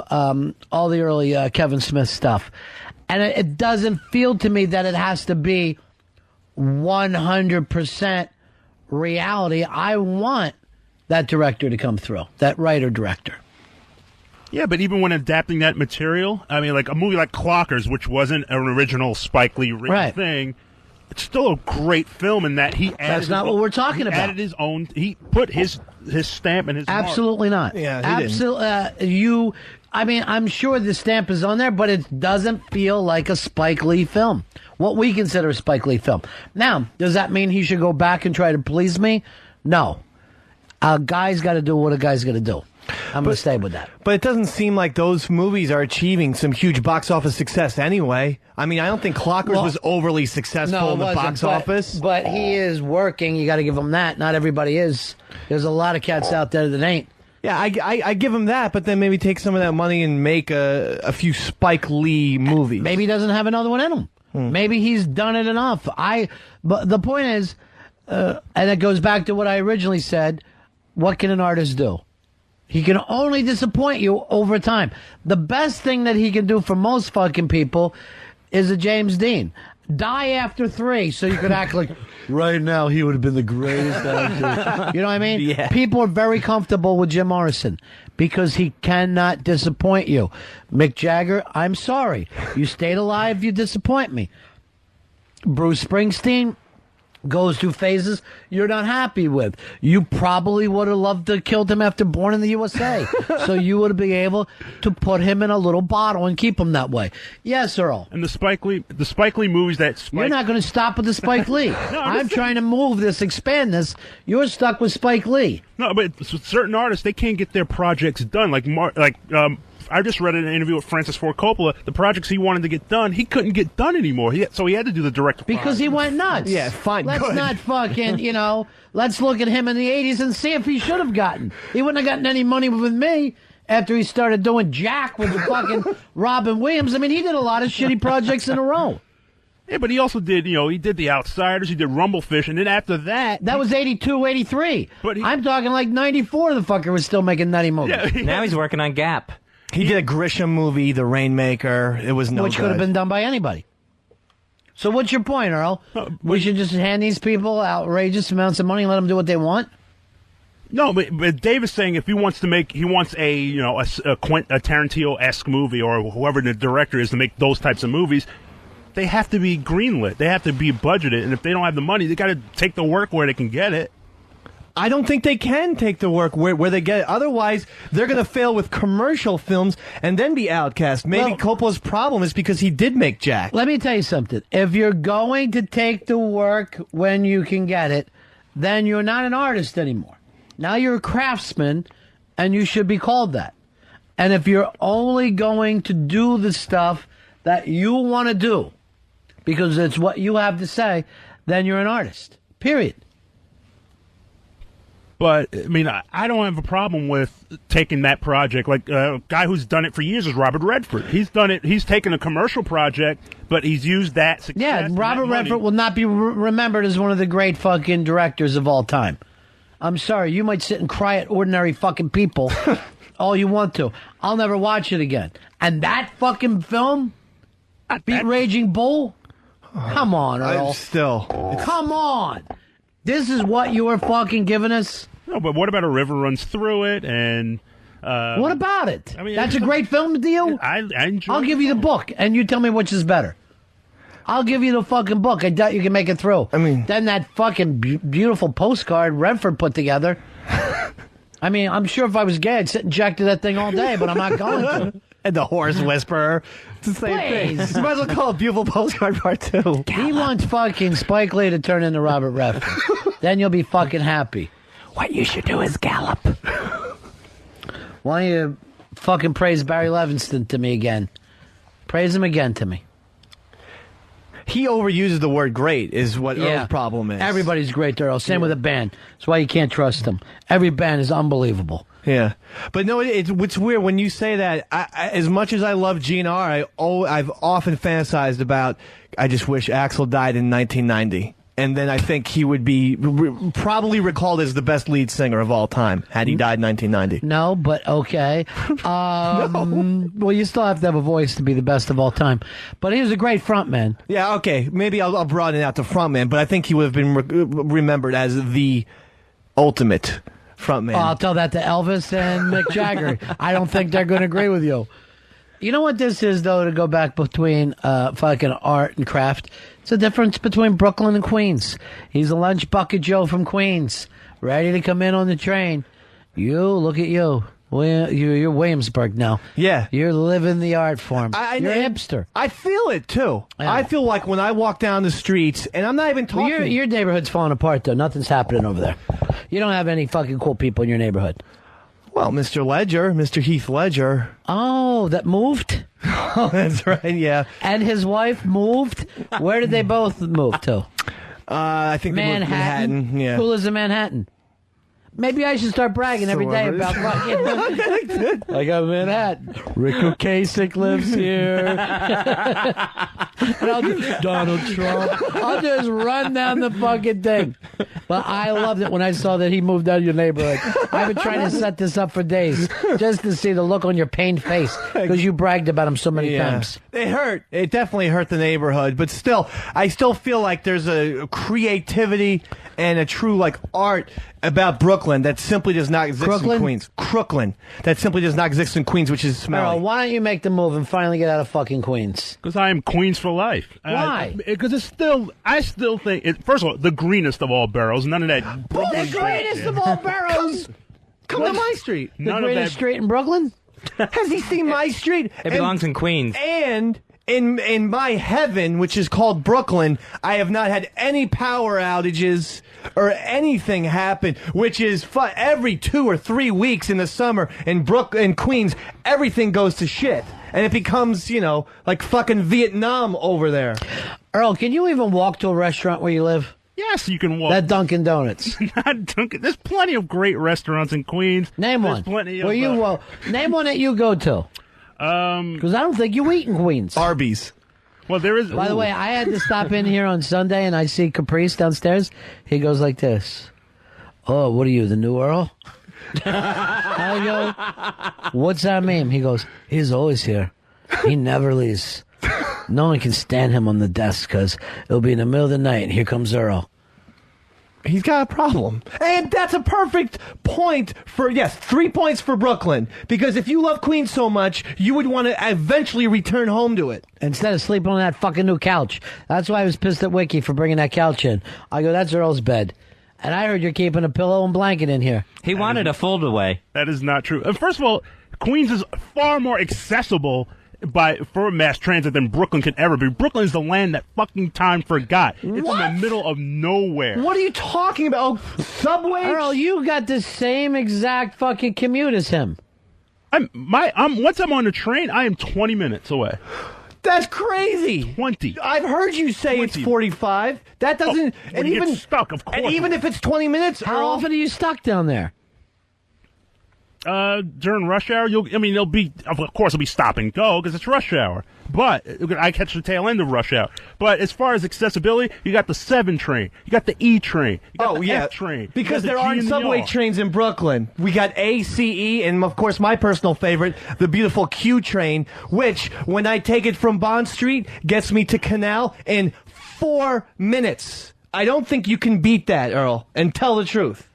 all the early Kevin Smith stuff. And it doesn't feel to me that it has to be 100% reality. I want that director to come through, that writer-director. Yeah, but even when adapting that material, I mean, like a movie like Clockers, which wasn't an original Spike Lee written thing, it's still a great film in that he added... That's not what we're talking about. Added his own... He put his stamp and his Absolutely mark. not. Yeah, Absolutely. I'm sure the stamp is on there, but it doesn't feel like a Spike Lee film. What we consider a Spike Lee film. Now, does that mean he should go back and try to please me? No. A guy's got to do what a guy's got to do. I'm going to stay with that. But it doesn't seem like those movies are achieving some huge box office success anyway. I mean, I don't think Clockers was overly successful in the box office. But he is working. You got to give him that. Not everybody is. There's a lot of cats out there that ain't. Yeah, I give him that, but then maybe take some of that money and make a few Spike Lee movies. Maybe he doesn't have another one in him. Maybe he's done it enough. But the point is, and it goes back to what I originally said, what can an artist do? He can only disappoint you over time. The best thing that he can do for most fucking people is a James Dean. Die after 3 so you could act like, right now he would have been the greatest actor. You know what I mean? Yeah. People are very comfortable with Jim Morrison because he cannot disappoint you. Mick Jagger, I'm sorry. You stayed alive, you disappoint me. Bruce Springsteen, goes through phases you're not happy with. You probably would have loved to have killed him after Born in the USA. So you would be able to put him in a little bottle and keep him that way. Yes, Earl. And the Spike Lee movies that Spike... You're not going to stop with the Spike Lee. I'm trying to move this, expand this. You're stuck with Spike Lee. No, but certain artists, they can't get their projects done. I just read an interview with Francis Ford Coppola. The projects he wanted to get done, he couldn't get done anymore. So he had to do the direct because he went nuts. Yeah, fine. Let's good. not fucking, let's look at him in the 80s and see if he should have gotten. He wouldn't have gotten any money with me after he started doing Jack with the fucking Robin Williams. I mean, he did a lot of shitty projects in a row. Yeah, but he also did, he did The Outsiders, he did Rumblefish, and then after that... That was 82, 83. I'm talking like 94, the fucker was still making nutty movies. Yeah, now he's working on Gap. He did a Grisham movie, The Rainmaker. It was no Which could have been done by anybody. So what's your point, Earl? We should just hand these people outrageous amounts of money and let them do what they want? No, but Dave is saying if he wants a Tarantino-esque movie or whoever the director is to make those types of movies, they have to be greenlit. They have to be budgeted. And if they don't have the money, they got to take the work where they can get it. I don't think they can take the work where they get it. Otherwise, they're going to fail with commercial films and then be outcast. Maybe Coppola's problem is because he did make Jack. Let me tell you something. If you're going to take the work when you can get it, then you're not an artist anymore. Now you're a craftsman, and you should be called that. And if you're only going to do the stuff that you want to do, because it's what you have to say, then you're an artist. Period. But, I mean, I don't have a problem with taking that project. Like, a guy who's done it for years is Robert Redford. He's done it. He's taken a commercial project, but he's used that success. Yeah, Robert Redford will not be remembered as one of the great fucking directors of all time. I'm sorry. You might sit and cry at Ordinary Fucking People all you want to. I'll never watch it again. And that fucking film, Beat Raging Bull? Come on, Earl. Come on. This is what you were fucking giving us? No, but what about A River Runs Through It? And what about it? I mean, that's a great film to you? I enjoy I'll give you the book, and you tell me which is better. I'll give you the fucking book. I doubt you can make it through. Then that fucking beautiful postcard Redford put together. I mean, I'm sure if I was gay, I'd sit and jack to that thing all day, but I'm not going to. And the Horse Whisperer. It's the same thing. You might as well call it Beautiful Postcard Part 2. He wants fucking Spike Lee to turn into Robert Redford. Then you'll be fucking happy. What you should do is gallop. Why don't you fucking praise Barry Levinson to me again? Praise him again to me. He overuses the word great is what Earl's problem is. Everybody's great, Earl. Same with a band. That's why you can't trust them. Every band is unbelievable. Yeah. But no, it's weird when you say that. As much as I love GNR, I've often fantasized about, I just wish Axl died in 1990. And then I think he would be probably recalled as the best lead singer of all time had he died in 1990. No, but okay. Well, you still have to have a voice to be the best of all time. But he was a great frontman. Yeah, okay. Maybe I'll broaden it out to frontman, but I think he would have been remembered as the ultimate frontman. I'll tell that to Elvis and Mick Jagger. I don't think they're going to agree with you. You know what this is, though, to go back between fucking art and craft? It's the difference between Brooklyn and Queens. He's a lunch bucket Joe from Queens, ready to come in on the train. You, look at you. You're Williamsburg now. Yeah. You're living the art form. You're a hipster. I feel it, too. Yeah. I feel like when I walk down the streets, and I'm not even talking... Well, your neighborhood's falling apart, though. Nothing's happening over there. You don't have any fucking cool people in your neighborhood. Well, Mr. Heath Ledger. Oh, that moved? Oh, that's right, yeah. And his wife moved? Where did they both move to? I think they moved to Manhattan. Yeah. Who lives in Manhattan? Maybe I should start bragging every day about fucking... I got Manhattan. Rick Ocasek lives here. And Donald Trump. I'll just run down the fucking thing. But I loved it when I saw that he moved out of your neighborhood. I've been trying to set this up for days just to see the look on your pained face because you bragged about him so many times. It hurt. It definitely hurt the neighborhood. But still, I still feel like there's a creativity and a true like art about Brooklyn that simply does not exist in Queens. Crooklyn. That simply does not exist in Queens, which is smelly. Earl, why don't you make the move and finally get out of fucking Queens? Because I am Queens for life. Why? Because I still think, first of all, the greenest of all boroughs. None of that. The greenest of all boroughs. Come to my street. The greenest street in Brooklyn? Has he seen my street? It belongs in Queens. And in my heaven, which is called Brooklyn, I have not had any power outages or anything happen, which is every 2 or 3 weeks in the summer in Queens, everything goes to shit. And it becomes, like fucking Vietnam over there. Earl, can you even walk to a restaurant where you live? Yes, you can walk. That Dunkin' Donuts. Not Dunkin'. There's plenty of great restaurants in Queens. Name one. Plenty of, name one that you go to. Because I don't think you eat in Queens. Arby's. Well, there is. By the way, I had to stop in here on Sunday, and I see Caprice downstairs. He goes like this. Oh, what are you, the new Earl? I go, what's that mean? He goes, he's always here. He never leaves. No one can stand him on the desk because it'll be in the middle of the night, and here comes Earl. He's got a problem. And that's a perfect point for, 3 points for Brooklyn. Because if you love Queens so much, you would want to eventually return home to it. Instead of sleeping on that fucking new couch. That's why I was pissed at Wiki for bringing that couch in. I go, that's Earl's bed. And I heard you're keeping a pillow and blanket in here. He wanted a fold-away. That is not true. First of all, Queens is far more accessible for mass transit than Brooklyn can ever be. Brooklyn is the land that fucking time forgot. It's in the middle of nowhere. What are you talking about? Subway? Earl, you got the same exact fucking commute as him. Once I'm on the train, I am 20 minutes away. That's crazy. 20. I've heard you say 20. It's 45. That doesn't. And even get stuck, of course. And even if it's 20 minutes, how often are you stuck down there? During rush hour, there'll be, of course, it'll be stop and go because it's rush hour. But I catch the tail end of rush hour. But as far as accessibility, you got the 7 train, you got the E train, you got the F train. Because there aren't subway trains in Brooklyn. We got A, C, E, and of course my personal favorite, the beautiful Q train, which when I take it from Bond Street gets me to Canal in 4 minutes. I don't think you can beat that, Earl, and tell the truth.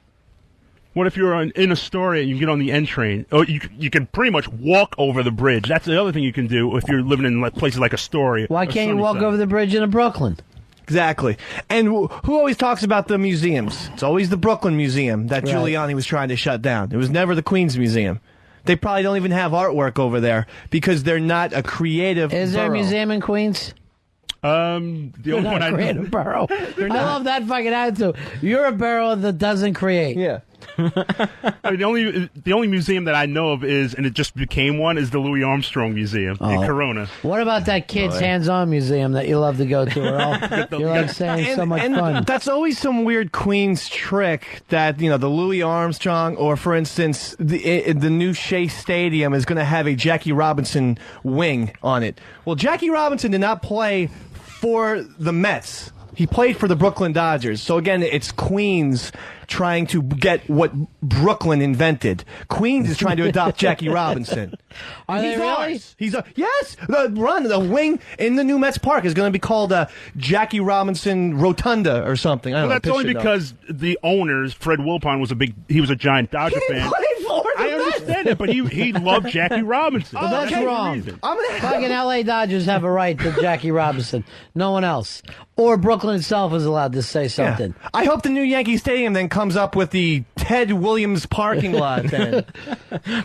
What if you're in Astoria and you get on the N train? Oh, you can pretty much walk over the bridge. That's the other thing you can do if you're living in places like Astoria. Why can't you walk over the bridge into Brooklyn? Exactly. And who always talks about the museums? It's always the Brooklyn Museum that Giuliani was trying to shut down. It was never the Queens Museum. They probably don't even have artwork over there because they're not a creative Is there a borough. museum in Queens? The only one I know. Borough. I love that fucking attitude. You're a borough that doesn't create. Yeah. The only museum that I know of and it just became one, is the Louis Armstrong Museum in Corona. What about that kids' hands-on museum that you love to go to, Earl? You're like saying so much fun. That's always some weird Queens trick that, the Louis Armstrong, or for instance, the new Shea Stadium is going to have a Jackie Robinson wing on it. Well, Jackie Robinson did not play for the Mets. He played for the Brooklyn Dodgers. So again, it's Queens trying to get what Brooklyn invented. Queens is trying to adopt Jackie Robinson. Are they really? Yes. The wing in the new Mets Park is going to be called Jackie Robinson Rotunda or something. I don't know. That's only because the owners, Fred Wilpon, was a giant Dodger fan. I understand it, but he loved Jackie Robinson. Well, that's wrong. Fucking L.A. Dodgers have a right to Jackie Robinson. No one else. Or Brooklyn itself is allowed to say something. Yeah. I hope the new Yankee Stadium then comes up with the Ted Williams parking lot then.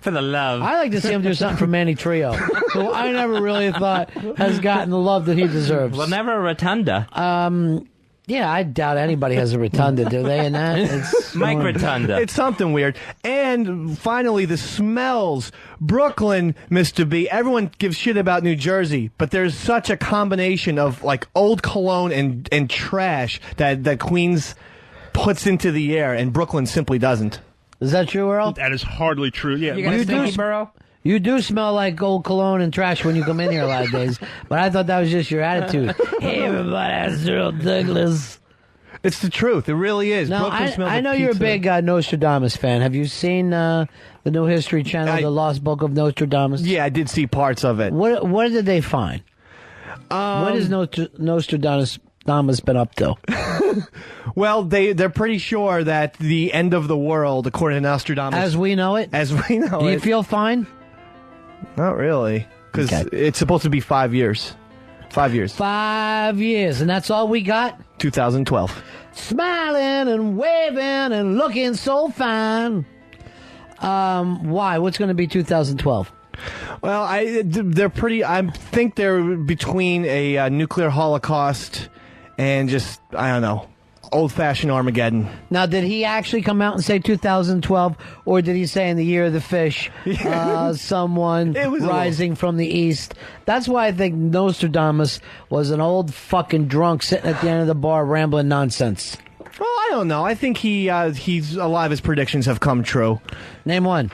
For the love. I like to see him do something for Manny Trio, who I never really thought has gotten the love that he deserves. Well, never a rotunda. Yeah, I doubt anybody has a rotunda, do they? In that, it's Mike Rotunda. It's something weird. And finally, the smells. Brooklyn, Mr. B. Everyone gives shit about New Jersey, but there's such a combination of like old cologne and trash that Queens puts into the air, and Brooklyn simply doesn't. Is that true, Earl? That is hardly true. Yeah, you got a stinky borough? You do smell like old cologne and trash when you come in here a lot of days, but I thought that was just your attitude. Hey, everybody, that's Earl Douglas. It's the truth. It really is. Now, Brooklyn smells I know like you're a pizza. big Nostradamus fan. Have you seen the new History Channel, The Lost Book of Nostradamus? Yeah, I did see parts of it. What did they find? What has Nostradamus been up to? Well, they're pretty sure that the end of the world, according to Nostradamus, As we know it? Do you feel fine? Not really, because it's supposed to be 5 years. 5 years. 5 years, and that's all we got? 2012. Smiling and waving and looking so fine. Why? What's going to be 2012? Well, I think they're between a nuclear holocaust and just, I don't know, old-fashioned Armageddon. Now, did he actually come out and say 2012, or did he say in the year of the fish, someone rising from the east? That's why I think Nostradamus was an old fucking drunk sitting at the end of the bar rambling nonsense. Well, I don't know. I think he's a lot of his predictions have come true. Name one.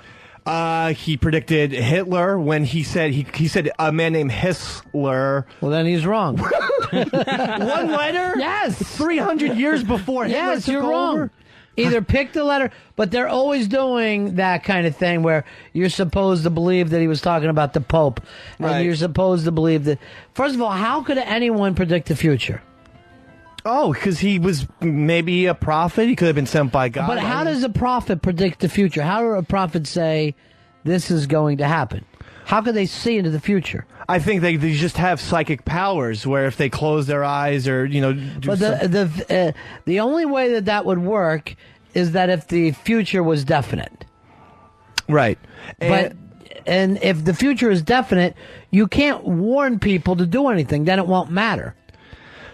He predicted Hitler when he said a man named Hissler. Well, then he's wrong. One letter? Yes. 300 years before Hitler Yes, took you're over? wrong. Either pick the letter, but they're always doing that kind of thing where you're supposed to believe that he was talking about the Pope. And you're supposed to believe that... First of all, how could anyone predict the future? Oh, because he was maybe a prophet. He could have been sent by God. But how does a prophet predict the future? How does a prophet say this is going to happen? How could they see into the future? I think they just have psychic powers where if they close their eyes or, do but the only way that would work is that if the future was definite. Right. And if the future is definite, you can't warn people to do anything. Then it won't matter.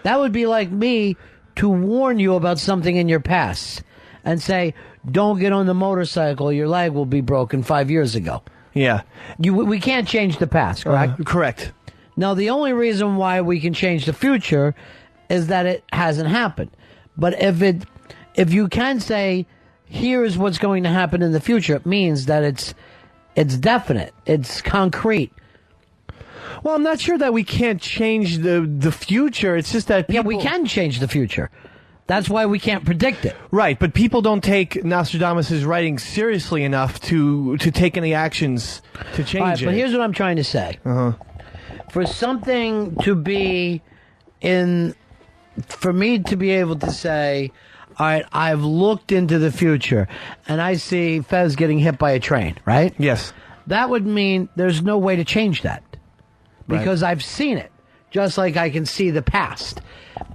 That would be like me to warn you about something in your past and say, don't get on the motorcycle, your leg will be broken 5 years ago. Yeah. We can't change the past, correct? Correct. Now, the only reason why we can change the future is that it hasn't happened. But if you can say, here's what's going to happen in the future, it means that it's definite, it's concrete. Well, I'm not sure that we can't change the future. It's just that people... Yeah, we can change the future. That's why we can't predict it. Right, but people don't take Nostradamus' writing seriously enough to take any actions to change it. But here's what I'm trying to say. For something to be for me to be able to say, all right, I've looked into the future, and I see Fez getting hit by a train, right? Yes. That would mean there's no way to change that. Because I've seen it, just like I can see the past.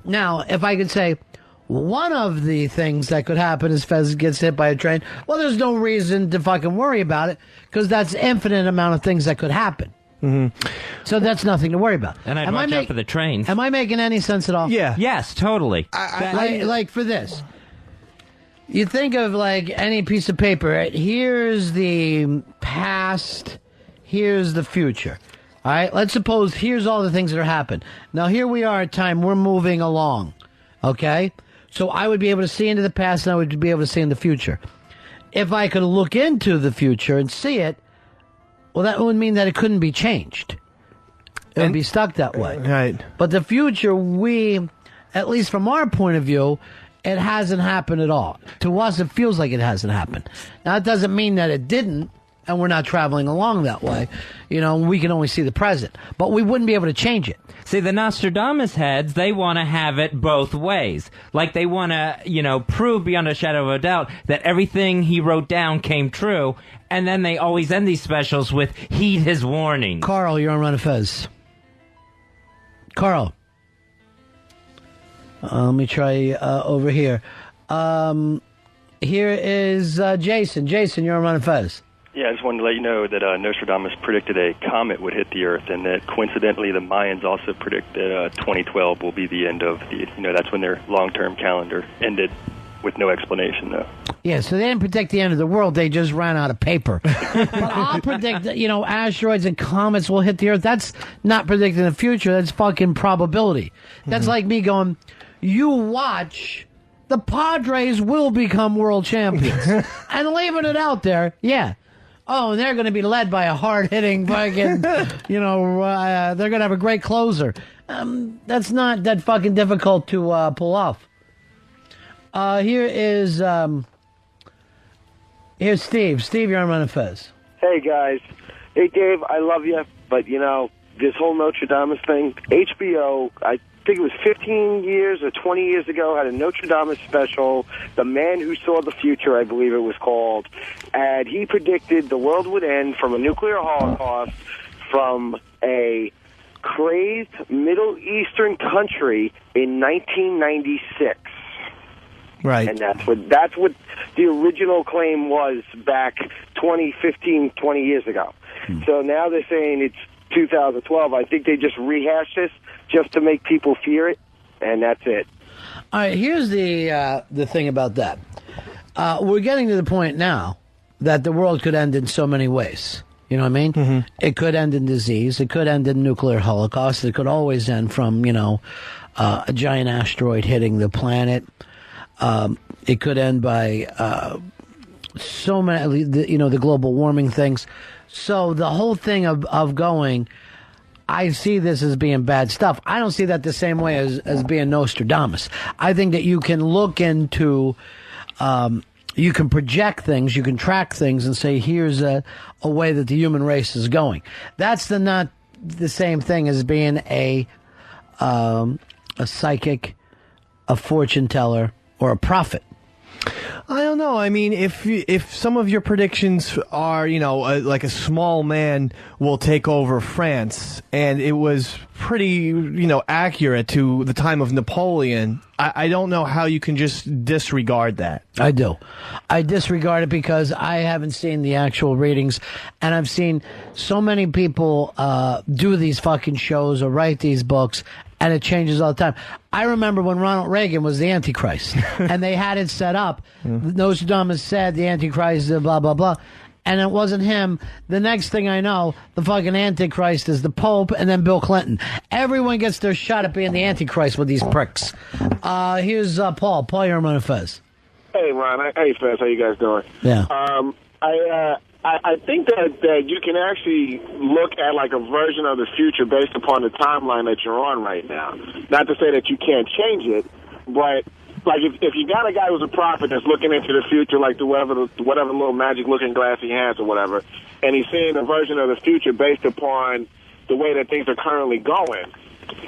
Now, if I could say, one of the things that could happen is Fez gets hit by a train, well, there's no reason to fucking worry about it, because that's infinite amount of things that could happen. Mm-hmm. So that's nothing to worry about. And I'd watch out for the trains. Am I making any sense at all? Yeah. Yes, totally. Like for this. You think of like any piece of paper, right? Here's the past, here's the future. All right, let's suppose here's all the things that are happening. Now, here we are at time. We're moving along, okay? So I would be able to see into the past, and I would be able to see in the future. If I could look into the future and see it, well, that would mean that it couldn't be changed. It would be stuck that way. Right. But the future, at least from our point of view, it hasn't happened at all. To us, it feels like it hasn't happened. Now, it doesn't mean that it didn't. And we're not traveling along that way. We can only see the present. But we wouldn't be able to change it. See, the Nostradamus heads, they want to have it both ways. Like, they want to, prove beyond a shadow of a doubt that everything he wrote down came true. And then they always end these specials with, heed his warning. Carl, you're on Ron and Fez. Carl. Let me try over here. Here is Jason. Jason, you're on Ron and Fez. Yeah, I just wanted to let you know that Nostradamus predicted a comet would hit the Earth, and that coincidentally the Mayans also predict that 2012 will be the end of that's when their long-term calendar ended with no explanation, though. Yeah, so they didn't predict the end of the world, they just ran out of paper. But I'll predict that, asteroids and comets will hit the Earth. That's not predicting the future, that's fucking probability. That's like me going, you watch... The Padres will become world champions. And leaving it out there, yeah. Oh, and they're going to be led by a hard-hitting fucking, they're going to have a great closer. That's not that fucking difficult to pull off. Here's Steve. Steve, you're on Ron and Fez. Hey, guys. Hey, Dave, I love you, but, this whole Notre Dame thing, HBO, I think it was 15 years or 20 years ago, had a Notre Dame special, The Man Who Saw the Future, I believe it was called, and he predicted the world would end from a nuclear holocaust from a crazed Middle Eastern country in 1996. Right. And that's what the original claim was back 20 years ago. So now they're saying it's 2012. I think they just rehashed this just to make people fear it, and that's it. All right, here's the thing about that. We're getting to the point now that the world could end in so many ways. You know what I mean? Mm-hmm. It could end in disease. It could end in nuclear holocaust. It could always end from, a giant asteroid hitting the planet. It could end by so many, the global warming things. So the whole thing of going, I see this as being bad stuff. I don't see that the same way as being Nostradamus. I think that you can look into, you can project things, you can track things and say, here's a way that the human race is going. That's not the same thing as being a psychic, a fortune teller, or a prophet. I don't know. I mean, if some of your predictions are, like a small man will take over France, and it was pretty, accurate to the time of Napoleon, I don't know how you can just disregard that. I do. I disregard it because I haven't seen the actual readings, and I've seen so many people do these fucking shows or write these books, and it changes all the time. I remember when Ronald Reagan was the Antichrist, and they had it set up. Nostradamus said the Antichrist, blah, blah, blah. And it wasn't him. The next thing I know, the fucking Antichrist is the Pope and then Bill Clinton. Everyone gets their shot at being the Antichrist with these pricks. Here's Paul. Paul, you're on Fez. Hey, Ron. Hey, Fez. How you guys doing? Yeah. I think that you can actually look at like a version of the future based upon the timeline that you're on right now. Not to say that you can't change it, but like if you got a guy who's a prophet that's looking into the future, like whatever little magic looking glass he has or whatever, and he's seeing a version of the future based upon the way that things are currently going,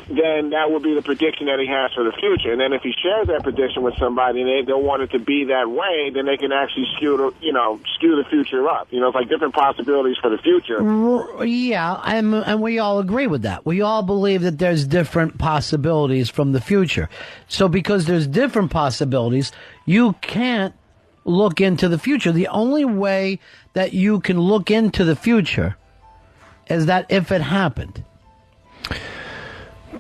then that would be the prediction that he has for the future. And then if he shares that prediction with somebody and they don't want it to be that way, then they can actually skew the future up. It's like different possibilities for the future. Yeah, and we all agree with that. We all believe that there's different possibilities from the future. So because there's different possibilities, you can't look into the future. The only way that you can look into the future is that if it happened.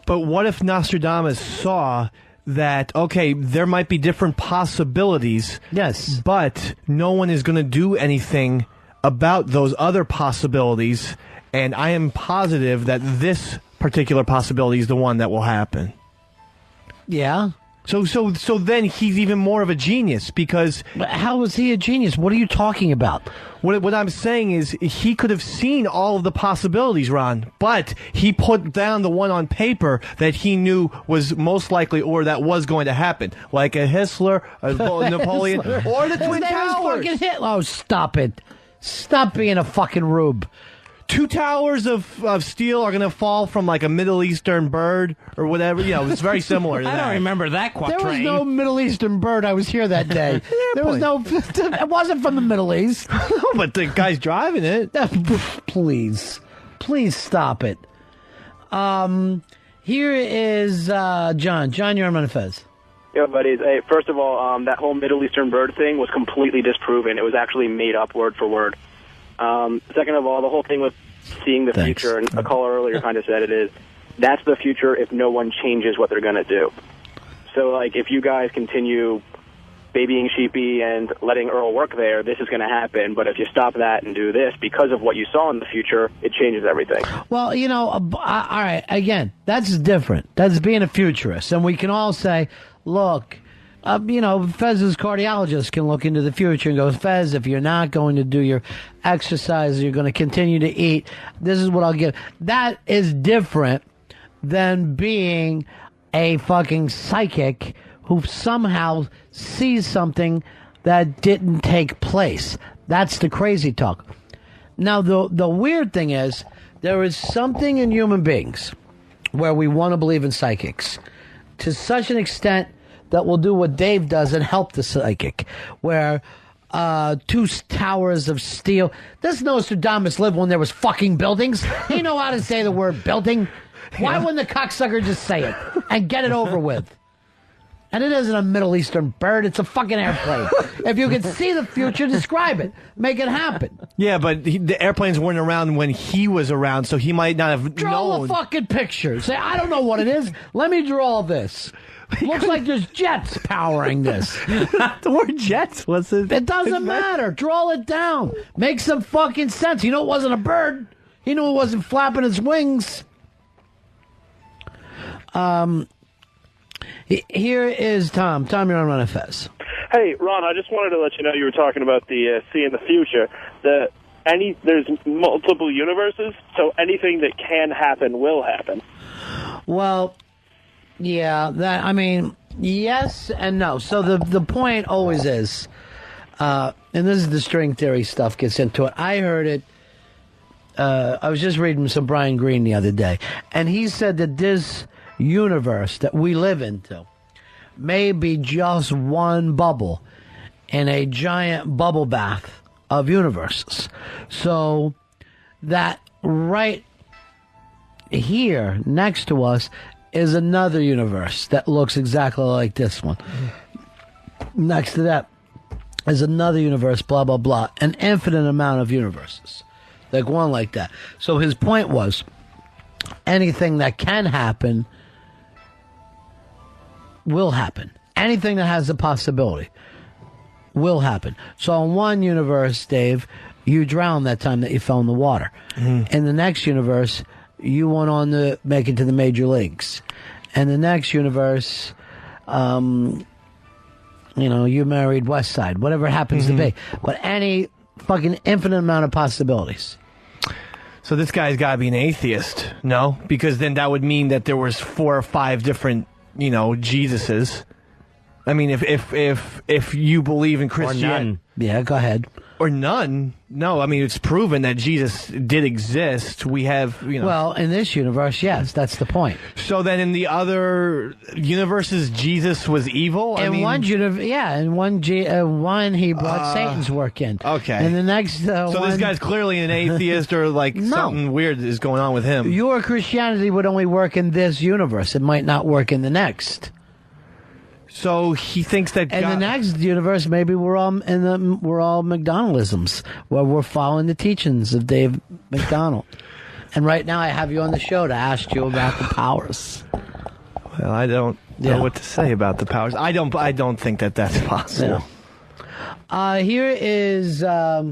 But what if Nostradamus saw that, okay, there might be different possibilities. Yes. But no one is going to do anything about those other possibilities, and I am positive that this particular possibility is the one that will happen. Yeah. So then he's even more of a genius because... But how is he a genius? What are you talking about? What I'm saying is he could have seen all of the possibilities, Ron, but he put down the one on paper that he knew was most likely or that was going to happen, like a Hitler, a Napoleon, or the Twin Towers. Fucking Hitler. Oh, stop it. Stop being a fucking rube. 2 towers of steel are going to fall from like a Middle Eastern bird or whatever. It's very similar to that. I don't remember that quatrain. There was no Middle Eastern bird. I was here that day. There was no... It wasn't from the Middle East. No, but the guy's driving it. Please stop it. Here is John. John, you're on Fez. Yeah, buddies. Hey, first of all, that whole Middle Eastern bird thing was completely disproven. It was actually made up word for word. Second of all, the whole thing with seeing the future, and a caller earlier kind of said it is, that's the future if no one changes what they're going to do. So, like, if you guys continue babying sheepy and letting Earl work there, this is going to happen. But if you stop that and do this, because of what you saw in the future, it changes everything. Well, all right, again, that's different. That's being a futurist. And we can all say, look... Fez's cardiologist can look into the future and go, Fez, if you're not going to do your exercise, you're going to continue to eat, this is what I'll give. That is different than being a fucking psychic who somehow sees something that didn't take place. That's the crazy talk. Now, the weird thing is, There is something in human beings where we want to believe in psychics to such an extent that we'll do what Dave does and help the psychic, where 2 towers of steel. Does Nostradamus live when there was fucking buildings? He know how to say the word building. Why wouldn't the cocksucker just say it and get it over with? And it isn't a Middle Eastern bird. It's a fucking airplane. If you can see the future, describe it. Make it happen. Yeah, but the airplanes weren't around when he was around, so he might not have Draw known. a fucking picture. Say, I don't know what it is. Let me draw this. Looks like there's jets powering this. The word jets? What's it? It doesn't matter. Draw it down. Make some fucking sense. You know it wasn't a bird. He knew it wasn't flapping its wings. Here is Tom. Tom, you're on Ron and Fez. Hey, Ron, I just wanted to let you know you were talking about the seeing the future. There's multiple universes, so anything that can happen will happen. Well, yeah, yes and no. So the point always is, and this is the string theory stuff gets into it. I heard it. I was just reading some Brian Greene the other day, and he said that this universe that we live into may be just one bubble in a giant bubble bath of universes. So that right here next to us is another universe that looks exactly like this one. Next to that is another universe, blah, blah, blah. An infinite amount of universes. Like one like that. So his point was, anything that can happen will happen. Anything that has a possibility will happen. So in one universe, Dave, you drowned that time that you fell in the water. In the next universe, you went on to make it to the major leagues. And the next universe, you married West Side, whatever it happens to be. But any fucking infinite amount of possibilities. So this guy's got to be an atheist, no? Because then that would mean that there was 4 or 5 different, Jesuses. I mean, if you believe in Christianity, or none. Yeah, go ahead. Or none. No, I mean, it's proven that Jesus did exist. We have, Well, in this universe, yes, that's the point. So then in the other universes, Jesus was evil? In one he brought Satan's work in. Okay. And the next So this guy's clearly an atheist or something weird is going on with him. Your Christianity would only work in this universe. It might not work in the next. So he thinks that in the next universe, maybe we're all McDonaldisms, where we're following the teachings of Dave McDonald. And right now, I have you on the show to ask you about the powers. Well, I don't know what to say about the powers. I don't think that that's possible. Yeah.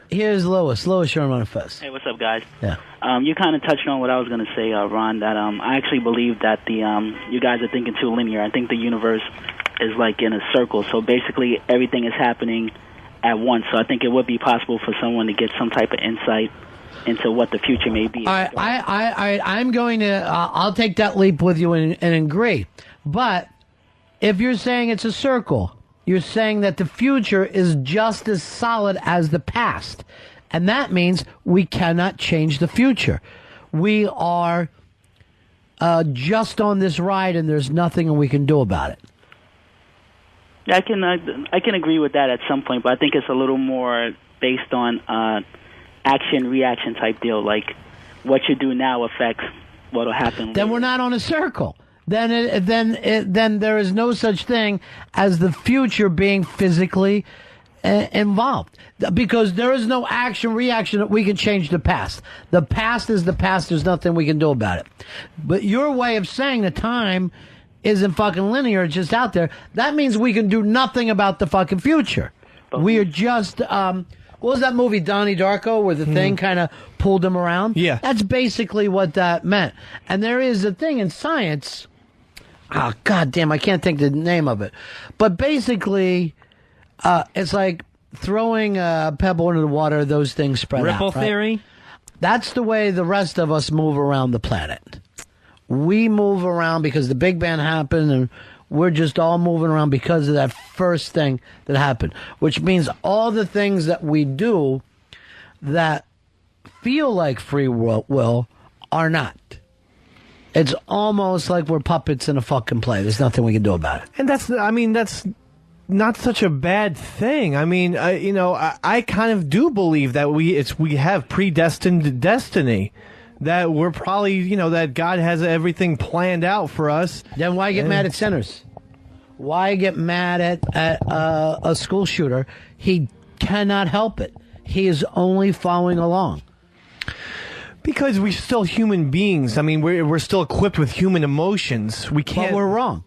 Here's Lois. Lois, you're on Ron and Fez. Hey, what's up, guys? Yeah. You kind of touched on what I was going to say, Ron, that I actually believe that you guys are thinking too linear. I think the universe is like in a circle, so basically everything is happening at once. So I think it would be possible for someone to get some type of insight into what the future may be. All right, I'm going to, I'll take that leap with you and agree. But if you're saying it's a circle, you're saying that the future is just as solid as the past. And that means we cannot change the future. We are just on this ride, and there's nothing we can do about it. I can agree with that at some point, but I think it's a little more based on action-reaction type deal. Like, what you do now affects what will happen later. Then we're not on a circle. Then there is no such thing as the future being physically involved, because there is no action reaction that we can change the past. The past is the past. There's nothing we can do about it. But your way of saying the time isn't fucking linear, it's just out there, that means we can do nothing about the fucking future. We are just what was that movie, Donnie Darko, where the thing kind of pulled him around? Yeah, that's basically what that meant. And there is a thing in science, god damn, I can't think the name of it, but basically it's like throwing a pebble into the water, those things spread out. Ripple theory? That's the way the rest of us move around the planet. We move around because the Big Bang happened, and we're just all moving around because of that first thing that happened, which means all the things that we do that feel like free will are not. It's almost like we're puppets in a fucking play. There's nothing we can do about it. And that's not such a bad thing. I mean, I kind of do believe that we have predestined destiny. That we're probably, that God has everything planned out for us. Then why get mad at sinners? Why get mad at a school shooter? He cannot help it. He is only following along. Because we're still human beings. I mean, we're still equipped with human emotions. We can't. But we're wrong.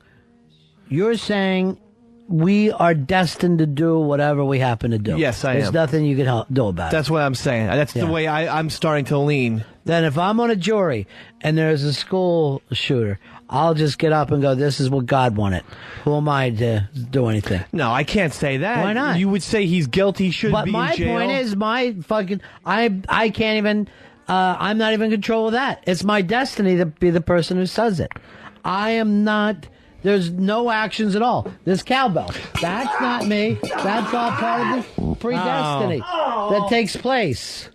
You're saying we are destined to do whatever we happen to do. Yes, I am. There's nothing you can do about it. That's what I'm saying. That's the way I'm starting to lean. Then if I'm on a jury and there's a school shooter, I'll just get up and go, this is what God wanted. Who am I to do anything? No, I can't say that. Why not? You would say he's guilty, he should be in jail. But my point is, I can't even, I'm not even in control of that. It's my destiny to be the person who says it. I am not, there's no actions at all. This cowbell, that's not me. That's all part of the predestiny that takes place.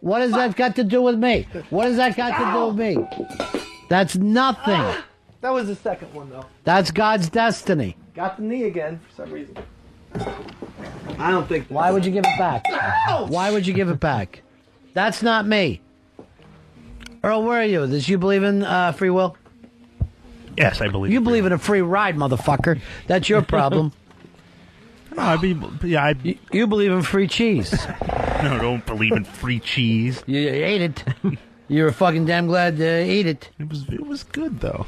What has that got to do with me? What has that got to do with me? That's nothing. That was the second one, though. That's God's destiny. Got the knee again, for some reason. I don't think... Why would you give it back? Why would you give it back? That's not me. Earl, where are you? Does you believe in free will? Yes, I believe. You believe in a free ride, motherfucker. That's your problem. No, you believe in free cheese. No, don't believe in free cheese. You ate it. You were fucking damn glad to eat it. It was good, though.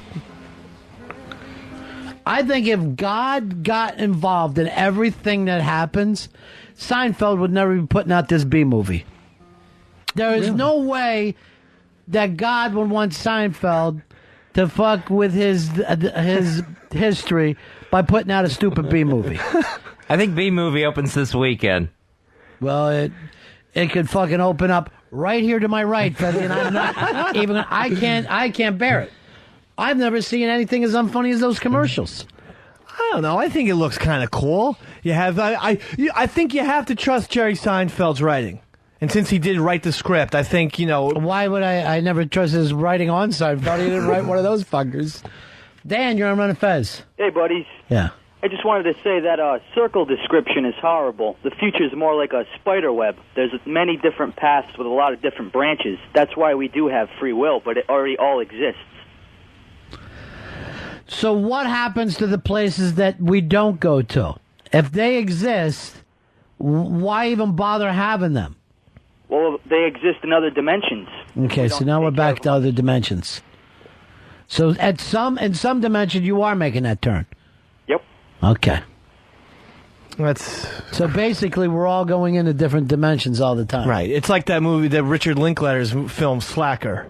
I think if God got involved in everything that happens, Seinfeld would never be putting out this B movie. There is no way that God would want Seinfeld to fuck with his history by putting out a stupid B movie. I think B movie opens this weekend. Well, it could fucking open up right here to my right, Fezzy, and I'm not even. I can't bear it. I've never seen anything as unfunny as those commercials. I don't know. I think it looks kind of cool. You have. I think you have to trust Jerry Seinfeld's writing. And since he did write the script, I think, Why would I never trust his writing on Seinfeld. He didn't write one of those fuckers. Dan, you're on Ron and Fez. Hey, buddies. Yeah. I just wanted to say that circle description is horrible. The future is more like a spider web. There's many different paths with a lot of different branches. That's why we do have free will, but it already all exists. So what happens to the places that we don't go to? If they exist, why even bother having them? Well, they exist in other dimensions. Okay, so now we're back to other dimensions. So in some dimension, you are making that turn. Yep. Okay. So basically, we're all going into different dimensions all the time. Right. It's like that movie, that Richard Linklater's film, Slacker.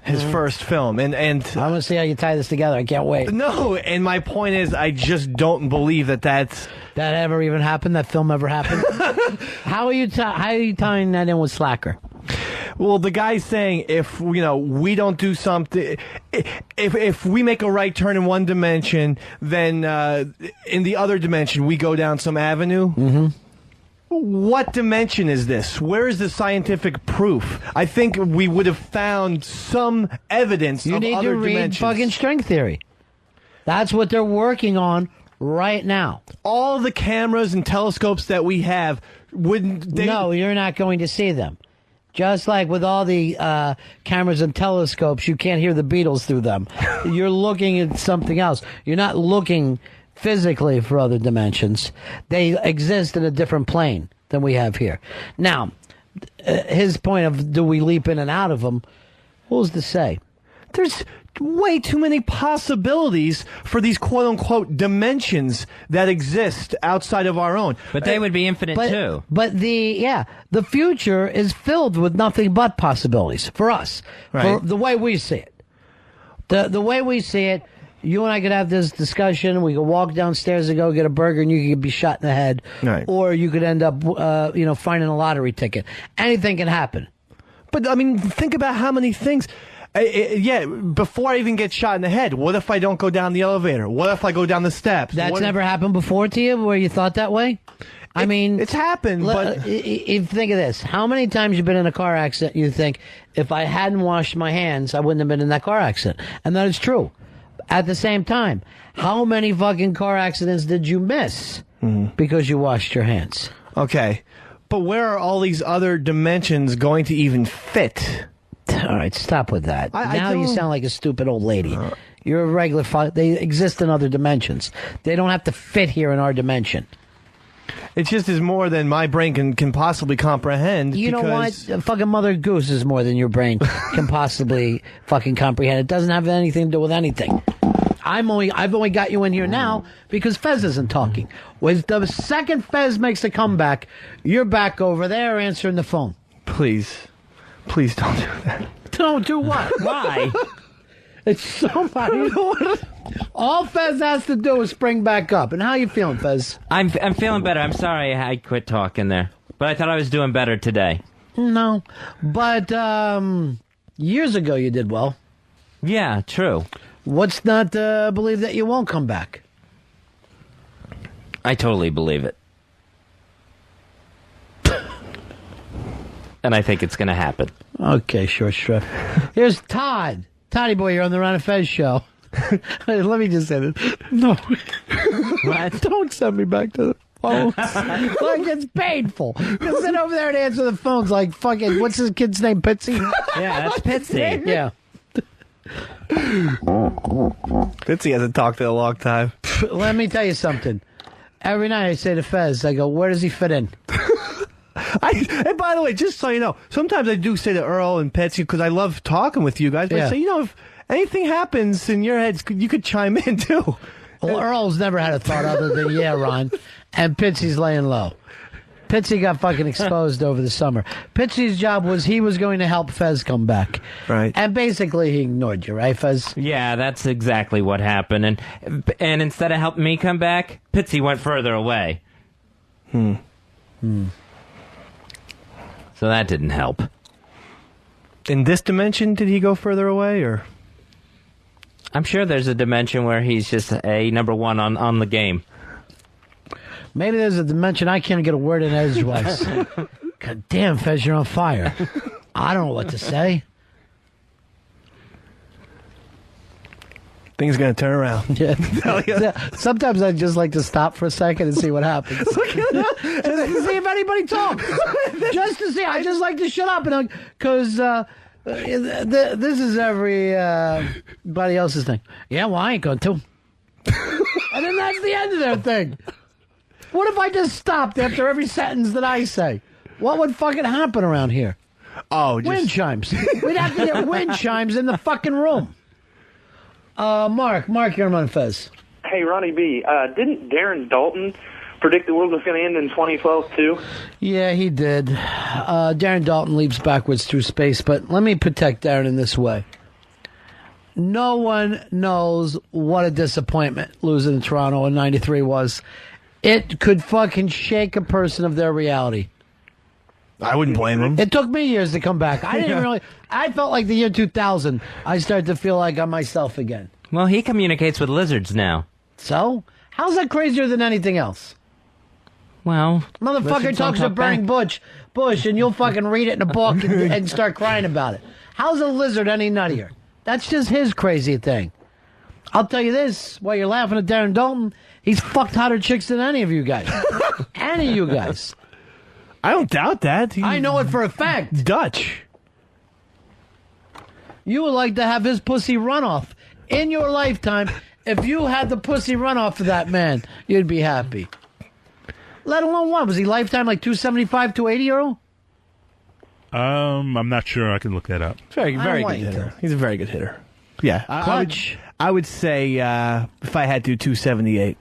His first film. And I want to see how you tie this together. I can't wait. No, and my point is, I just don't believe that ever even happened, that film ever happened. How are you tying that in with Slacker? Well, the guy's saying if we don't do something, if we make a right turn in one dimension, then in the other dimension we go down some avenue. Mm-hmm. What dimension is this? Where is the scientific proof? I think we would have found some evidence of other dimensions. You need to read fucking string theory. That's what they're working on right now. All the cameras and telescopes that we have, No, you're not going to see them. Just like with all the cameras and telescopes, you can't hear the Beatles through them. You're looking at something else. You're not looking physically for other dimensions. They exist in a different plane than we have here. Now, his point of do we leap in and out of them, who's to say? There's way too many possibilities for these quote-unquote dimensions that exist outside of our own. But they would be infinite too. But the future is filled with nothing but possibilities for us. Right. For the way we see it. The way we see it, you and I could have this discussion. We could walk downstairs and go get a burger, and you could be shot in the head. Right. Or you could end up, finding a lottery ticket. Anything can happen. But I mean, think about how many things. Yeah, before I even get shot in the head, what if I don't go down the elevator? What if I go down the steps? That's never happened before to you where you thought that way? I mean... It's happened, but... If think of this. How many times you've been in a car accident you think, if I hadn't washed my hands, I wouldn't have been in that car accident? And that is true. At the same time, how many fucking car accidents did you miss because you washed your hands? Okay. But where are all these other dimensions going to even fit? All right, stop with that. Now you don't- sound like a stupid old lady. You're a regular... They exist in other dimensions. They don't have to fit here in our dimension. It just is more than my brain can possibly comprehend. You know what? Fucking Mother Goose is more than your brain can possibly fucking comprehend. It doesn't have anything to do with anything. I've only got you in here now because Fez isn't talking. With the second Fez makes a comeback, you're back over there answering the phone. Please don't do that. Don't do what? Why? It's somebody. All Fez has to do is spring back up. And how you feeling, Fez? I'm feeling better. I'm sorry I quit talking there, but I thought I was doing better today. No, but years ago you did well. Yeah, true. What's not to believe that you won't come back? I totally believe it. And I think it's going to happen. Okay, short strip. Here's Todd. Toddy boy, you're on the Ron and Fez show. Let me just say this. No. What? Don't send me back to the phones. Like, it's painful. You sit over there and answer the phones like fucking, what's his kid's name, Pitsy? Yeah, that's Pitsy. Yeah. Fitzy hasn't talked in a long time. Let me tell you something. Every night I say to Fez, I go, where does he fit in? And by the way, just so you know, sometimes I do say to Earl and Petsy, because I love talking with you guys, but I say, if anything happens in your heads, you could chime in too. Well, Earl's never had a thought other than, yeah, Ron. And Pitsy's laying low. Pitsy got fucking exposed over the summer. Pitsy's job was he was going to help Fez come back. Right. And basically he ignored you, right, Fez? Yeah, that's exactly what happened. And instead of helping me come back, Pitsy went further away. So that didn't help. In this dimension, did he go further away, or? I'm sure there's a dimension where he's just a number one on the game. Maybe there's a dimension I can't get a word in edgewise. God damn, Fez, you're on fire. I don't know what to say. Things going to turn around. Yeah. Sometimes I just like to stop for a second and see what happens. Just to see if anybody talks. Just to see. I just like to shut up and because this is everybody else's thing. Yeah, well, I ain't going to. And then that's the end of their thing. What if I just stopped after every sentence that I say? What would fucking happen around here? Oh, wind chimes. We'd have to get wind chimes in the fucking room. Mark, you're on Ron and Fez. Hey, Ronnie B, didn't Darren Dalton predict the world was going to end in 2012 too? Yeah, he did. Darren Dalton leaps backwards through space, but let me protect Darren in this way. No one knows what a disappointment losing to Toronto in '93 was. It could fucking shake a person of their reality. I wouldn't blame him. It took me years to come back. I didn't really. I felt like the year 2000. I started to feel like I'm myself again. Well, he communicates with lizards now. So? How's that crazier than anything else? Well, motherfucker talks to Burning Bush, and you'll fucking read it in a book and start crying about it. How's a lizard any nuttier? That's just his crazy thing. I'll tell you this, while you're laughing at Darren Dalton, he's fucked hotter chicks than any of you guys. Any of you guys. I don't doubt that. I know it for a fact. Dutch. You would like to have his pussy run off in your lifetime. If you had the pussy run off of that man, you'd be happy. Let alone what? Was he lifetime like 275, 280 euro? I'm not sure. I can look that up. Very good hitter. He's a very good hitter. Yeah. Clutch. I would say if I had to, 278.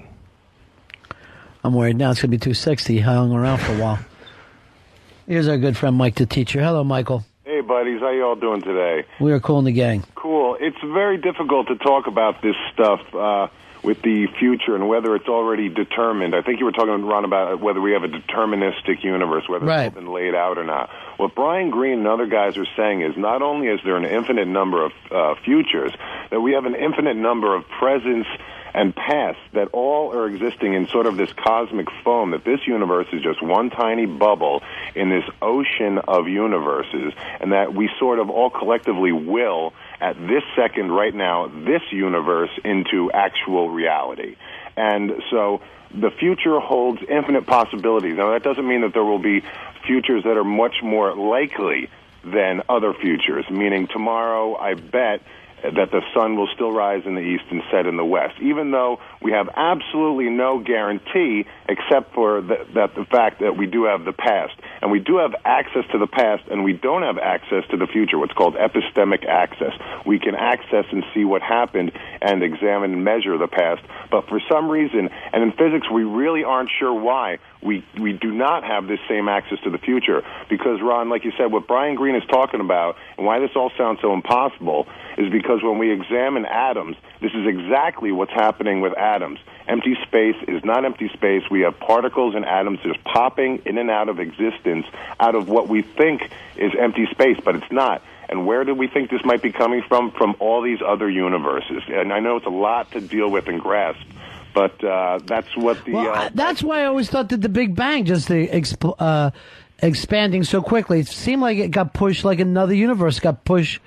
I'm worried now it's going to be 260. He hung around for a while. Here's our good friend Mike the teacher. Hello, Michael. Hey, buddies. How y'all doing today? We are cool in the gang. Cool. it's very difficult to talk about this stuff with the future and whether it's already determined. I think you were talking, Ron, about whether we have a deterministic universe, whether it's been laid out or not. What Brian Greene and other guys are saying is not only is there an infinite number of futures, that we have an infinite number of presents and past that all are existing in sort of this cosmic foam, that this universe is just one tiny bubble in this ocean of universes, and that we sort of all collectively will, at this second right now, this universe into actual reality. And so the future holds infinite possibilities. Now, that doesn't mean that there will be futures that are much more likely than other futures, meaning tomorrow, I bet that the sun will still rise in the east and set in the west, even though we have absolutely no guarantee except for the fact that we do have the past. And we do have access to the past, and we don't have access to the future, what's called epistemic access. We can access and see what happened and examine and measure the past. But for some reason, and in physics we really aren't sure why, we do not have this same access to the future. Because, Ron, like you said, what Brian Greene is talking about, and why this all sounds so impossible, is because when we examine atoms, this is exactly what's happening with atoms. Empty space is not empty space. We have particles and atoms just popping in and out of existence out of what we think is empty space, but it's not. And where do we think this might be coming from? From all these other universes. And I know it's a lot to deal with and grasp, but that's what the... that's why I always thought that the Big Bang, just expanding so quickly, it seemed like it got pushed, like another universe got pushed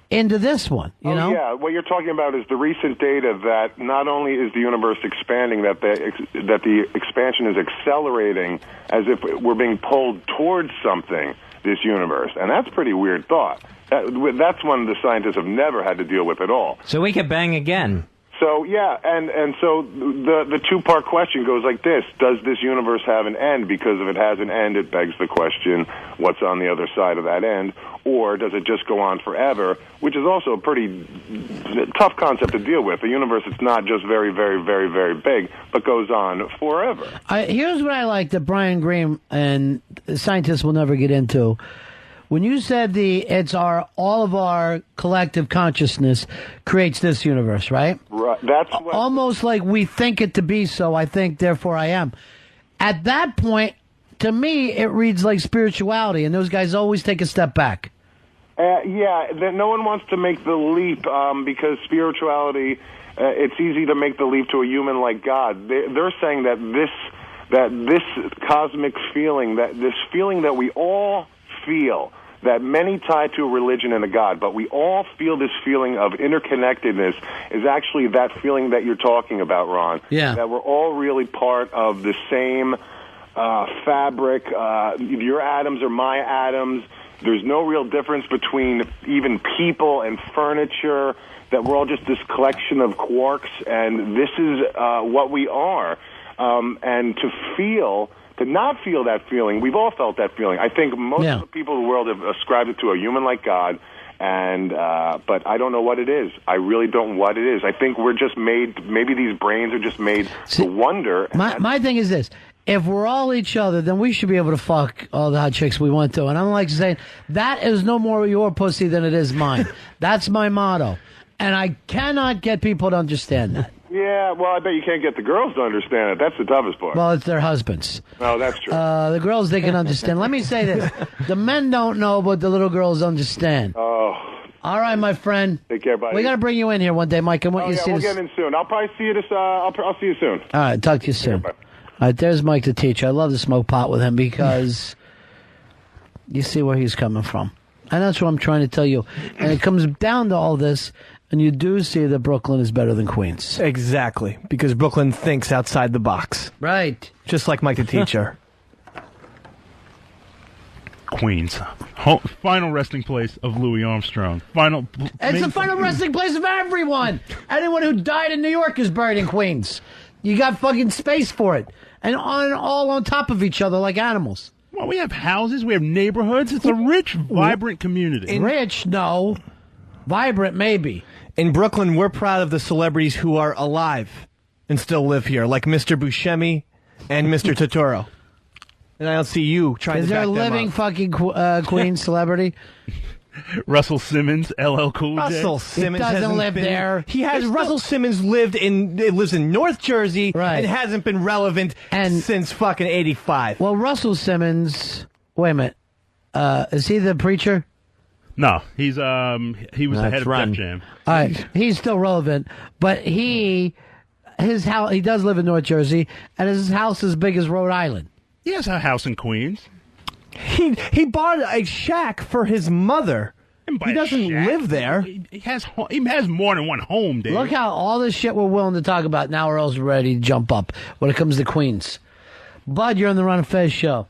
into this one, you know? Yeah, what you're talking about is the recent data that not only is the universe expanding, that the expansion is accelerating as if we're being pulled towards something, this universe. And that's a pretty weird thought. That's one the scientists have never had to deal with at all. So we could bang again. So, yeah, and so the two-part question goes like this. Does this universe have an end? Because if it has an end, it begs the question, what's on the other side of that end? Or does it just go on forever, which is also a pretty tough concept to deal with. A universe that's not just very, very, very, very big, but goes on forever. Here's what I like that Brian Greene and scientists will never get into. When you said all of our collective consciousness creates this universe, right? Right. That's what... Almost like we think it to be so. I think, therefore I am. At that point, to me, it reads like spirituality, and those guys always take a step back. Yeah, no one wants to make the leap because spirituality, it's easy to make the leap to a human like God. They're saying that this cosmic feeling, this feeling that we all feel, that many tie to a religion and a God, but we all feel this feeling of interconnectedness is actually that feeling that you're talking about, Ron. Yeah. That we're all really part of the same fabric. Your atoms are my atoms. There's no real difference between even people and furniture, that we're all just this collection of quarks, and this is what we are. And to not feel that feeling, we've all felt that feeling. I think most of the people in the world have ascribed it to a human like God, and but I don't know what it is. I really don't know what it is. I think we're just made, maybe these brains are just made to wonder. My thing is this. If we're all each other, then we should be able to fuck all the hot chicks we want to. And I'm like saying, that is no more your pussy than it is mine. That's my motto. And I cannot get people to understand that. Yeah, well, I bet you can't get the girls to understand it. That's the toughest part. Well, it's their husbands. Oh, that's true. The girls, they can understand. Let me say this. The men don't know, but the little girls understand. Oh. All right, my friend. Take care, buddy. We got to bring you in here one day, Mike. I want you to see we'll this. get in soon. I'll probably see you I'll see you soon. All right, talk to you soon. All right, there's Mike the teacher. I love to smoke pot with him because you see where he's coming from. And that's what I'm trying to tell you. And it comes down to all this, and you do see that Brooklyn is better than Queens. Exactly, because Brooklyn thinks outside the box. Right. Just like Mike the teacher. Queens. Final resting place of Louis Armstrong. It's the final resting place of everyone. Anyone who died in New York is buried in Queens. You got fucking space for it. And all on top of each other like animals. Well, we have houses, we have neighborhoods. It's a rich, vibrant community. Rich, no. Vibrant, maybe. In Brooklyn, we're proud of the celebrities who are alive and still live here, like Mr. Buscemi and Mr. Totoro. And I don't see you trying to back them up. Is there a living fucking Queen celebrity? Russell Simmons, LL Cool J. Russell Simmons doesn't live there. He has. Russell Simmons lives in North Jersey, Right. and hasn't been relevant since fucking '85. Well, Russell Simmons. Wait a minute. Is he the preacher? No, he was the head of Def Jam. All right, he's still relevant, but his house. He does live in North Jersey, and his house is as big as Rhode Island. He has a house in Queens. He bought a shack for his mother. He doesn't live there. He has more than one home, Dave. Look how all this shit we're willing to talk about now, we're also ready to jump up when it comes to Queens. Bud, you're on the Ron and Fez show.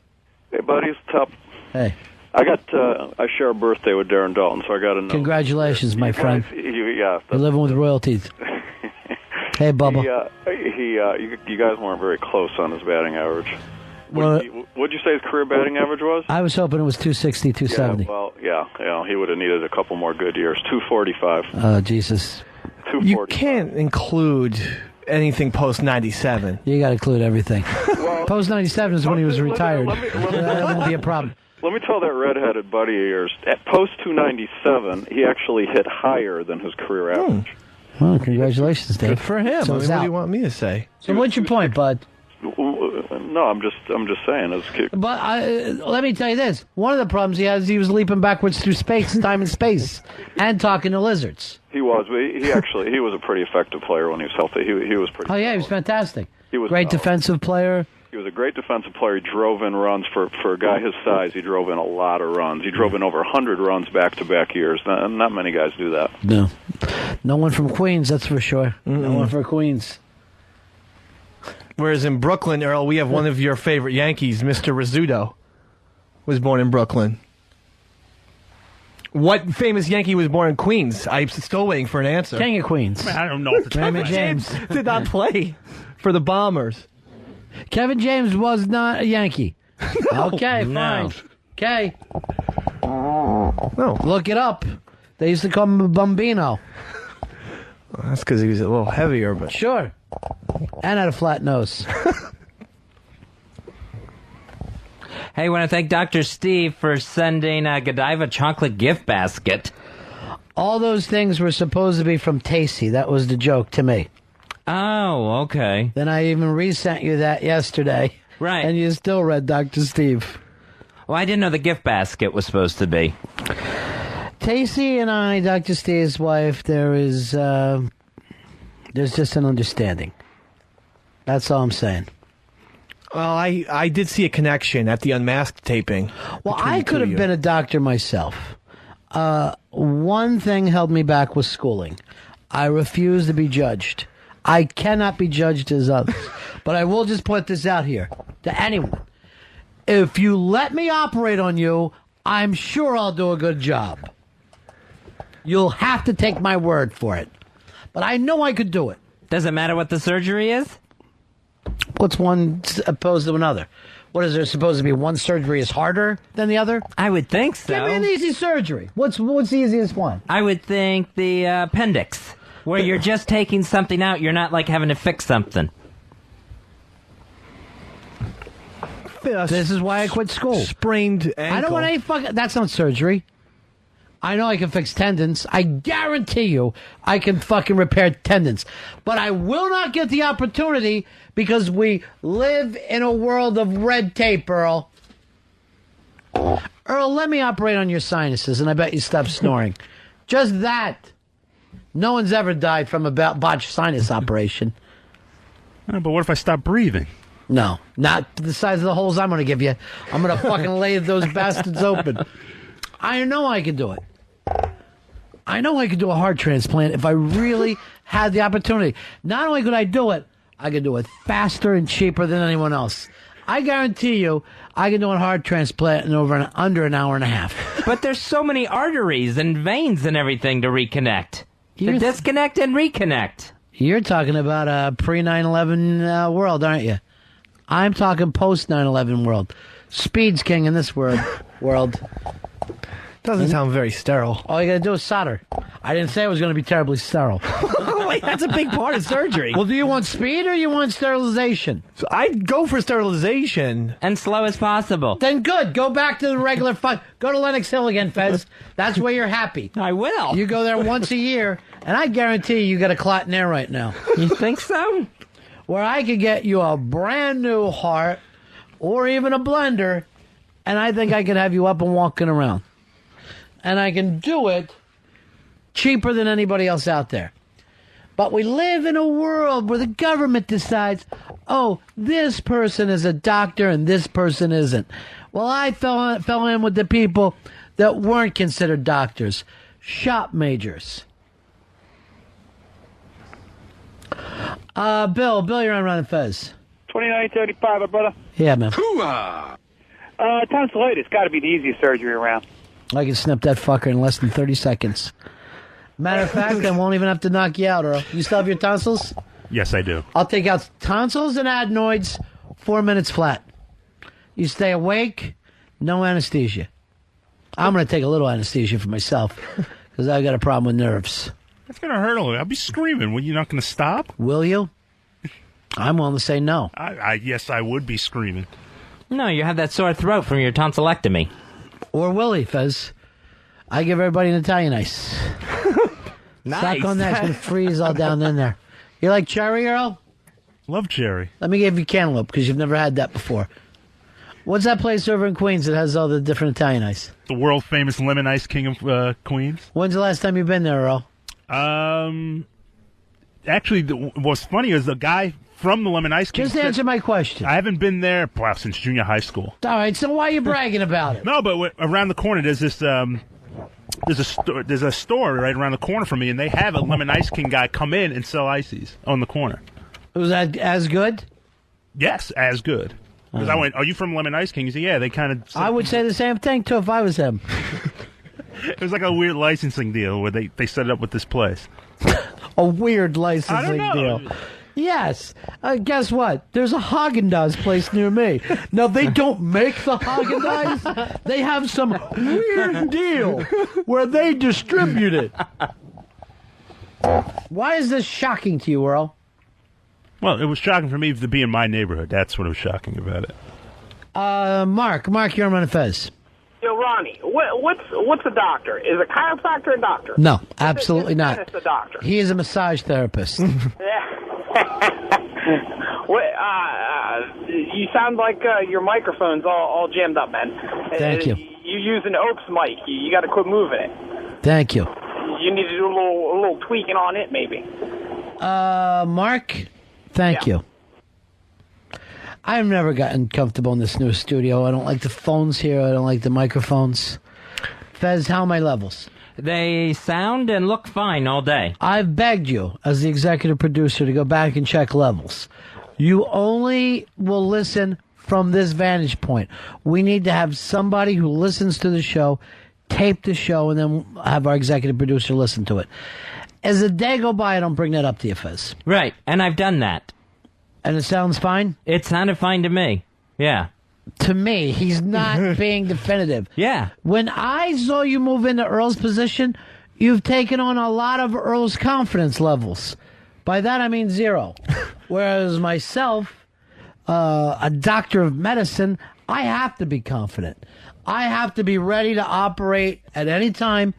Hey, buddy, it's Tup. Hey. I share a birthday with Darren Dalton, so I got to know. Congratulations, my friend. Yeah. You're living with royalties. Hey, Bubba. You guys weren't very close on his batting average. Well, What'd you say his career batting average was? I was hoping it was 260, 270. Yeah, he would have needed a couple more good years. 245. Oh, Jesus. 240. You can't include anything post '97. You got to include everything. Post '97 is when he was retired. That won't be a problem. Let me tell that redheaded buddy of yours. At post 297, he actually hit higher than his career average. Well, congratulations, Dave. Good for him. So What do you want me to say? So what's your point, Bud? No, I'm just saying. As a kid. But let me tell you this: one of the problems he has is he was leaping backwards through space, time and space, and talking to lizards. He was, but he was a pretty effective player when he was healthy. He was pretty. Oh yeah, he was fantastic. He was great defensive player. He was a great defensive player. He drove in runs for a guy his size. He drove in a lot of runs. He drove in over 100 runs back-to-back years. Not many guys do that. No one from Queens, that's for sure. No one from Queens. Whereas in Brooklyn, Earl, we have one of your favorite Yankees, Mr. Rizzuto, was born in Brooklyn. What famous Yankee was born in Queens? I'm still waiting for an answer. King of Queens. I don't know. Raymond James did not play for the Bombers. Kevin James was not a Yankee. Okay, No. fine. Okay. No. Look it up. They used to call him Bambino. Well, that's because he was a little heavier, but Sure. And had a flat nose. Hey, I want to thank Dr. Steve for sending a Godiva chocolate gift basket. All those things were supposed to be from Tasty. That was the joke to me. Oh, okay. Then I even resent you that yesterday. Right. And you still read Dr. Steve. Well, I didn't know the gift basket was supposed to be. Tasty and I, Dr. Steve's wife, there's just an understanding. That's all I'm saying. Well, I did see a connection at the Unmasked taping. Well, I could have been a doctor myself. One thing held me back was schooling. I refuse to be judged. I cannot be judged as others. But I will just put this out here to anyone. If you let me operate on you, I'm sure I'll do a good job. You'll have to take my word for it. But I know I could do it. Does it matter what the surgery is? What's one opposed to another? What is there supposed to be? One surgery is harder than the other? I would think so. Give me an easy surgery. What's the easiest one? I would think the appendix, where you're just taking something out. You're not like having to fix something. This is why I quit school. Sprained ankle. I don't want any fucking... That's not surgery. I know I can fix tendons. I guarantee you I can fucking repair tendons. But I will not get the opportunity because we live in a world of red tape, Earl. Earl, let me operate on your sinuses and I bet you stop snoring. Just that. No one's ever died from a botched sinus operation. But what if I stop breathing? No, not the size of the holes I'm going to give you. I'm going to fucking lay those bastards open. I know I can do it. I know I could do a heart transplant if I really had the opportunity. Not only could I do it, I could do it faster and cheaper than anyone else. I guarantee you, I can do a heart transplant in under an hour and a half. But there's so many arteries and veins and everything to reconnect. To disconnect and reconnect. You're talking about a pre-9/11 world, aren't you? I'm talking post-9/11 world. Speed's king in this world. Doesn't sound very sterile. All you gotta do is solder. I didn't say it was going to be terribly sterile. That's a big part of surgery. Well, do you want speed or you want sterilization? So I'd go for sterilization. And slow as possible. Then good. Go back to the regular fun. Go to Lenox Hill again, Fez. That's where you're happy. I will. You go there once a year, and I guarantee you got a clot in there right now. You think so? Where I could get you a brand new heart or even a blender, and I think I could have you up and walking around. And I can do it cheaper than anybody else out there. But we live in a world where the government decides, oh, this person is a doctor and this person isn't. Well, I fell in with the people that weren't considered doctors, shop majors. Bill, you're on Ron and Fez. 2935, my brother. Yeah, man. Tonsillitis, got to be the easiest surgery around. I can snip that fucker in less than 30 seconds. Matter of fact, I won't even have to knock you out, Earl. You still have your tonsils? Yes, I do. I'll take out tonsils and adenoids, 4 minutes flat. You stay awake, no anesthesia. I'm going to take a little anesthesia for myself because I got a problem with nerves. That's going to hurt a little. I'll be screaming. Well, you're not going to stop? Will you? I'm willing to say no. Yes, I would be screaming. No, you have that sore throat from your tonsillectomy. Or Willie, Fez. I give everybody an Italian ice. Nice. Suck on that. It's going to freeze all down in there. You like cherry, Earl? Love cherry. Let me give you cantaloupe because you've never had that before. What's that place over in Queens that has all the different Italian ice? The world-famous Lemon Ice King of Queens. When's the last time you've been there, Earl? Actually, what's funny is the guy from the Lemon Ice King. Just answer my question. I haven't been there since junior high school. All right, so why are you bragging about it? No, but around the corner there's this there's a store right around the corner from me, and they have a Lemon Ice King guy come in and sell ices on the corner. Was that as good? Yes, as good. Because I went, "Are you from Lemon Ice King?" He said, "Yeah." They kind of. I would say the same thing too if I was him. It was like a weird licensing deal where they set it up with this place. A weird licensing deal. Yes. Guess what? There's a Haagen-Dazs place near me. Now, they don't make the Haagen-Dazs. They have some weird deal where they distribute it. Why is this shocking to you, Earl? Well, it was shocking for me to be in my neighborhood. That's what was shocking about it. Mark, you're on Ron and Fez. Yo, Ronnie, what's a doctor? Is a chiropractor a doctor? No, absolutely not. It's a doctor. He is a massage therapist. You sound like your microphone's all jammed up, man. Thank you. You use an Oaks mic. You got to quit moving it. Thank you. You need to do a little tweaking on it, maybe. Mark, thank you. I've never gotten comfortable in this new studio. I don't like the phones here. I don't like the microphones. Fez, how are my levels? They sound and look fine all day. I've begged you, as the executive producer, to go back and check levels. You only will listen from this vantage point. We need to have somebody who listens to the show, tape the show, and then have our executive producer listen to it. As the day go by, I don't bring that up to you, Fez. Right, and I've done that. And it sounds fine? It sounded fine to me. Yeah. To me, he's not being definitive. Yeah. When I saw you move into Earl's position, you've taken on a lot of Earl's confidence levels. By that, I mean 0. Whereas myself, a doctor of medicine, I have to be confident. I have to be ready to operate at any time.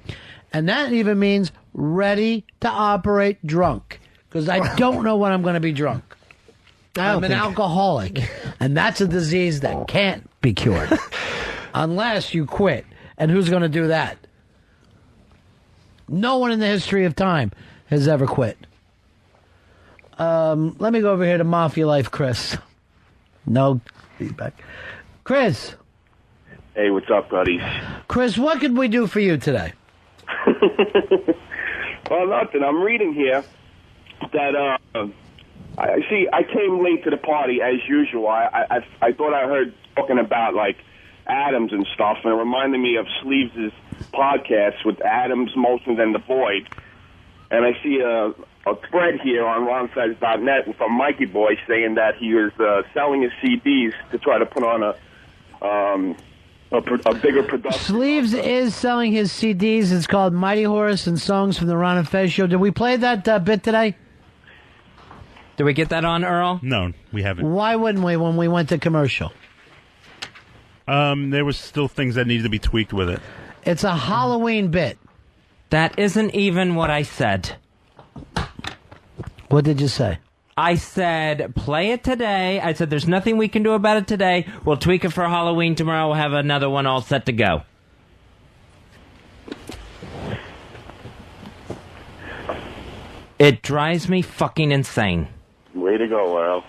And that even means ready to operate drunk. Because I don't know when I'm going to be drunk. I'm an alcoholic, and that's a disease that can't be cured unless you quit. And who's going to do that? No one in the history of time has ever quit. Let me go over here to Mafia Life, Chris. No feedback. Chris. Hey, what's up, buddies? Chris, what could we do for you today? Well, nothing. I'm reading here that... I came late to the party as usual. I thought I heard talking about like atoms and stuff, and it reminded me of Sleeves' podcast with Adams, Moulton, and the Void. And I see a thread here on ronfez.net from Mikey Boy saying that he was selling his CDs to try to put on a bigger production. Sleeves is selling his CDs. It's called Mighty Horse and Songs from the Ron and Fez Show. Did we play that bit today? Did we get that on, Earl? No, we haven't. Why wouldn't we when we went to commercial? There was still things that needed to be tweaked with it. It's a Halloween bit. That isn't even what I said. What did you say? I said, play it today. I said, there's nothing we can do about it today. We'll tweak it for Halloween tomorrow. We'll have another one all set to go. It drives me fucking insane. Way to go, Earl.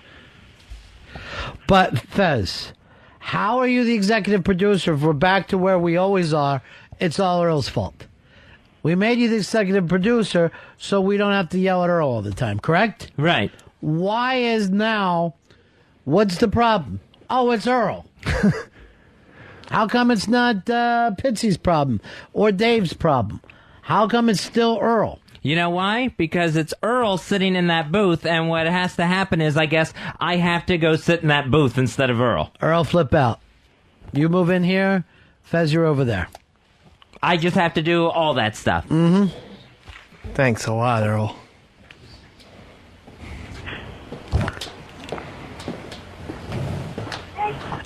But, Fez, how are you the executive producer if we're back to where we always are? It's all Earl's fault. We made you the executive producer so we don't have to yell at Earl all the time, correct? Right. Why is now, what's the problem? Oh, it's Earl. How come it's not Pitsy's problem or Dave's problem? How come it's still Earl? You know why? Because it's Earl sitting in that booth, and what has to happen is, I guess, I have to go sit in that booth instead of Earl. Earl, flip out. You move in here, Fez, you're over there. I just have to do all that stuff. Mm-hmm. Thanks a lot, Earl.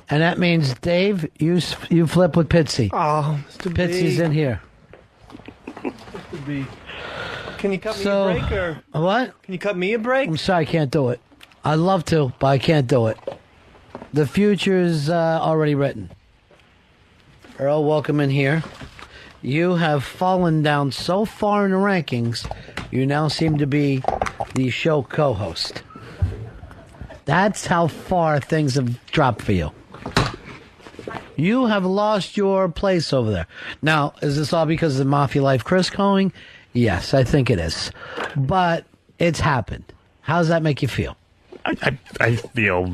And that means, Dave, you flip with Pitsy. Oh, Mr. B. Pitsy's in here. Mr. B. Can you cut me So, a break, or what? Can you cut me a break? I'm sorry, I can't do it. I'd love to, but I can't do it. The future's already written. Earl, welcome in here. You have fallen down so far in the rankings, you now seem to be the show co-host. That's how far things have dropped for you. You have lost your place over there. Now, is this all because of the Mafia Life Chris calling? Yes, I think it is. But it's happened. How does that make you feel? I feel...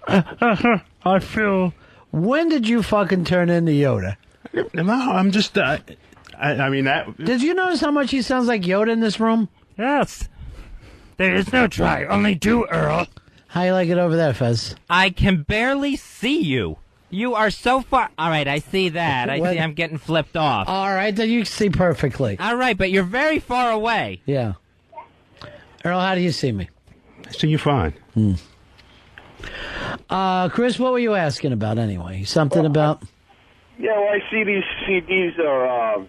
I feel... When did you fucking turn into Yoda? No, I'm just... I mean, that... Did you notice how much he sounds like Yoda in this room? Yes. There is no try, only do, Earl. How you like it over there, Fez? I can barely see you. You are so far... All right, I see that. I see I'm getting flipped off. All right, then you see perfectly. All right, but you're very far away. Yeah. Earl, how do you see me? I see you fine. Chris, what were you asking about anyway? Something about... Yeah, well, I see these CDs are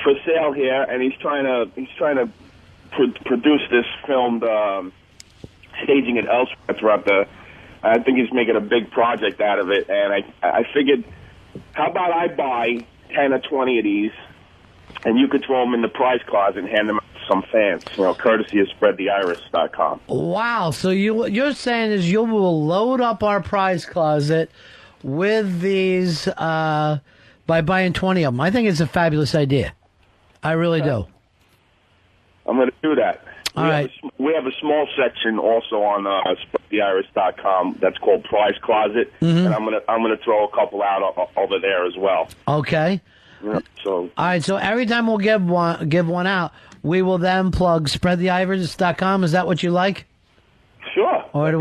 for sale here, and he's trying to produce this filmed staging it elsewhere throughout the... I think he's making a big project out of it, and I figured, how about I buy 10 or 20 of these, and you could throw them in the prize closet and hand them out to some fans, courtesy of SpreadTheIris.com. Wow, so you're saying is you will load up our prize closet with these by buying 20 of them. I think it's a fabulous idea. I really do. I'm going to do that. All right. We have a small section also on SpreadTheIris.com that's called Prize Closet, and I'm gonna throw a couple out over there as well. Okay. Yeah, so. All right. So every time we'll give one out, we will then plug SpreadTheIris.com. Is that what you like? Sure. Or do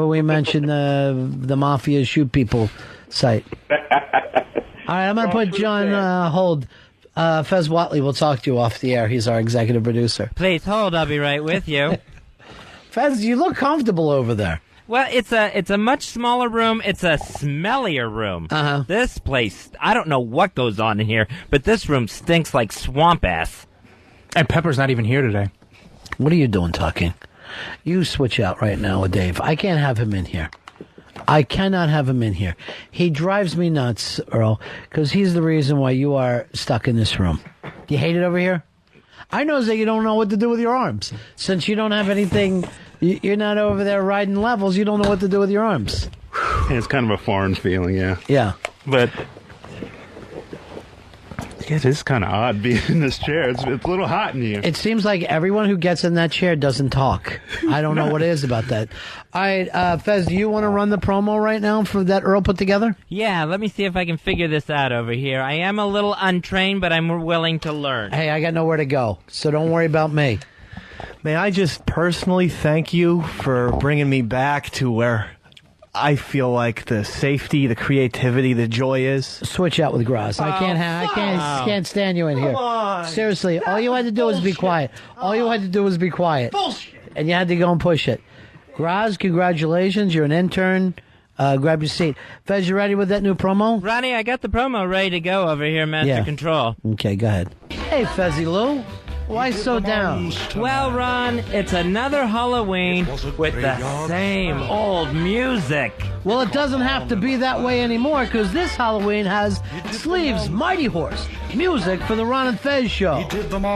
we mention the Mafia Shoot People site? All right. I'm gonna put John hold. Fez Watley will talk to you off the air. He's our executive producer. Please hold. I'll be right with you. Fez, you look comfortable over there. Well, it's a much smaller room. It's a smellier room. Uh-huh. This place, I don't know what goes on in here, but this room stinks like swamp ass. And Pepper's not even here today. What are you doing talking? You switch out right now with Dave. I can't have him in here. I cannot have him in here. He drives me nuts, Earl, because he's the reason why you are stuck in this room. Do you hate it over here? I know that you don't know what to do with your arms. Since you don't have anything, you're not over there riding levels, you don't know what to do with your arms. Yeah, it's kind of a foreign feeling, yeah. Yeah. But... it is kind of odd being in this chair. It's a little hot in here. It seems like everyone who gets in that chair doesn't talk. I don't know what it is about that. All right, Fez, do you want to run the promo right now for that Earl put together? Yeah, let me see if I can figure this out over here. I am a little untrained, but I'm willing to learn. Hey, I got nowhere to go, so don't worry about me. May I just personally thank you for bringing me back to where I feel like the safety, the creativity, the joy is. Switch out with Graz. I can't stand you in here. On. Seriously, all you had to do was be quiet. All you had to do was be quiet. Bullshit. and you had to go and push it. Graz, congratulations. You're an intern. Grab your seat. Fez, you ready with that new promo? Ronnie, I got the promo ready to go over here, Master Control. Okay, go ahead. Hey, Fezzy Lou. Why so down? Well, Ron, it's another Halloween with the same old music. Well, it doesn't have to be that way anymore, because this Halloween has Sleeves Mighty Horse, music for the Ron and Fez show.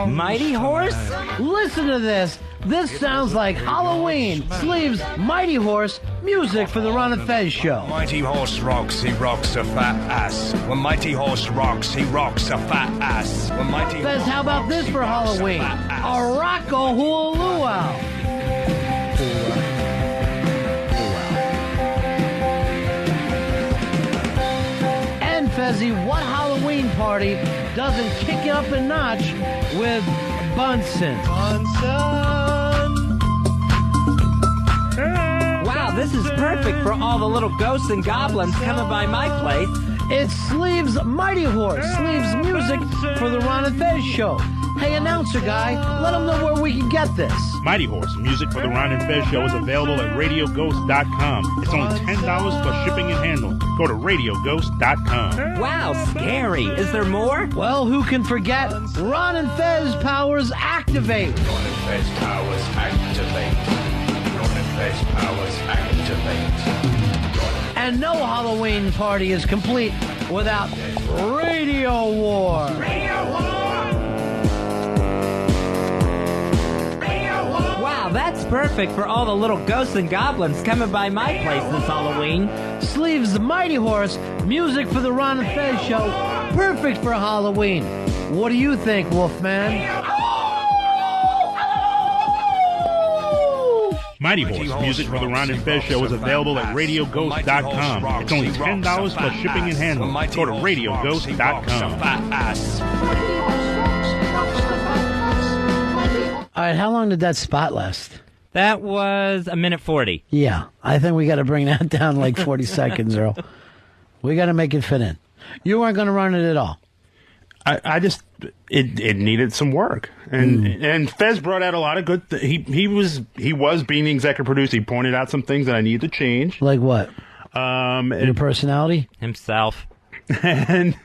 Mighty Horse? Listen to this. This sounds like Halloween. Sleeves Mighty Horse, music for the Ron and Fez show. Mighty Horse rocks, he rocks a fat ass. When Mighty Horse rocks, he rocks a fat ass. When Mighty Fez, how about this for Halloween? A Rocco Hula Luau. And Fezzy, what Halloween party doesn't kick you up a notch with Bunsen? Wow, this is perfect for all the little ghosts and goblins coming by my place. It's Sleeves Mighty Horse, Sleeves music for the Ron and Fez show. Hey, announcer guy, let them know where we can get this. Mighty Horse, music for the Ron and Fez show, is available at radioghost.com. It's only $10 plus shipping and handling. Go to radioghost.com. Wow, scary. Is there more? Well, who can forget Ron and Fez powers activate? Ron and Fez powers activate. Ron and Fez powers activate. And no Halloween party is complete without Radio War. Radio War! Wow, that's perfect for all the little ghosts and goblins coming by my place this Halloween. Sleeves Mighty Horse, music for the Ron and Fez show, perfect for Halloween. What do you think, Wolfman? Mighty Horse, music for the Ron and Fez show, is available at radioghost.com. It's only $10 plus shipping and handling. Go to radioghost.com. All right, how long did that spot last? That was 1:40. Yeah, I think we got to bring that down like 40 seconds, Earl. We got to make it fit in. You weren't going to run it at all. I just it needed some work, and Fez brought out a lot of good. He was being the executive producer. He pointed out some things that I needed to change. Like what? Your personality, himself, and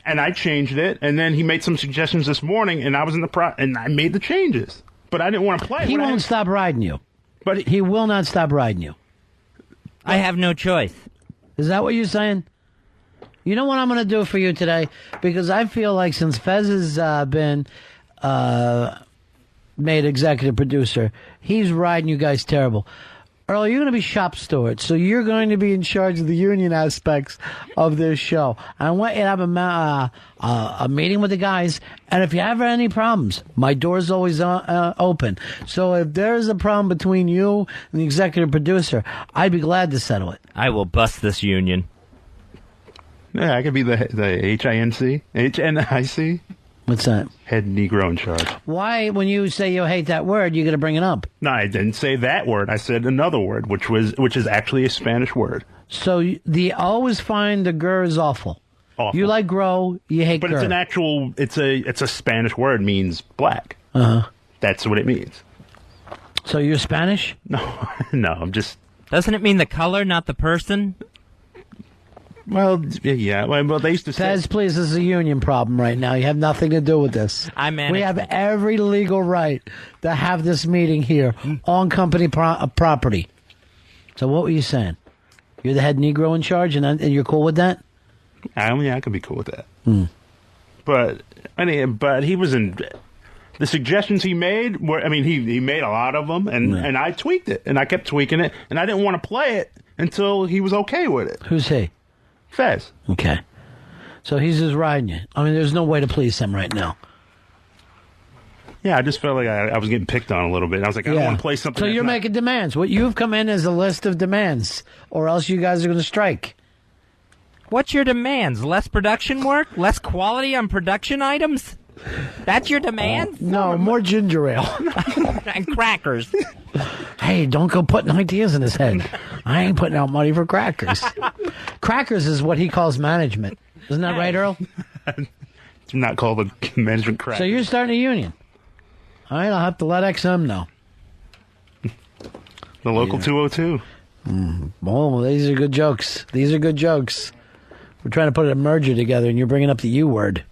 I changed it. And then he made some suggestions this morning, and I was in the and I made the changes. But I didn't want to play. He won't stop riding you. But he will not stop riding you. I have no choice. Is that what you're saying? You know what I'm going to do for you today? Because I feel like since Fez has been made executive producer, he's riding you guys terrible. Earl, you're going to be shop steward, so you're going to be in charge of the union aspects of this show. I want you to have a meeting with the guys, and if you have any problems, my door's always open. So if there's a problem between you and the executive producer, I'd be glad to settle it. I will bust this union. Yeah, I could be the HINC, HNIC. What's that? Head Negro in charge. Why, when you say you hate that word, you're going to bring it up? No, I didn't say that word. I said another word, which is actually a Spanish word. So the always find the gur is awful. Awful. You like grow, you hate but gur. It's an actual. It's a Spanish word. Means black. That's what it means. So you're Spanish? No, I'm just. Doesn't it mean the color, not the person? Well, yeah. Well, they used to say... Fez, please, this is a union problem right now. You have nothing to do with this. We have every legal right to have this meeting here on company property. So what were you saying? You're the head Negro in charge, and you're cool with that? I could be cool with that. But he was in... The suggestions he made were... I mean, he made a lot of them, and I tweaked it, and I kept tweaking it, and I didn't want to play it until he was okay with it. Who's he? Fez. Okay. So he's just riding you. I mean, there's no way to please him right now. Yeah, I just felt like I was getting picked on a little bit. I was like, I don't want to play something. So you're making demands. What you've come in is a list of demands, or else you guys are going to strike. What's your demands? Less production work? Less quality on production items? That's your demand? No, more ginger ale. And crackers. Hey, don't go putting ideas in his head. I ain't putting out money for crackers. Crackers is what he calls management. Isn't that right, Earl? It's not called a management cracker. So you're starting a union. All right, I'll have to let XM know. The local 202. Oh, these are good jokes. These are good jokes. We're trying to put a merger together, and you're bringing up the U word.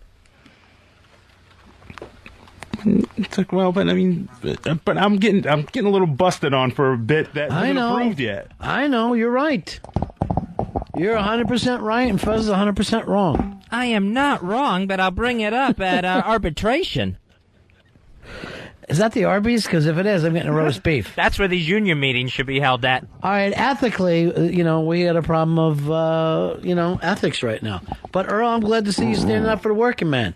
It's like, well, but I mean, but I'm getting a little busted on for a bit that hasn't approved yet. I know. You're right. You're 100% right, and Fez is 100% wrong. I am not wrong, but I'll bring it up at arbitration. Is that the Arby's? Because if it is, I'm getting a roast beef. That's where these union meetings should be held at. All right, ethically, we got a problem of, ethics right now. But, Earl, I'm glad to see you standing up for the working man.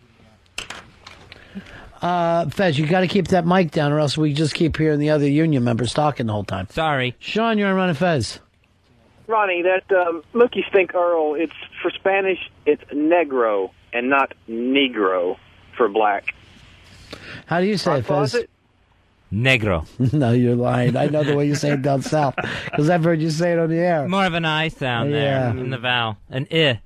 Fez, you got to keep that mic down or else we just keep hearing the other union members talking the whole time. Sorry. Sean, you're on Ron and Fez. Ronnie, that Mookie Stink Earl, it's for Spanish, it's negro and not negro for black. How do you say it, Fez? Negro. No, you're lying. I know the way you say it down south because I've heard you say it on the air. More of an I sound there in the vowel. An I.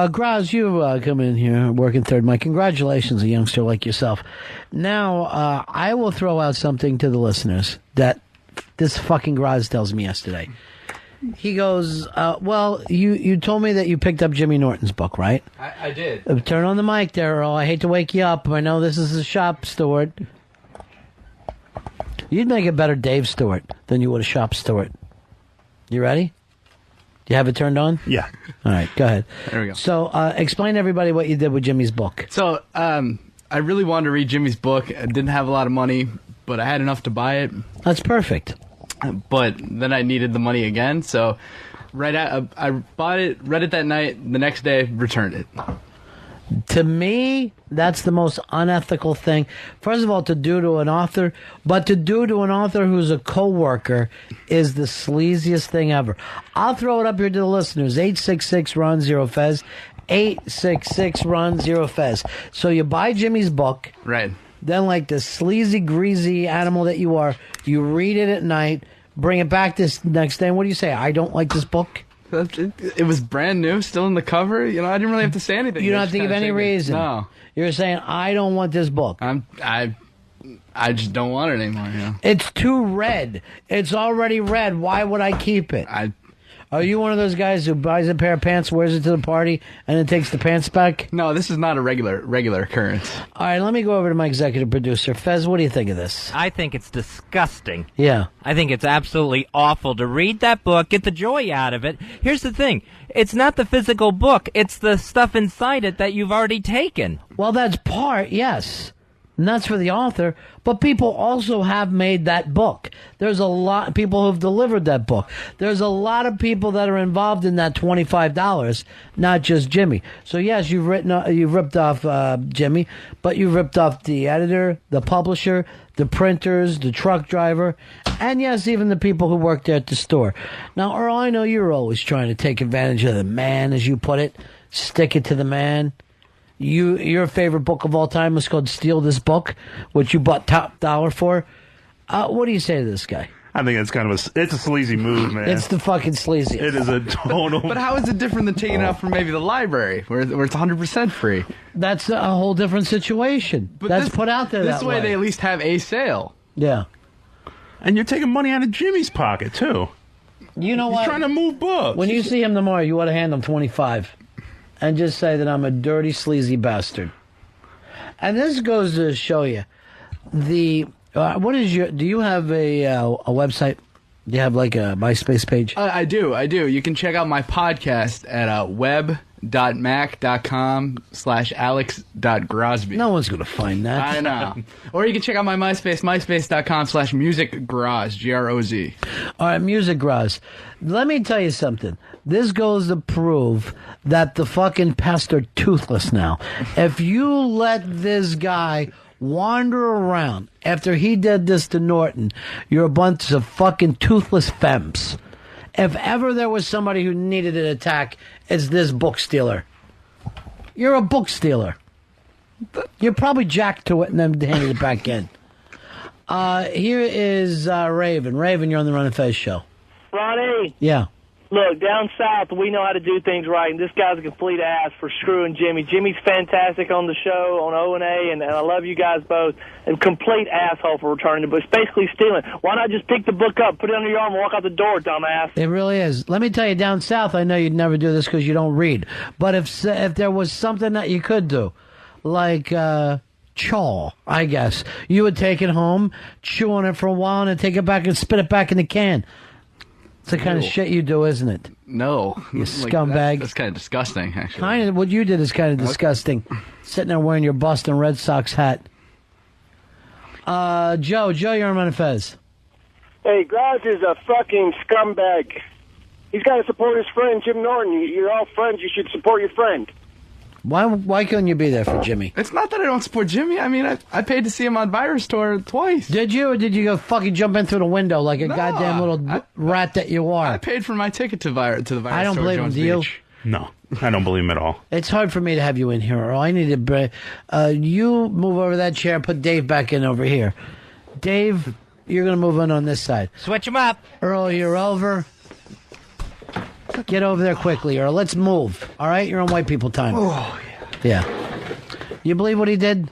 Graz, you come in here working third mic. Congratulations, a youngster like yourself. Now, I will throw out something to the listeners that this fucking Graz tells me yesterday. He goes, you told me that you picked up Jimmy Norton's book, right? I did. Turn on the mic there, Earl. I hate to wake you up. I know this is a shop steward. You'd make a better Dave Stewart than you would a shop steward. You ready? Do you have it turned on? Yeah. All right, go ahead. There we go. So, explain to everybody what you did with Jimmy's book. So, I really wanted to read Jimmy's book. I didn't have a lot of money, but I had enough to buy it. That's perfect. But then I needed the money again, so I bought it, read it that night, the next day, returned it. To me, that's the most unethical thing. First of all, to do to an author, but to do to an author who's a co-worker is the sleaziest thing ever. I'll throw it up here to the listeners. 866-RON-0-FEZ. 866-RON-0-FEZ. So you buy Jimmy's book. Right. Then, like the sleazy, greasy animal that you are, you read it at night, bring it back this next day. And what do you say? I don't like this book? It was brand new, still in the cover. I didn't really have to say anything. You don't have to give any reason. No. You're saying, I don't want this book. I just don't want it anymore. It's too red. It's already red. Why would I keep it? Are you one of those guys who buys a pair of pants, wears it to the party, and then takes the pants back? No, this is not a regular occurrence. All right, let me go over to my executive producer. Fez, what do you think of this? I think it's disgusting. Yeah. I think it's absolutely awful to read that book, get the joy out of it. Here's the thing. It's not the physical book. It's the stuff inside it that you've already taken. Well, that's part, yes. And that's for the author, but people also have made that book. There's a lot of people who've delivered that book. There's a lot of people that are involved in that $25, not just Jimmy. So yes, you've ripped off Jimmy, but you've ripped off the editor, the publisher, the printers, the truck driver, and yes, even the people who work there at the store. Now, Earl, I know you're always trying to take advantage of the man, as you put it, stick it to the man. Your favorite book of all time was called Steal This Book, which you bought top dollar for. What do you say to this guy? I think it's kind of it's a sleazy move, man. It's the fucking sleaziest. It is a total. But how is it different than taking it out from maybe the library, where it's 100% free? That's a whole different situation. But that's put out there this that way. They at least have a sale. Yeah. And you're taking money out of Jimmy's pocket, too. You know what? He's trying to move books. When you see him tomorrow, you ought to hand him 25. And just say that I'm a dirty, sleazy bastard. And this goes to show you do you have a website? Do you have like a MySpace page? I do. You can check out my podcast at web.mac.com/alex.grosby. No one's going to find that. I know. Or you can check out my MySpace, myspace.com/musicgroz, Groz. All right, Music Groz. Let me tell you something. This goes to prove that the fucking pests are toothless now. If you let this guy wander around after he did this to Norton, you're a bunch of fucking toothless femmes. If ever there was somebody who needed an attack, it's this book stealer. You're a book stealer. You're probably jacked to it and then handed it back in. Here is Raven. Raven, you're on the Ron and Fez show. Ronnie. Yeah. Look, down south, we know how to do things right, and this guy's a complete ass for screwing Jimmy. Jimmy's fantastic on the show, on O&A, and I love you guys both. A complete asshole for returning the book. It's basically stealing. Why not just pick the book up, put it under your arm, and walk out the door, dumbass? It really is. Let me tell you, down south, I know you'd never do this because you don't read. But if there was something that you could do, like chaw, I guess, you would take it home, chew on it for a while, and then take it back and spit it back in the can. It's the kind of shit you do, isn't it? No. You scumbag. That's kind of disgusting, actually. Kind of. What you did is kind of disgusting. Sitting there wearing your Boston Red Sox hat. Joe, you're on Ron and Fez. Hey, Grouse is a fucking scumbag. He's got to support his friend, Jim Norton. You're all friends. You should support your friend. Why couldn't you be there for Jimmy? It's not that I don't support Jimmy. I mean, I paid to see him on Virus Tour twice. Did you, or did you go fucking jump in through the window like a goddamn little rat that you are? I paid for my ticket to the Virus Tour. I don't believe him, do you? No, I don't believe him at all. It's hard for me to have you in here, Earl. I need to... you move over that chair and put Dave back in over here. Dave, you're going to move in on this side. Switch him up. Earl, you're over. Get over there quickly, Earl. Let's move. All right? You're on white people time. Oh, yeah. You believe what he did?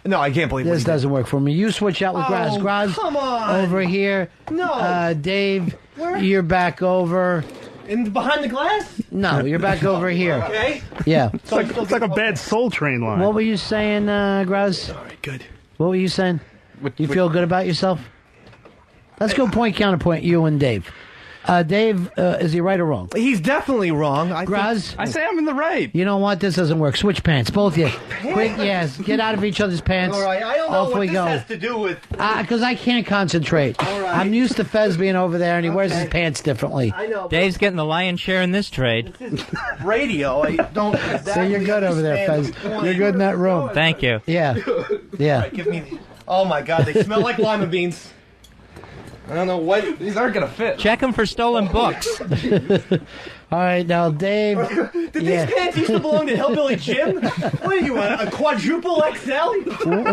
No, I can't believe this doesn't work for me. You switch out with Graz. Graz, come on. over here. No. Dave, Where? you're back over. Behind the glass? No, you're back over here. Okay. Yeah. It's like a bad Soul Train line. What were you saying, Graz? All right, good. What were you saying? You feel good about yourself? Let's go point, counterpoint, you and Dave. Dave, is he right or wrong? He's definitely wrong. Graz? I say I'm in the right. You know what? This doesn't work. Switch pants, both of you. Quick, yes. Get out of each other's pants. All right, I don't know Off what we this go. has to do with... Because I can't concentrate. All right. I'm used to Fez being over there, and he wears his pants differently. I know. Dave's getting the lion's share in this trade. Radio, I don't... So you're good over there, Fez. You're good in that room. Thank you. Yeah. Yeah. All right, give me... Oh, my God, they smell like lima beans. I don't know what... These aren't going to fit. Check them for stolen books. All right, now, Dave... Did these pants used to belong to Hillbilly Jim? What are you, a quadruple XL? I'm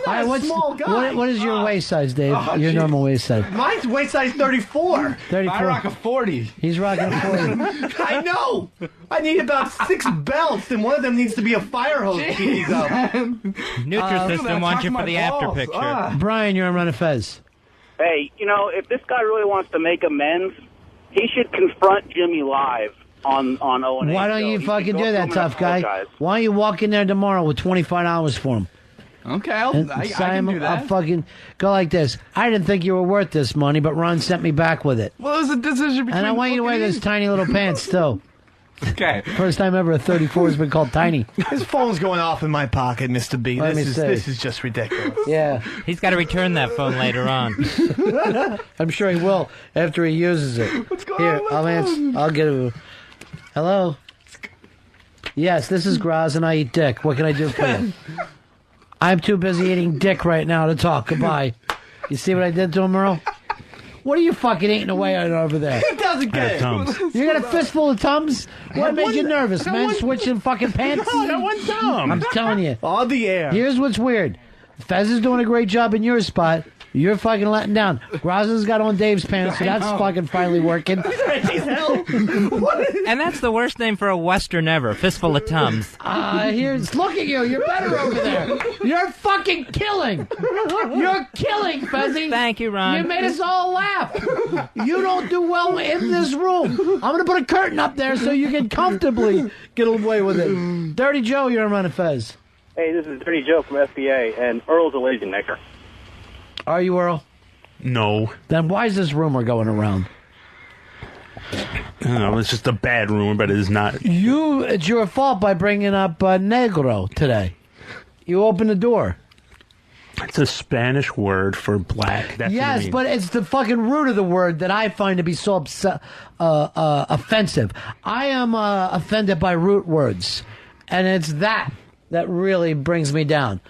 not a small guy. What is your waist size, Dave? Your normal waist size? Mine's waist size 34. 34. I rock a 40. He's rocking a 40. I know. I need about 6 belts, and one of them needs to be a fire hose. Nutrisystem wants you for the after picture. Brian, you're on Ron and Fez. Hey, if this guy really wants to make amends, he should confront Jimmy live on O&A. Why don't you fucking do that, tough guy? Why don't you walk in there tomorrow with $25 for him? Okay, I can do that. I'll fucking go like this. I didn't think you were worth this money, but Ron sent me back with it. Well, it was a decision between... And I want you to wear those tiny little pants, too. Okay. First time ever a 34 has been called tiny. His phone's going off in my pocket, Mr. B. This is just ridiculous. Yeah. He's got to return that phone later on. I'm sure he will after he uses it. What's going Here, on? I'll get it. Hello? Yes, this is Graz and I eat dick. What can I do for you? I'm too busy eating dick right now to talk. Goodbye. You see what I did to him, Earl? What are you fucking eating away on over there? He doesn't get it. You got a fistful of Tums? What made you nervous, man? Switching fucking pants? That one Tom. I'm telling you. On the air. Here's what's weird. Fez is doing a great job in your spot. You're fucking letting down. Graza's got on Dave's pants, so that's fucking finally working. And that's the worst name for a Western ever. Fistful of Tums. Look at you. You're better over there. You're fucking killing. You're killing, Fezzy. Thank you, Ron. You made us all laugh. You don't do well in this room. I'm going to put a curtain up there so you can comfortably get away with it. Dirty Joe, you're on Ron and Fez. Hey, this is Dirty Joe from FBA, and Earl's a lazy necker. Are you, Earl? No. Then why is this rumor going around? I don't know, it's just a bad rumor, but it is not. It's your fault by bringing up negro today. You opened the door. It's a Spanish word for black. That's yes, what I mean. but it's the fucking root of the word that I find to be so offensive. I am offended by root words, and it's that really brings me down.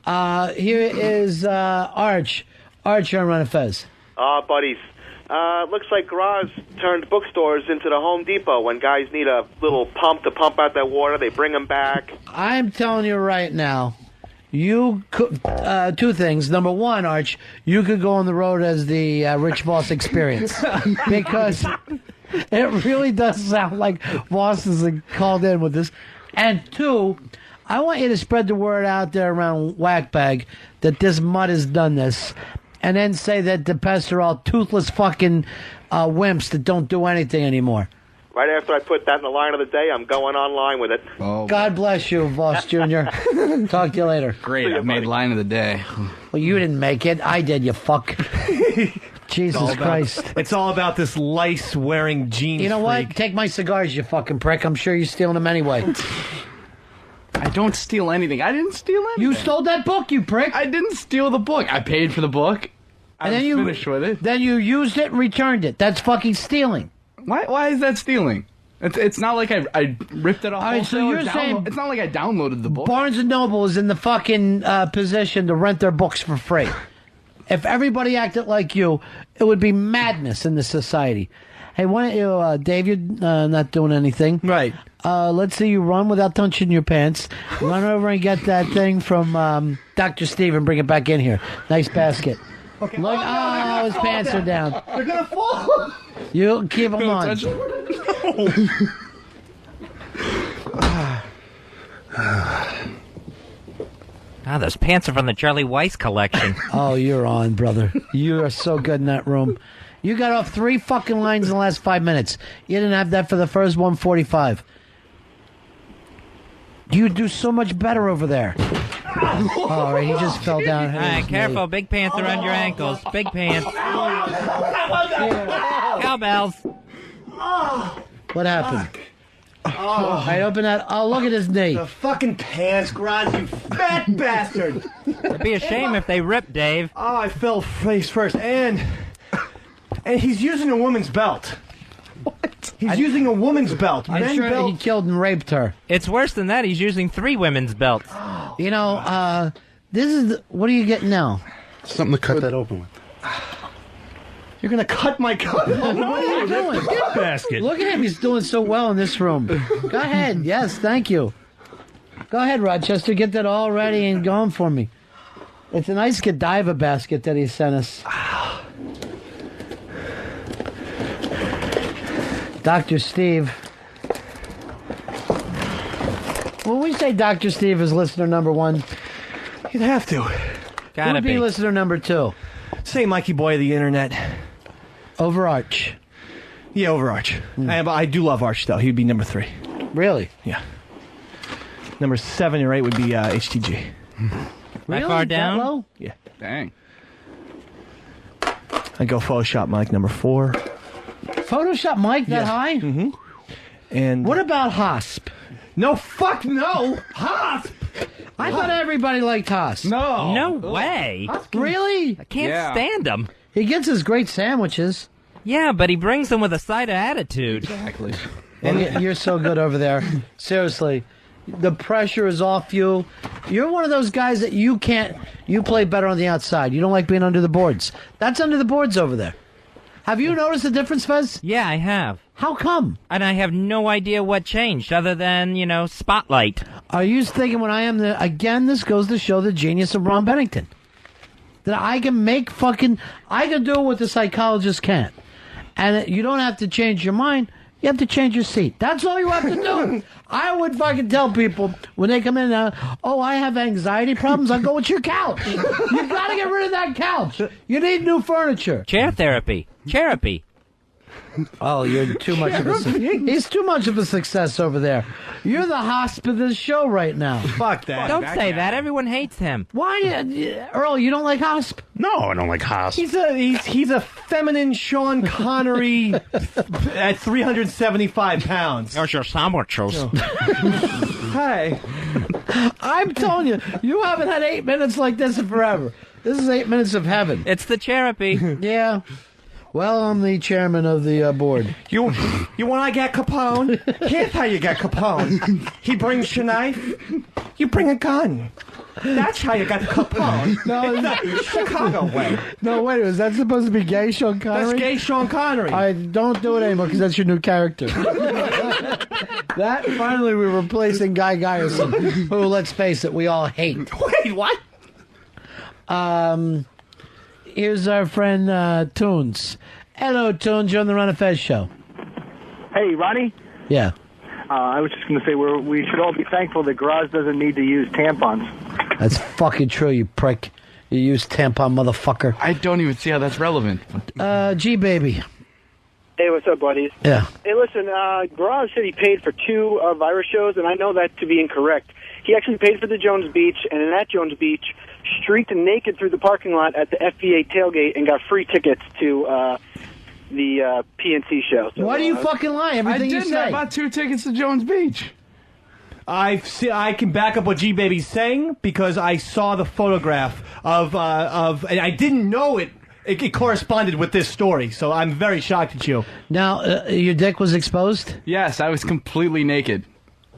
Here is Arch. Arch, you're on Ron and Fez. Buddies. Looks like Graz turned bookstores into the Home Depot. When guys need a little pump to pump out that water, they bring them back. I'm telling you right now, You could, two things. Number one, Arch, you could go on the road as the Rich Voss experience. Because it really does sound like Voss is called in with this. And two, I want you to spread the word out there around Whackbag that this mutt has done this. And then say that the pests are all toothless fucking wimps that don't do anything anymore. Right after I put that in the line of the day, I'm going online with it. Oh, God bless you, Voss Jr. Talk to you later. Great, I made line of the day. Well, you didn't make it. I did, you fuck. Jesus Christ. It's all about this lice-wearing jeans. You know freak. what? Take my cigars, you fucking prick. I'm sure you're stealing them anyway. I don't steal anything. I didn't steal anything. You stole that book, you prick. I didn't steal the book. I paid for the book. And then you finished with it. Then you used it and returned it. That's fucking stealing. Why is that stealing? It's not like I ripped it off. All right, so you're saying it's not like I downloaded the book. Barnes & Noble is in the fucking position to rent their books for free. If everybody acted like you, it would be madness in the society. Hey, why don't you, Dave, you're not doing anything. Right. Let's see you run without touching your pants. Run over and get that thing from Dr. Steve and bring it back in here. Nice basket. Okay. Look, his pants are down. They're going to fall. You keep them on. Those pants are from the Charlie Weiss collection. Oh, you're on, brother. You are so good in that room. You got off 3 fucking lines in the last 5 minutes. You didn't have that for the first 145. You do so much better over there. All right, he just fell down. All right, careful. Big pants around your ankles. Big pants. Cowbells. What happened? All right, open that. Oh, look at his knee. The fucking pants, Graz, you fat bastard. It'd be a shame if they ripped, Dave. Oh, I fell face first. And he's using a woman's belt. What? He's using a woman's belt. I'm sure he killed and raped her. It's worse than that. He's using 3 women's belts. You know, this is... what are you getting now? Something to cut that open with. You're going to cut my cut. What are you doing? Gift basket. Look at him. He's doing so well in this room. Go ahead. Yes, thank you. Go ahead, Rochester. Get that all ready and going for me. It's a nice Godiva basket that he sent us. Dr. Steve. When we say Dr. Steve is listener number 1, you'd have to. Gotta be listener number 2. Say Mikey Boy of the Internet. Over Arch. Yeah, over Arch. I do love Arch, though. He'd be number 3. Really? Yeah. Number 7 or 8 would be HTG. That far down? That low? Yeah. Dang. I go Photoshop Mike number 4. Photoshop Mike that high? Mm-hmm. And what about Hosp? No, fuck no! Hosp! I thought everybody liked Hosp. No way. Really? I can't stand him. He gets his great sandwiches. Yeah, but he brings them with a side of attitude. Exactly. And you're so good over there. Seriously. The pressure is off you. You're one of those guys that you play better on the outside. You don't like being under the boards. That's under the boards over there. Have you noticed the difference, Fez? Yeah, I have. How come? And I have no idea what changed other than, spotlight. Are you thinking when I am again, this goes to show the genius of Ron Bennington. That I can I can do what the psychologist can't. And you don't have to change your mind. You have to change your seat. That's all you have to do. I would fucking tell people when they come in, I have anxiety problems. I'll go with your couch. You got to get rid of that couch. You need new furniture. Chair therapy. Therapy. Oh, you're too much of a he's too much of a success over there. You're the Hosp of this show right now. Fuck that. Don't say that. Everyone hates him. Why, Earl? You don't like Hosp? No, I don't like Hosp. He's a feminine Sean Connery at 375 pounds. There's your sandwiches. Hi. I'm telling you, you haven't had 8 minutes like this in forever. This is 8 minutes of heaven. It's the therapy. Yeah. Well, I'm the chairman of the board. You want to get Capone? Here's how you get Capone. He brings your knife. You bring a gun. That's how you got Capone. No, it's the Chicago way. No, wait, is that supposed to be gay Sean Connery? That's gay Sean Connery. I don't do it anymore because that's your new character. That, finally, we're replacing Guy Geyerson, who, let's face it, we all hate. Wait, what? Here's our friend Toons. Hello, Toons. You're on the Ron and Fez show. Hey, Ronnie. Yeah. I was just going to say we should all be thankful that Graz doesn't need to use tampons. That's fucking true, you prick. You use tampon, motherfucker. I don't even see how that's relevant. G-Baby. Hey, what's up, buddies? Yeah. Hey, listen, Graz said he paid for 2 virus shows, and I know that to be incorrect. He actually paid for the Jones Beach, and in that Jones Beach, streaked naked through the parking lot at the FBA tailgate and got free tickets to the PNC show. So, why do you fucking lie? Everything you say. I bought 2 tickets to Jones Beach. I can back up what G-Baby's saying because I saw the photograph of and I didn't know it corresponded with this story, so I'm very shocked at you. Now, your dick was exposed? Yes, I was completely naked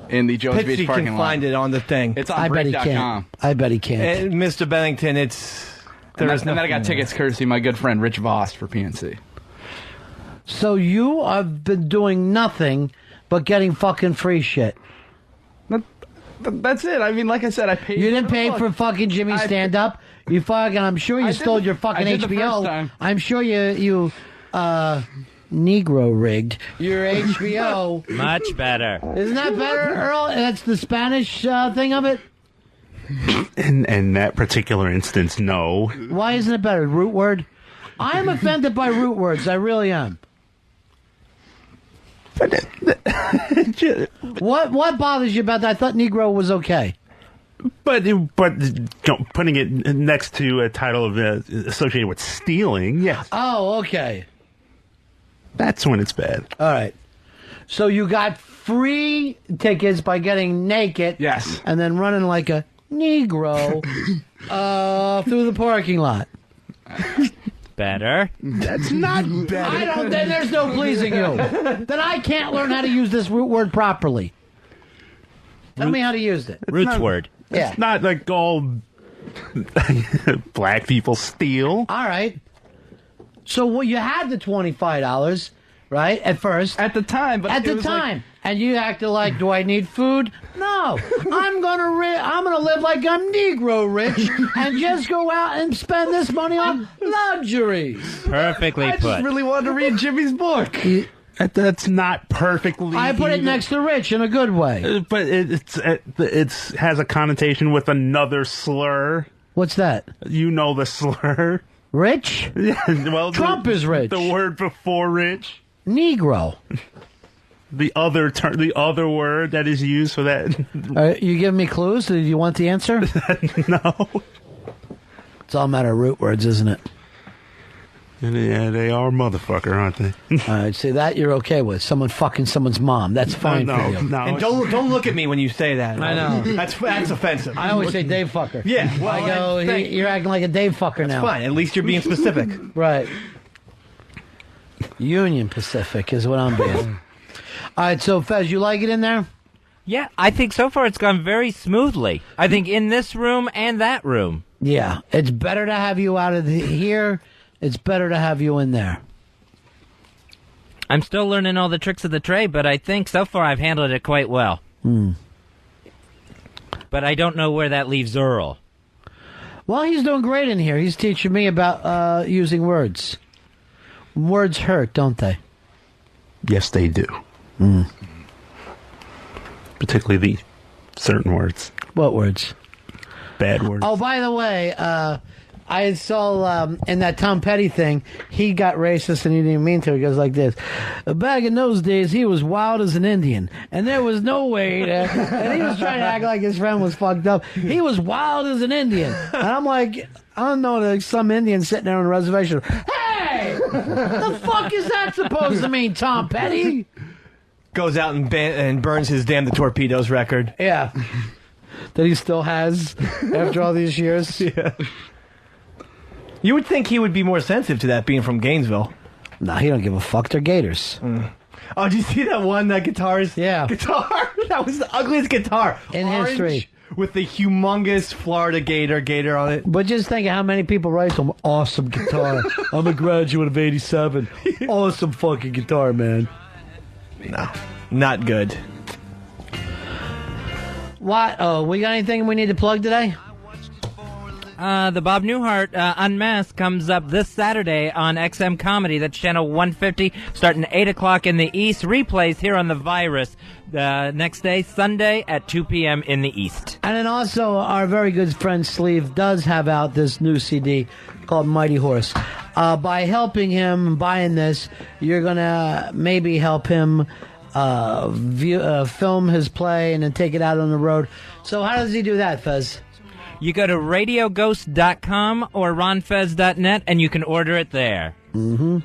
in the Jones Beach parking lot. can find it on the thing. It's on I bet he break.com. can't. I bet he can't. Mr. Bennington, And then I got tickets courtesy of my good friend Rich Voss for PNC. So you have been doing nothing but getting fucking free shit. That's it. I mean, like I said, I paid. You didn't pay for fucking Jimmy stand-up. You fucking. I'm sure you stole your fucking I did the first HBO. time. I'm sure you Negro rigged your HBO. Much better. Isn't that better, Earl? That's the Spanish thing of it. In that particular instance, no. Why isn't it better? Root word. I am offended by root words. I really am. What bothers you about that? I thought Negro was okay. But putting it next to a title of associated with stealing, yes. Oh, okay. That's when it's bad. All right. So you got free tickets by getting naked. Yes. And then running like a Negro through the parking lot. Better. That's not better. Then there's no pleasing you. Then I can't learn how to use this root word properly. Tell me how to use it. Roots word. Yeah. It's not like all black people steal. All right. So you had the $25, right? At first. At the time, but at the time. And you acted like, do I need food? No. I'm gonna live like I'm Negro rich and just go out and spend this money on luxuries. Perfectly I put. just really wanted to read Jimmy's book. That's not perfectly. I put it next to rich in a good way. But it has a connotation with another slur. What's that? You know the slur. Rich? Yeah. Well, Trump is rich. The word before rich. Negro. The other word that is used for that. You giving me clues? Do you want the answer? No. It's all a matter of root words, isn't it? Yeah, they are motherfucker, aren't they? All right, see that you're okay with someone fucking someone's mom. That's fine for you. No, and don't look at me when you say that. I know. That's offensive. I always say Dave fucker. Yeah, well, I go, you're acting like a Dave fucker now. Fine. At least you're being specific. Right. Union Pacific is what I'm being. All right, so Fez, you like it in there? Yeah, I think so far it's gone very smoothly. I think in this room and that room. Yeah, it's better to have you out of here. It's better to have you in there. I'm still learning all the tricks of the trade, but I think so far I've handled it quite well. But I don't know where that leaves Earl. Well, he's doing great in here. He's teaching me about using words. Words hurt, don't they? Yes, they do. Particularly the certain words. What words? Bad words. Oh, by the way, I saw in that Tom Petty thing, he got racist and he didn't even mean to. He goes like this. Back in those days, he was wild as an Indian. And there was no way to... And he was trying to act like his friend was fucked up. He was wild as an Indian. And I'm like, I don't know, there's some Indian sitting there on the reservation. Hey! The fuck is that supposed to mean, Tom Petty? Goes out and burns his Damn the Torpedoes record. Yeah. That he still has after all these years. Yeah. You would think he would be more sensitive to that being from Gainesville. Nah, he don't give a fuck. They're gators. Oh, did you see that one guitarist? Yeah. Guitar? That was the ugliest guitar. In Orange history. With the humongous Florida gator on it. But just think of how many people write some awesome guitar. I'm a graduate of 87. Awesome fucking guitar, man. No, not good. What? Oh, we got anything we need to plug today? The Bob Newhart Unmasked comes up this Saturday on XM Comedy. That's channel 150, starting 8 o'clock in the East. Replays here on the Virus. Next day, Sunday at 2 p.m. in the East. And then also, our very good friend Sleeve does have out this new CD called Mighty Horse. By helping him buying this, you're going to maybe help him film his play and then take it out on the road. So how does he do that, Fez? You go to radioghost.com or ronfez.net, and you can order it there. Mm-hmm.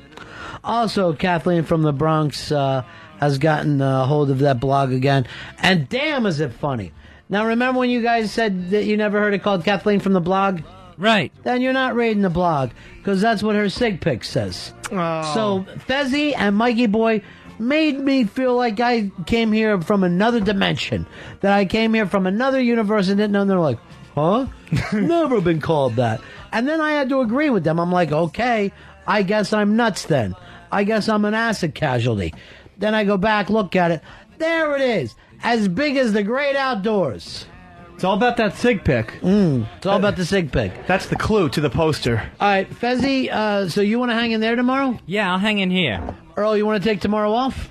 Also, Kathleen from the Bronx has gotten a hold of that blog again. And damn, is it funny. Now, remember when you guys said that you never heard it called Kathleen from the blog? Right. Then you're not reading the blog, because that's what her sig pic says. Oh. So, Fezzy and Mikey Boy made me feel like I came here from another dimension. That I came here from another universe and didn't know. And they're like, huh? Never been called that. And then I had to agree with them. I'm like, okay, I guess I'm nuts then. I guess I'm an acid casualty. Then I go back, look at it. There it is. As big as the great outdoors. It's all about that sig pic. It's all about the sig pic. That's the clue to the poster. All right, Fezzy, so you want to hang in there tomorrow? Yeah, I'll hang in here. Earl, you want to take tomorrow off?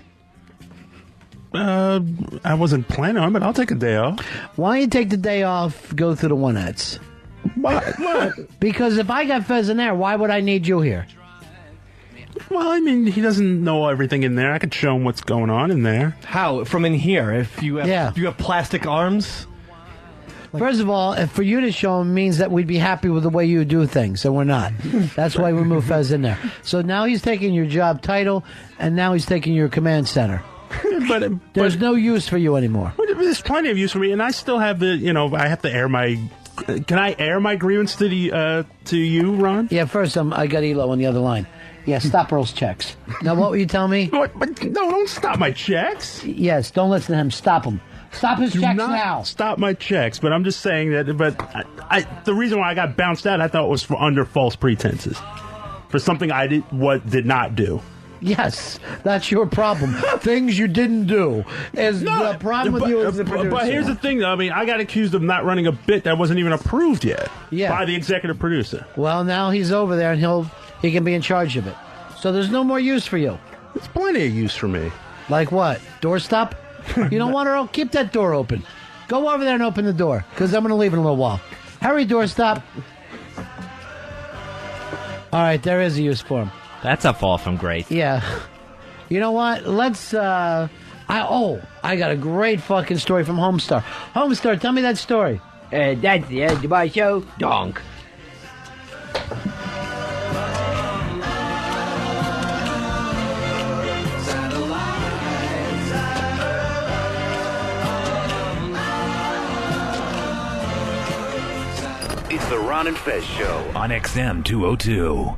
I wasn't planning on, but I'll take a day off. Why don't you take the day off, go through the one-ets? What? Because if I got Fez in there, why would I need you here? Well, I mean, he doesn't know everything in there. I could show him what's going on in there. How? From in here? If you have, if you have plastic arms? First of all, for you to show him means that we'd be happy with the way you do things, and we're not. That's why we moved Fez in there. So now he's taking your job title, and now he's taking your command center. But there's no use for you anymore. There's plenty of use for me, and I still have the, I have to air my. Can I air my grievance to you, Ron? Yeah, first I got Elo on the other line. Yeah, stop Earl's checks. Now, what were you telling me? But no, don't stop my checks. Yes, don't listen to him. Stop him. Stop his checks now. Stop my checks. But I'm just saying that. But the reason why I got bounced out, I thought it was under false pretenses, for something I did not do. Yes, that's your problem. Things you didn't do is the problem with you as the producer. But here's the thing, though. I mean, I got accused of not running a bit that wasn't even approved yet by the executive producer. Well, now he's over there, and he can be in charge of it. So there's no more use for you. There's plenty of use for me. Like what? Doorstop? You don't want to keep that door open. Go over there and open the door, because I'm going to leave in a little while. Hurry, doorstop. All right, there is a use for him. That's a fall from grace. Yeah. You know what? Let's, I got a great fucking story from Homestar. Homestar, tell me that story. That's the end of my show. Donk. It's the Ron and Fez Show on XM 202.